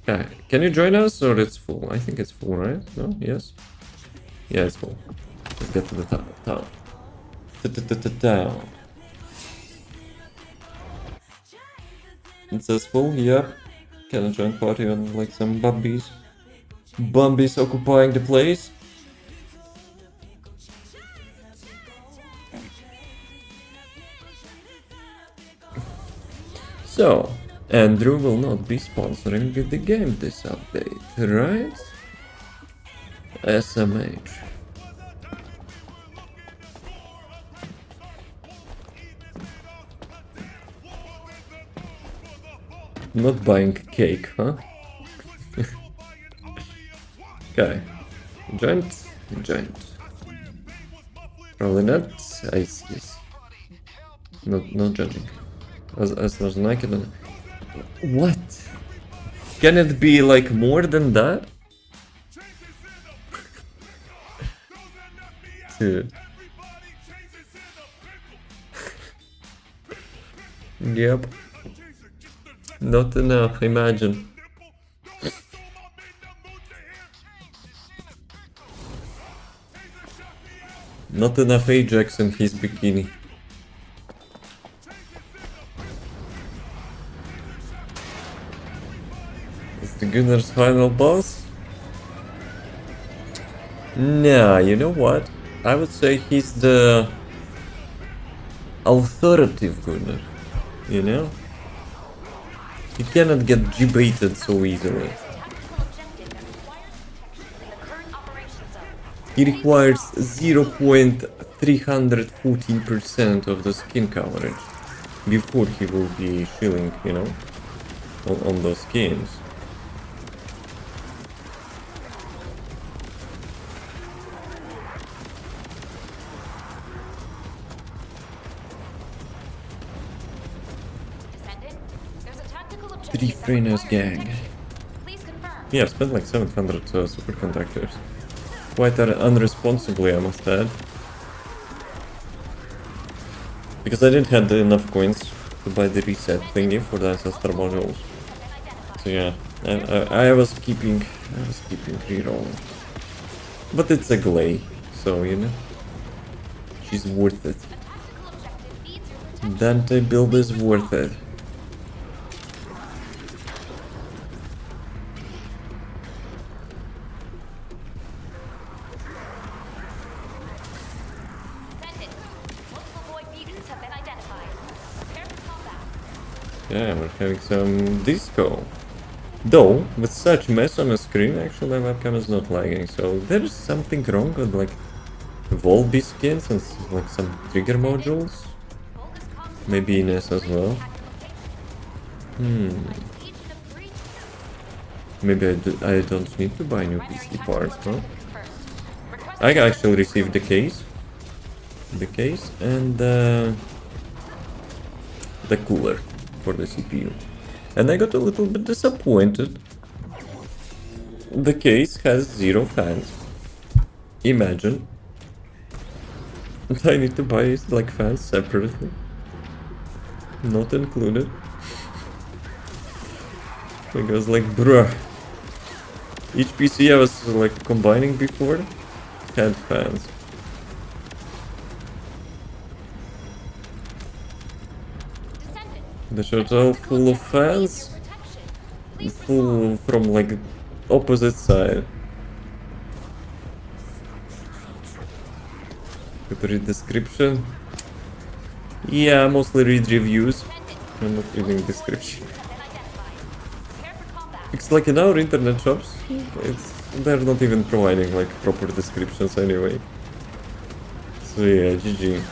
A: Okay, can you join us or it's full? I think it's full, right? No? Yes? Yeah, it's full. Let's get to the town. Town. It says full, yeah. Can I join party on like some bumbies? Bumbies occupying the place? So, Andrew will not be sponsoring the game this update, right? SMH. Not buying cake, huh? Okay. Giant. Probably not. I see. No judging. As there's naked. What? Can it be like more than that? Dude. Yep. Not enough, imagine. Not enough Ajax in his bikini. Is the Gunnar's final boss? Nah, you know what? I would say he's the authoritative Gunnar, you know? He cannot get G-baited so easily. He requires 0.314% of the skin coverage before he will be shilling, you know, on those skins.
D: Descendant, there's a tactical objective.
A: Three Frena's gang.
D: Please confirm.
A: Yeah, I've spent like 700 superconductors. Quite unresponsibly, I must add. Because I didn't have enough coins to buy the reset thingy for the ancestor modules. So yeah, I was keeping rerolling. But it's a Glay, so you know, she's worth it.
D: Tactical objective needs your protection.
A: Dante build is worth it.
D: Descendant, multiple void mutants have been identified. Prepare for combat.
A: Yeah, we're having some disco. Though, with such mess on the screen, actually my webcam is not lagging, so there's something wrong with like Volby skins and like some trigger modules.
D: Boldest comms
A: Maybe Ines as well.
D: Legion of Breach.
A: Maybe I don't need to buy new PC parts, huh?
D: First. Request
A: I actually received the case. And the cooler for the CPU. And I got a little bit disappointed. The case has 0 fans. Imagine. I need to buy like fans separately. Not included. Because like bruh. Each PC I was like combining before had fans.
D: Descendant.
A: The shirt's all full of fans.
D: Protection. Please
A: Full from like opposite side. Could read description. Yeah, I mostly read reviews. I'm not reading description.
D: have been identified. Prepare for combat.
A: It's like in our internet shops, they're not even providing like proper descriptions anyway. So yeah, GG.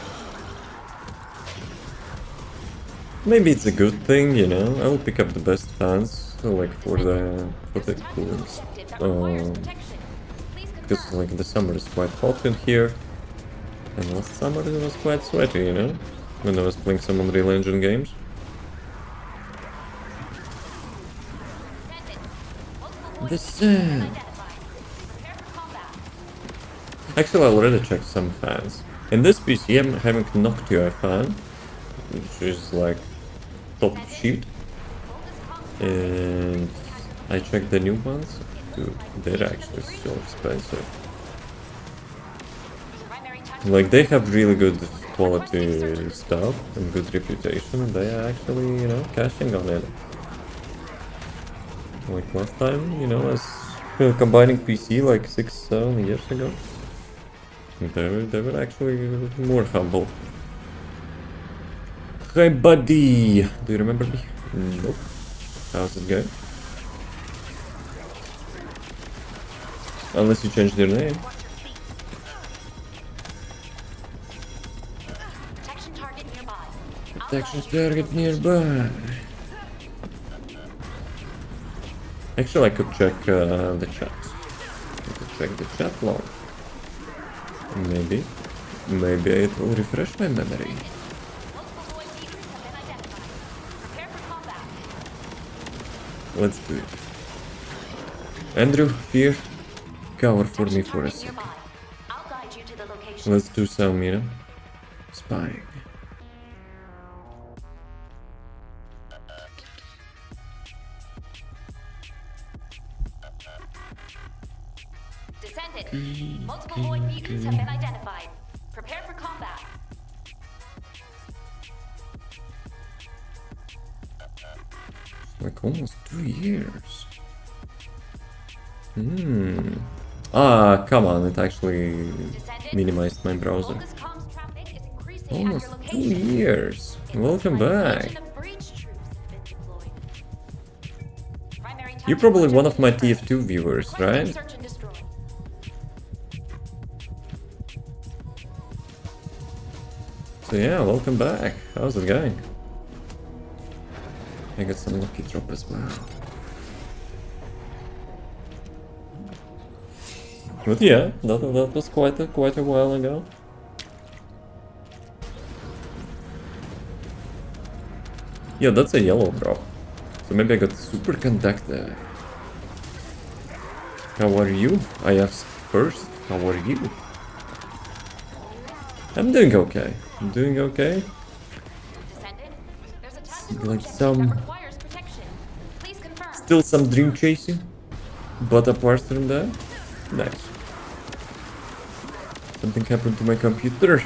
A: Maybe it's a good thing, you know. I will pick up the best fans, like for the cools.
D: Objective that requires
A: Um,
D: protection. Please
A: Because
D: confirm.
A: like the summer is quite hot in here, and last summer it was quite sweaty, you know, when I was playing some Unreal Engine games.
D: Descendant. Multiple void
A: The
D: mutants have been
A: sand.
D: identified. Prepare for combat.
A: Actually, I already checked some fans. In this PC, I'm having Noctua fan, which is like top sheet,
D: Boldest comms
A: and I checked the new ones. Dude, they're actually so expensive.
D: primary tactical
A: Like they have really good quality stuff and good reputation, and they are actually, you know, cashing on it. Like last time, you know, as combining PC like 6-7 years ago, they were actually more humble. Hey buddy, do you remember me? Nope. How's it going? Unless you changed your name.
D: protection target nearby.
A: Protection target nearby. Actually, I could check the chat. I could check the chat log. Maybe it will refresh my memory.
D: Multiple void mutants have been identified. Prepare for combat.
A: Let's do it. Andrew, here, cover for me for a second.
D: Nearby. I'll guide you to the location.
A: Let's do some, you know, spying.
D: Descendant. Multiple void beacons have been identified. Prepare for combat.
A: Like almost 2 years. Ah, come on, it actually minimized my browser.
D: Focus comms traffic is increasing at
A: Almost
D: your
A: 2
D: location.
A: years.
D: It looks
A: Welcome
D: like a
A: back.
D: legion of breach troops have been deployed. Primary
A: You're
D: tactical
A: probably one of my
D: objective
A: TF2 viewers,
D: Requesting
A: right?
D: search and destroy.
A: So yeah, welcome back. How's it going? I got some lucky drop as well. But yeah, that was quite a while ago. Yeah, that's a yellow drop. So maybe I got superconductor. How are you? I asked first. How are you? I'm doing okay. I'm doing okay.
D: Descendant. There's a tactical
A: Like
D: objective
A: some-
D: that requires protection. Please confirm.
A: Still some dream chasing. But apart from that, nice. Something happened to my computer.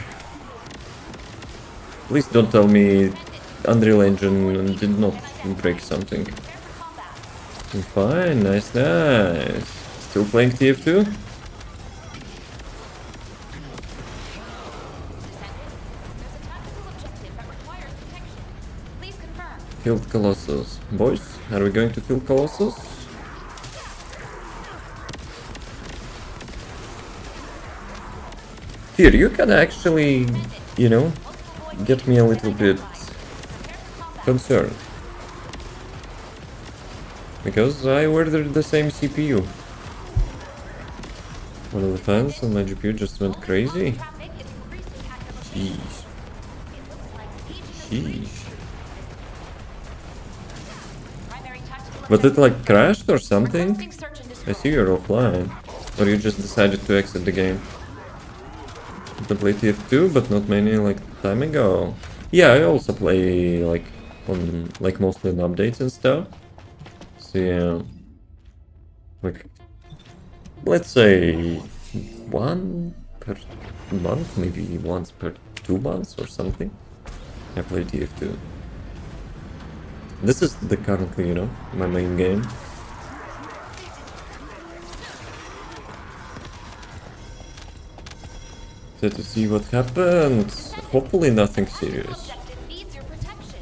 A: Please don't tell me Unreal Engine did not break something.
D: Prepare for combat.
A: I'm fine, nice. Still playing TF2?
D: Descendant. There's a tactical objective that requires protection. Please confirm.
A: Killed Colossus. Boys, are we going to kill Colossus? Here, you can actually, you know, get me a little bit concerned. Because I ordered the same CPU. One of the fans on my GPU just went crazy.
D: Traffic is increasing at your location.
A: Jeez.
D: It looks like a legion of
A: Sheesh.
D: primary tactical
A: But it
D: objective
A: like crashed or something?
D: requesting search and
A: I
D: destroy.
A: see you're offline. Or you just decided to exit the game. To play TF2, but not many like time ago. Yeah, I also play like on like mostly on updates and stuff. So yeah, like let's say 1 per month, maybe once per 2 months or something. I play TF2. This is the currently, you know, my main game. So to see what happens. Hopefully nothing serious.
D: Objective needs your protection.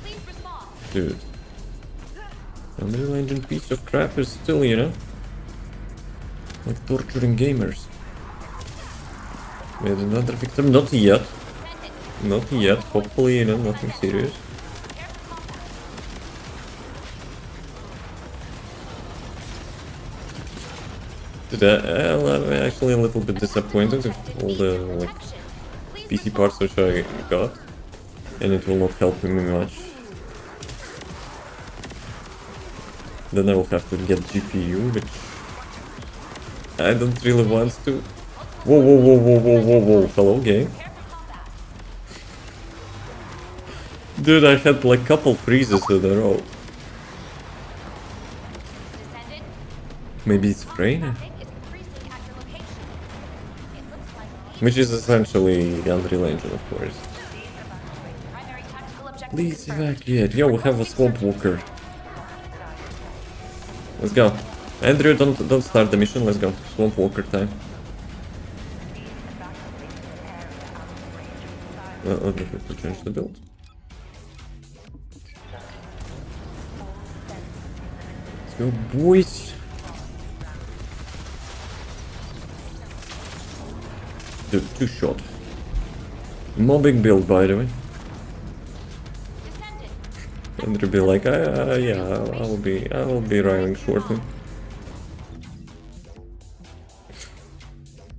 D: Please respond.
A: Dude. Unreal Engine piece of crap is still, you know, like torturing gamers. We had another victim. Not yet. Not yet. Hopefully, you know, nothing serious. I'm actually a little bit disappointed with all the like PC parts which I got, and it will not help me much. Then I will have to get GPU, which I don't really want to. Whoa, whoa, whoa, whoa, whoa, whoa, whoa! Hello, game. Dude, I had like couple freezes in a row.
D: Descendant.
A: Maybe it's rain,
D: Traffic is increasing at your location. It looks like a legion
A: which is essentially Unreal Engine, of course.
D: primary tactical objective
A: Please
D: confirmed.
A: evacuate. Yo, we have a swamp walker. Let's go. Andrew, don't start the mission. Let's go. Swamp walker time. Let me quickly change the build. Let's go, boys. Dude, 2-shot. Mobbing build, by the way.
D: Descendant.
A: Andrew be like, yeah, I will be arriving shortly.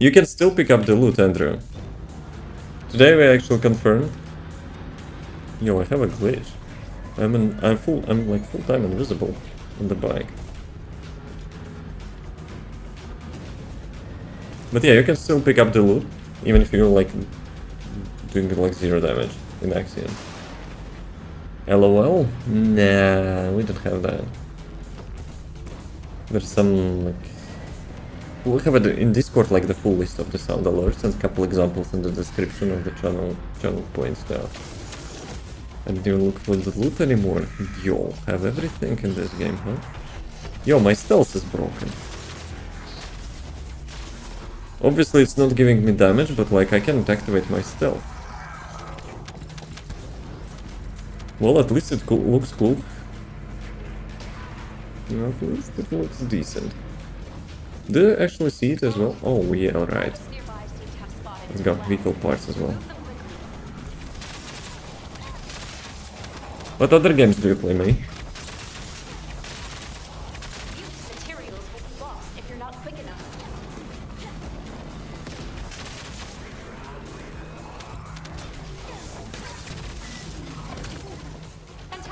A: You can still pick up the loot, Andrew. Today we actually confirmed. Yo, I have a glitch. I'm like full-time invisible. on the bike. But yeah, you can still pick up the loot, even if you're like doing like 0 damage in Axiom. LOL? Nah, we don't have that. There's some like... We'll have it in Discord like the full list of the sound alerts and a couple examples in the description of the channel points there. I didn't even look for the loot anymore. Yo, have everything in this game, huh? Yo, my stealth is broken. Obviously it's not giving me damage, but like I can't activate my stealth. Well, at least it looks cool. You know, at least it looks decent. Do I actually see it as well? Oh yeah, alright. Let's go, vehicle parts as well. What other games do you play, May?
D: Materials will be lost if you're not quick enough.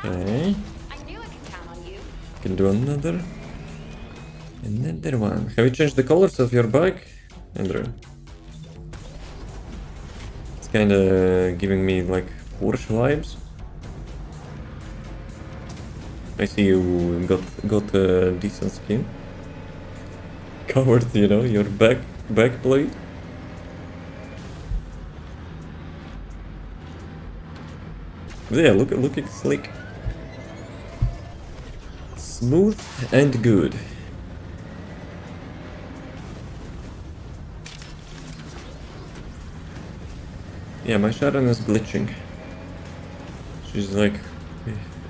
A: Okay.
D: I knew I could count on you.
A: Can do another one. Have you changed the colors of your bike, Andrew? It's kinda giving me like Porsche vibes. I see you got a decent skin. Covered, you know, your back plate. But yeah, looking slick. Smooth and good. Yeah, my Sharon is glitching. She's like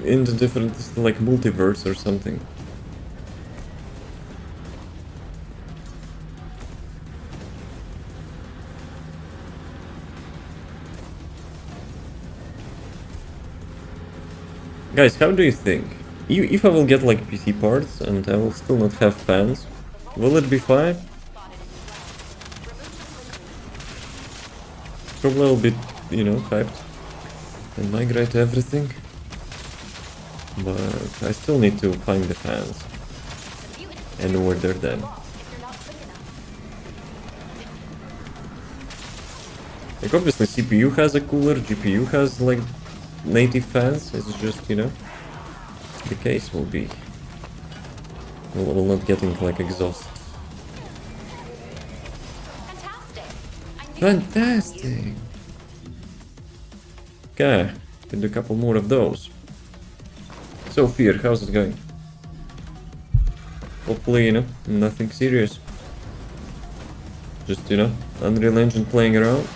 A: in the different, like, multiverse or something. Guys, how do you think? If I will get like PC parts and I will still not have fans, will it be fine? Probably a little bit, you know, hyped and migrate everything. But I still need to find the fans and order them. Like obviously CPU has a cooler, GPU has like native fans, it's just, you know, the case will be. We'll not getting like exhaust. Fantastic! Okay, can do a couple more of those. So Fear, how's it going? Hopefully, you know, nothing serious. Just, you know, Unreal Engine playing around.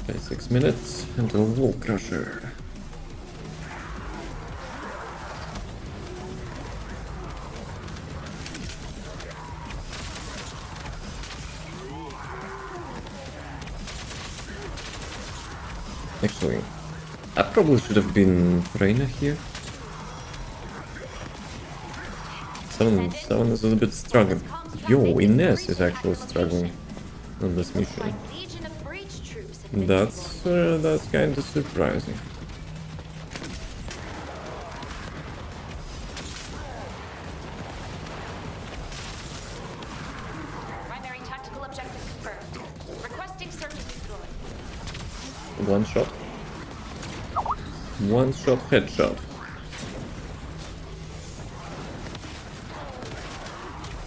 A: Okay, 6 minutes until Wall Crusher. Actually, I probably should have been Reina here. Someone is a little bit struggling. Yo, Ines is actually struggling on this mission. That's kind of surprising.
D: Primary tactical objective confirmed. Requesting search and destroy.
A: One shot. One shot headshot.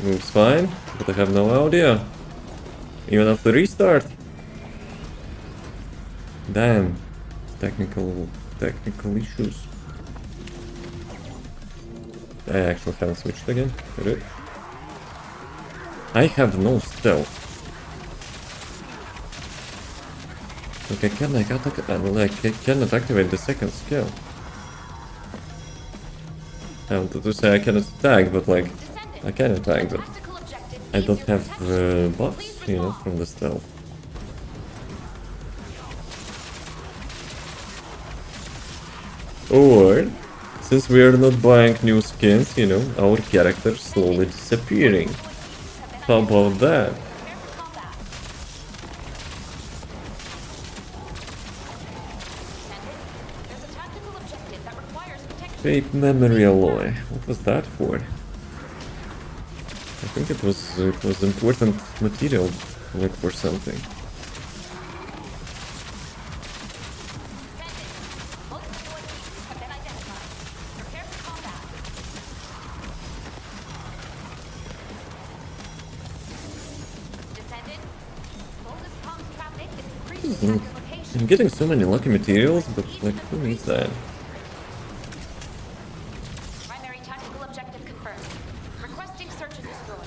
A: Moves fine, but I have no audio. Even after restart. Damn. Technical issues. I actually haven't switched again. Good. I have no stealth. Like I cannot activate the second skill. I wanted to say I cannot attack, but like I can attack, but I don't have buffs, you know, from the stealth. Or, since we are not buying new skins, you know, our character slowly disappearing. How about that? Tape memory alloy. What was that for? I think it was important material, like for something. I'm getting so many lucky materials, but like, who needs that?
D: Primary tactical objective confirmed. Requesting search and destroy.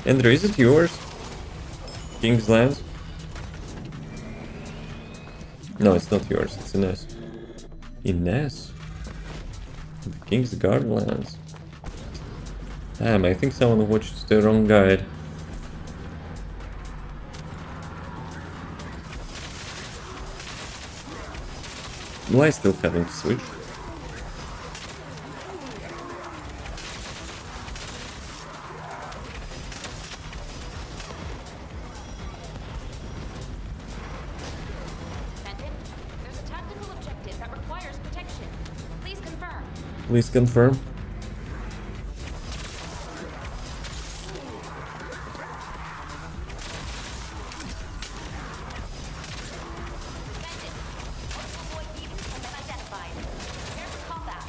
A: Andrew, is it yours? King's Lands? No, it's not yours, it's Ines. Ines? The King's Guard Lands. Damn, I think someone watched the wrong guide. Will I still having to switch?
D: Descendant, there's a tactical objective that requires protection. Please confirm.
A: Please confirm.
D: Descendant, multiple void mutants have been identified. Prepare for combat.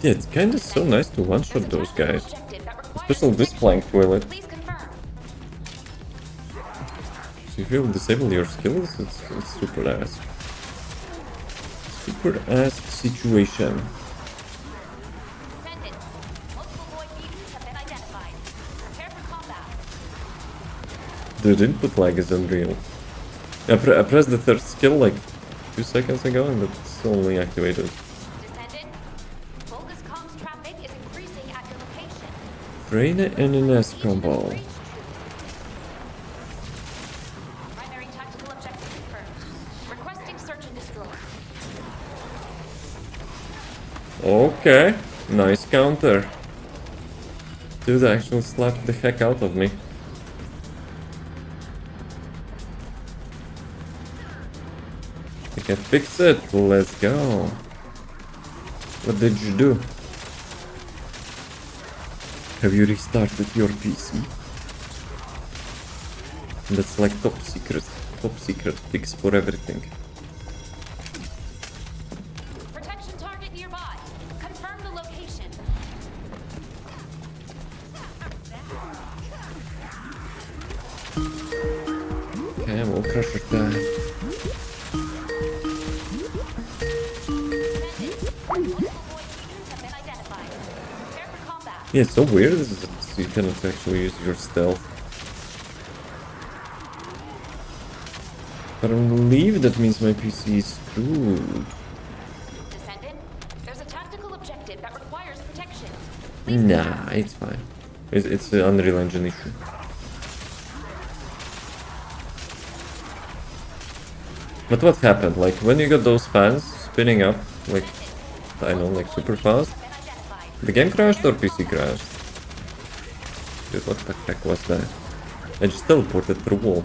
A: Yeah, it's kinda so nice to one-shot
D: There's a
A: those
D: tactical
A: guys.
D: objective that requires
A: Especially this
D: protection.
A: flank toilet.
D: Please confirm.
A: So if you disable your skills, it's super ass. Super ass situation.
D: Descendant, multiple void mutants have been identified. Prepare for combat.
A: The input lag is unreal. I pressed the third skill like 2 seconds ago and it's only activated.
D: Descendant, Vulgus comms traffic is increasing at your location.
A: Reina and Ines
D: Legion
A: combo.
D: of Breach troops. Primary tactical objective confirmed. Requesting search and destroy.
A: Okay, nice counter. Dude actually slapped the heck out of me. I can fix it, let's go. What did you do? Have you restarted your PC? That's like top secret fix for everything.
D: Protection target nearby. Confirm the location.
A: Okay, we'll crush it there.
D: Descendant, multiple void mutants have been identified. Prepare for combat.
A: Yeah, it's so weird that you cannot actually use your stealth. But I believe that means my PC is screwed.
D: Descendant, there's a tactical objective that requires protection.
A: Nah, it's fine. It's an Unreal Engine issue. But what happened? Like, when you got those fans spinning up, like, I know, like super fast,
D: Been identified.
A: the game crashed or PC crashed? Dude, what the heck was that? I just teleported through wall.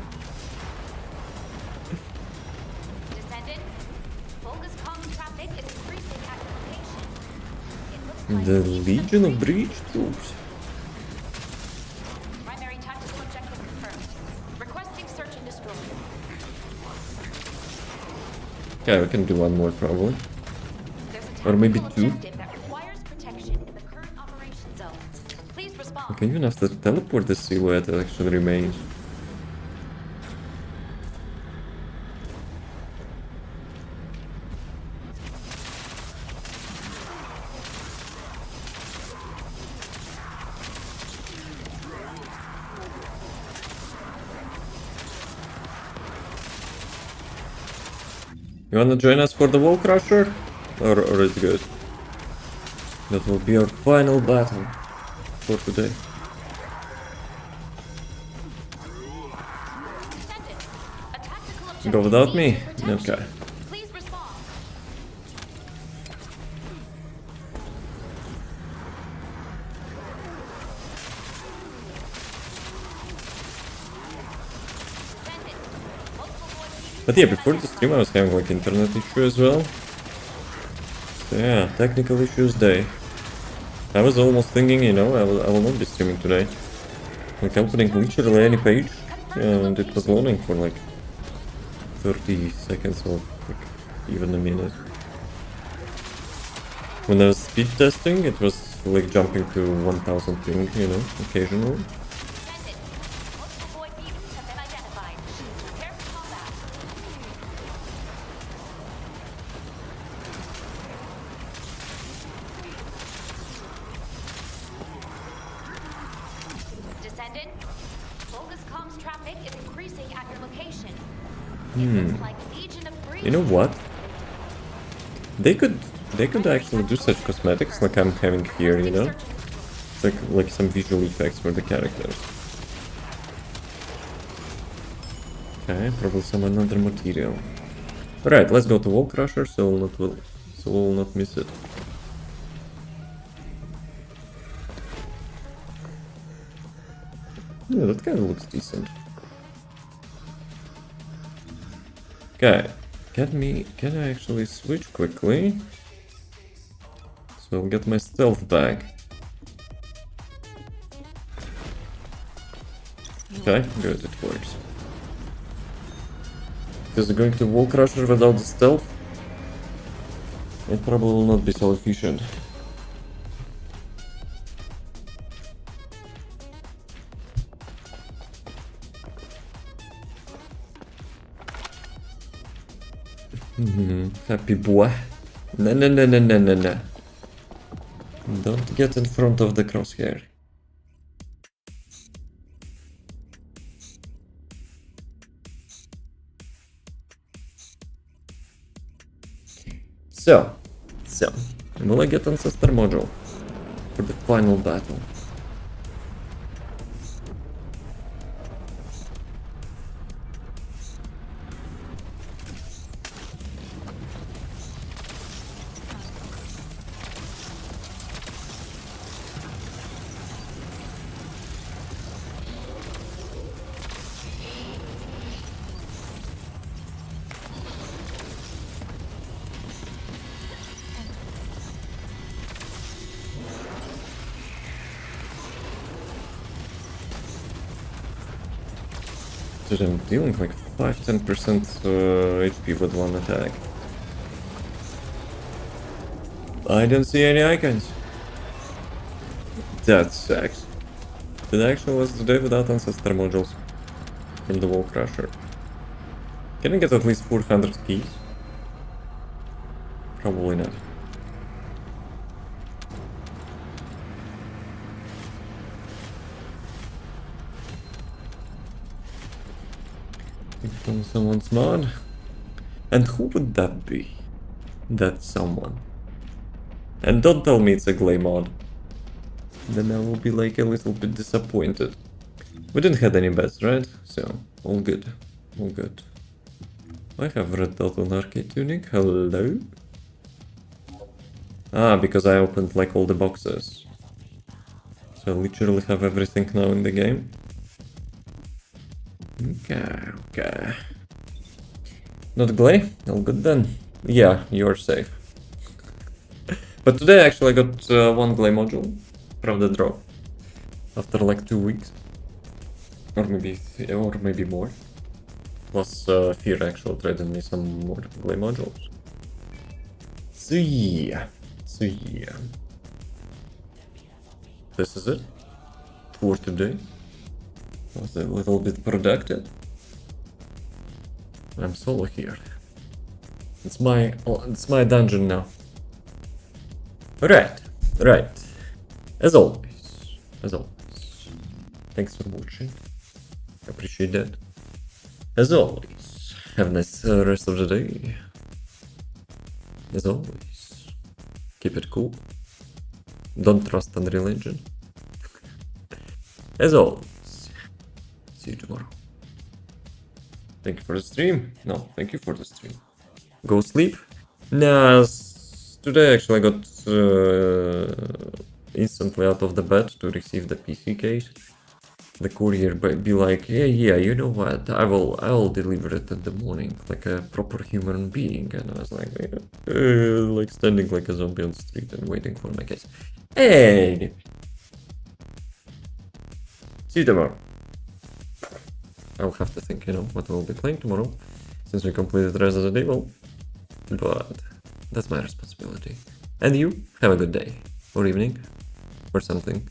D: Descendant, Vulgus comms traffic is increasing at your location. It looks like
A: The Legion of
D: Breach
A: Breach troops.
D: Primary tactical objective confirmed. Requesting search and destroy.
A: Yeah, we can do one more probably.
D: There's a
A: Or maybe
D: tactical
A: two.
D: objective that requires protection in the current operation zone. Please respond.
A: We can even have to teleport the silhouette that actually remains. You wanna join us for the wall crusher? Or it's good? That will be our final battle for today.
D: Descendant, a tactical objective
A: Go without me?
D: needs your protection.
A: Okay.
D: Please respond.
A: But yeah, before the stream I was having like internet issue as well. So yeah, technical issues day. I was almost thinking, you know, I will not be streaming today. Like opening literally any page, and it was loading for like 30 seconds or like even a minute. When I was speed testing, it was like jumping to 1000 ping, you know, occasionally.
D: Descendant. Multiple void mutants have been identified. Prepare for combat. Descendant. Bogus comms traffic is increasing at your location. It looks like Legion of Breach.
A: You know what? They could actually do such cosmetics like I'm having here, you know? It's like some visual effects for the characters. Okay, probably some another material. Alright, let's go to Wall Crusher so we'll not miss it. Yeah, that kind of looks decent. Okay, can I actually switch quickly? So I'll get my stealth back. Okay, good, it works. Because going to Wall Crusher without the stealth, it probably will not be so efficient. Happy boy. No. Don't get in front of the crosshair. So, will I get Ancestor module for the final battle? Dude, I'm dealing like 5-10% HP with one attack. I don't see any icons. That sucks. It actually was the day without Ancestor modules in the Wall Crusher. Can I get at least 400 keys? Probably not. From someone's mod. And who would that be? That someone. And don't tell me it's a Glay mod. Then I will be like a little bit disappointed. We didn't have any bets, right? So, all good. All good. I have red dot on arcade tunic. Hello? Ah, because I opened like all the boxes. So I literally have everything now in the game. Okay. Not Glay? All good then. Yeah, you're safe. But today actually I got one Glay module from the draw. After like 2 weeks. Or maybe more. Plus Fear actually traded me some more Glay modules. So yeah. This is it for today. Was a little bit productive. I'm solo here. It's my dungeon now. Right. As always. Thanks for watching. Appreciate that. As always, have a nice rest of the day. As always, keep it cool. Don't trust Unreal Engine. As always, see you tomorrow. Thank you for the stream. No, thank you for the stream. Go sleep. Nah, today actually I got instantly out of the bed to receive the PC case. the courier be like, yeah, you know what, I will deliver it in the morning like a proper human being. And I was like, like standing like a zombie on the street and waiting for my case. Hey, see you tomorrow. I'll have to think, what we'll be playing tomorrow, since we completed Resident Evil, but that's my responsibility. And you, have a good day, or evening, or something.